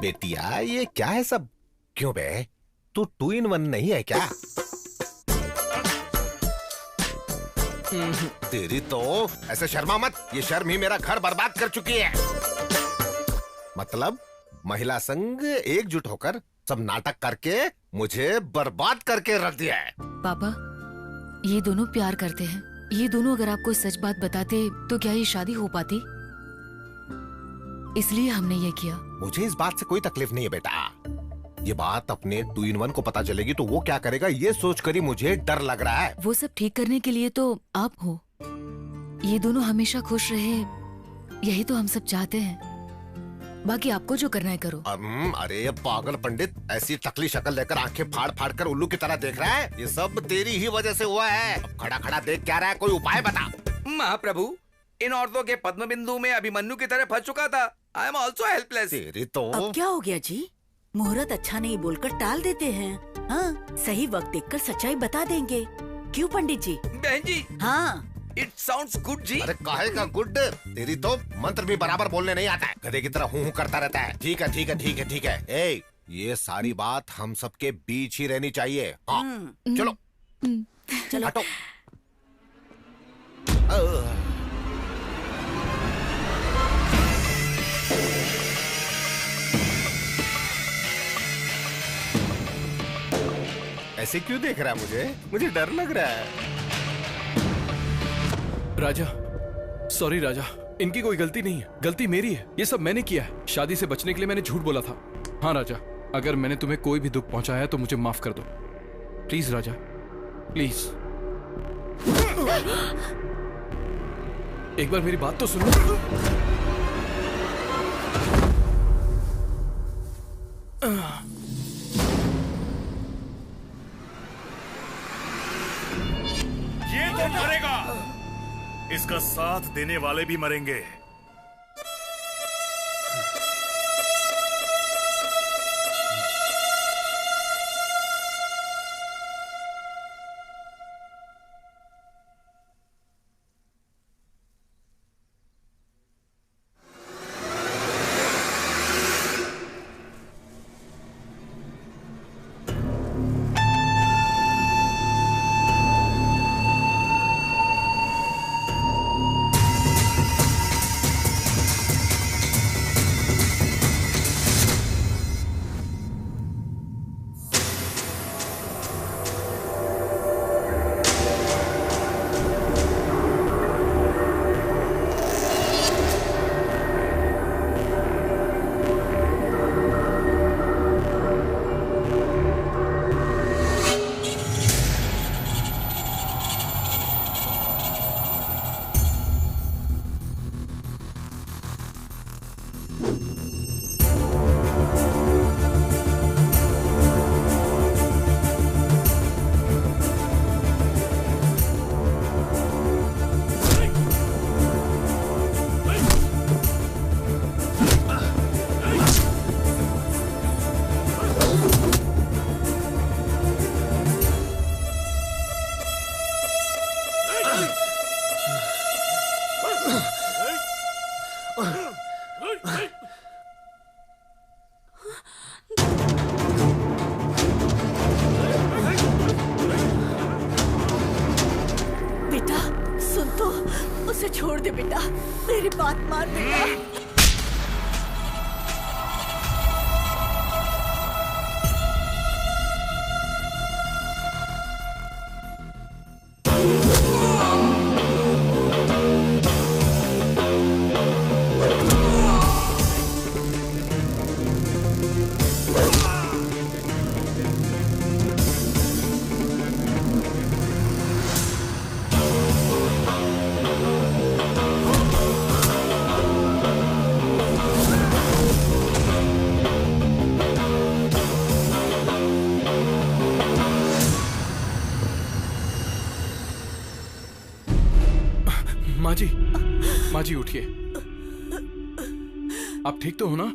बेटिया ये क्या है सब? क्यों बे, तू 2 in 1 नहीं है क्या? तेरी तो ऐसे शर्मा मत, ये शर्म ही मेरा घर बर्बाद कर चुकी है। मतलब महिला संघ एकजुट होकर सब नाटक करके मुझे बर्बाद करके रख दिया है। पापा, ये दोनों प्यार करते हैं। ये दोनों अगर आपको सच बात बताते तो क्या ये शादी हो पाती? इसलिए हमने ये किया। मुझे इस बात से कोई तकलीफ नहीं है बेटा। ये बात अपने 2 in 1 को पता चलेगी तो वो क्या करेगा, ये सोचकर ही मुझे डर लग रहा है। वो सब ठीक करने के लिए तो आप हो। ये दोनों हमेशा खुश रहे, यही तो हम सब चाहते हैं। बाकी आपको जो करना है करो। अरे पागल पंडित, ऐसी टकली शक्ल लेकर आंखें फाड़ फाड़ कर उल्लू की तरह देख रहा है? ये सब तेरी ही वजह से हुआ है। अब खड़ा खड़ा देख क्या रहा है? कोई उपाय बता। महाप्रभु, इन औरतों के पद्म बिंदु में अभिमन्यु की तरह फंस चुका था। I am also helpless. तेरी तो अब क्या हो गया जी? मुहूर्त अच्छा नहीं बोलकर टाल देते हैं। हाँ, सही वक्त देखकर सच्चाई बता देंगे। क्यों पंडित जी? बहन जी, हाँ इट साउंड्स गुड जी। अरे काहे का गुड? तेरी तो मंत्र भी बराबर बोलने नहीं आता है, गधे की तरह हूँ करता रहता है। ठीक है ठीक है ठीक है ठीक है। ए, ये सारी बात हम सबके बीच ही रहनी चाहिए। हाँ चलो चलो हटो। ऐसे क्यों देख रहा है मुझे? मुझे डर लग रहा है। राजा, सॉरी राजा, इनकी कोई गलती नहीं है, गलती मेरी है। ये सब मैंने किया है। शादी से बचने के लिए मैंने झूठ बोला था। हाँ राजा, अगर मैंने तुम्हें कोई भी दुख पहुंचाया है तो मुझे माफ कर दो। Please Raja, please. एक बार मेरी बात तो सुनो। ये तो मरेगा, इसका साथ देने वाले भी मरेंगे। मेरी बात मान बेटा। माँ जी उठिए। आप ठीक तो हो ना?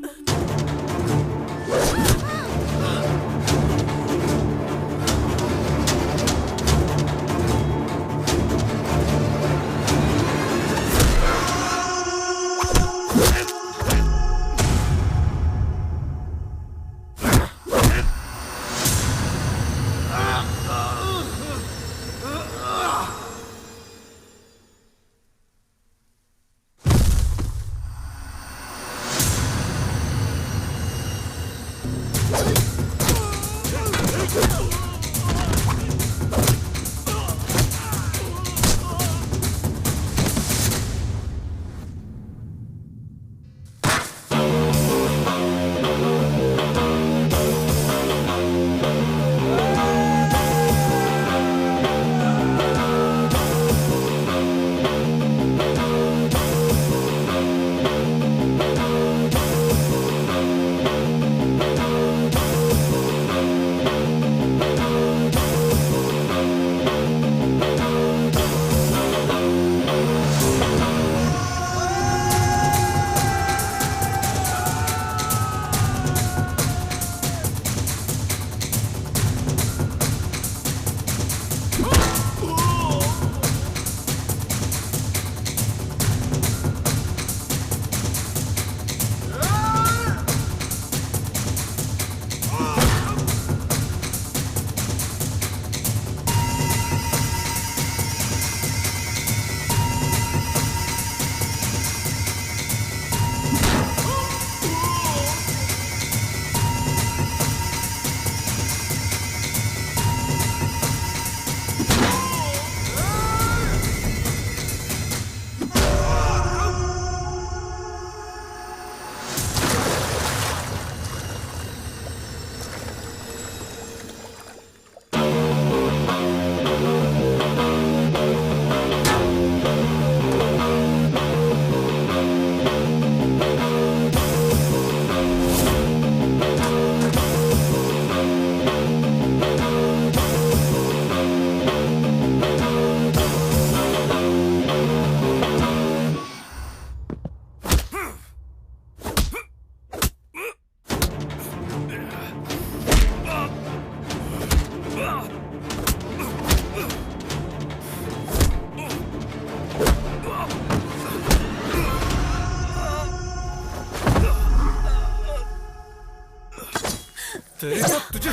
तुझे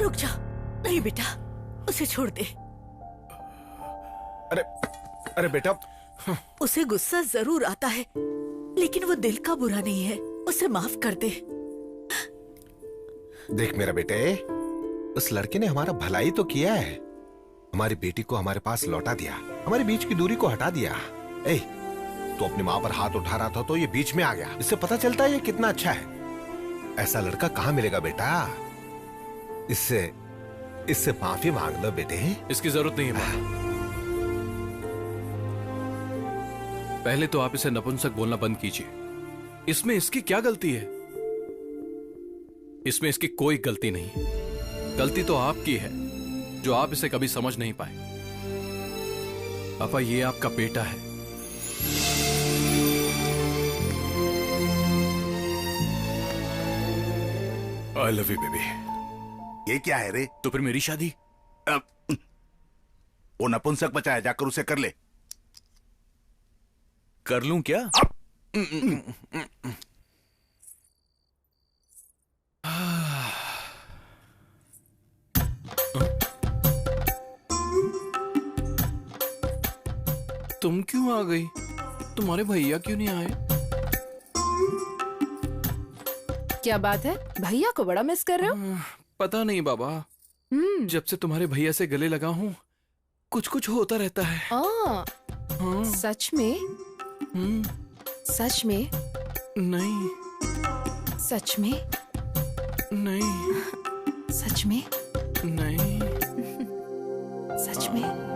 रुक जा। नहीं बेटा, उसे छोड़ दे। अरे बेटा, उसे गुस्सा जरूर आता है, लेकिन वो दिल का बुरा नहीं है। उसे माफ कर दे। देख मेरा बेटे, उस लड़के ने हमारा भलाई तो किया है, हमारी बेटी को हमारे पास लौटा दिया, हमारे बीच की दूरी को हटा दिया। तो अपनी माँ पर हाथ उठा रहा था तो ये बीच में आ गया। इससे पता चलता है ये कितना अच्छा है। ऐसा लड़का कहाँ मिलेगा बेटा? इससे माफी मांग लो बेटे। इसकी जरूरत नहीं है माँ। पहले तो आप इसे नपुंसक बोलना बंद कीजिए। इसमें इसकी क्या गलती है? इसमें इसकी कोई गलती नहीं। गलती तो आपकी है जो आप इसे कभी समझ नहीं पाए। पापा, ये आपका बेटा है। I love you baby. ये क्या है रे? तो फिर मेरी शादी? वो नपुंसक बचा है, जाकर उसे कर ले। कर लूं क्या? तुम क्यों आ गई? तुम्हारे भैया क्यों नहीं आए? क्या बात है, भैया को बड़ा मिस कर रहे हो? पता नहीं बाबा, जब से तुम्हारे भैया से गले लगा हूँ कुछ कुछ होता रहता है। सच में? सच में? नहीं। सच में? नहीं। सच में? नहीं। सच में?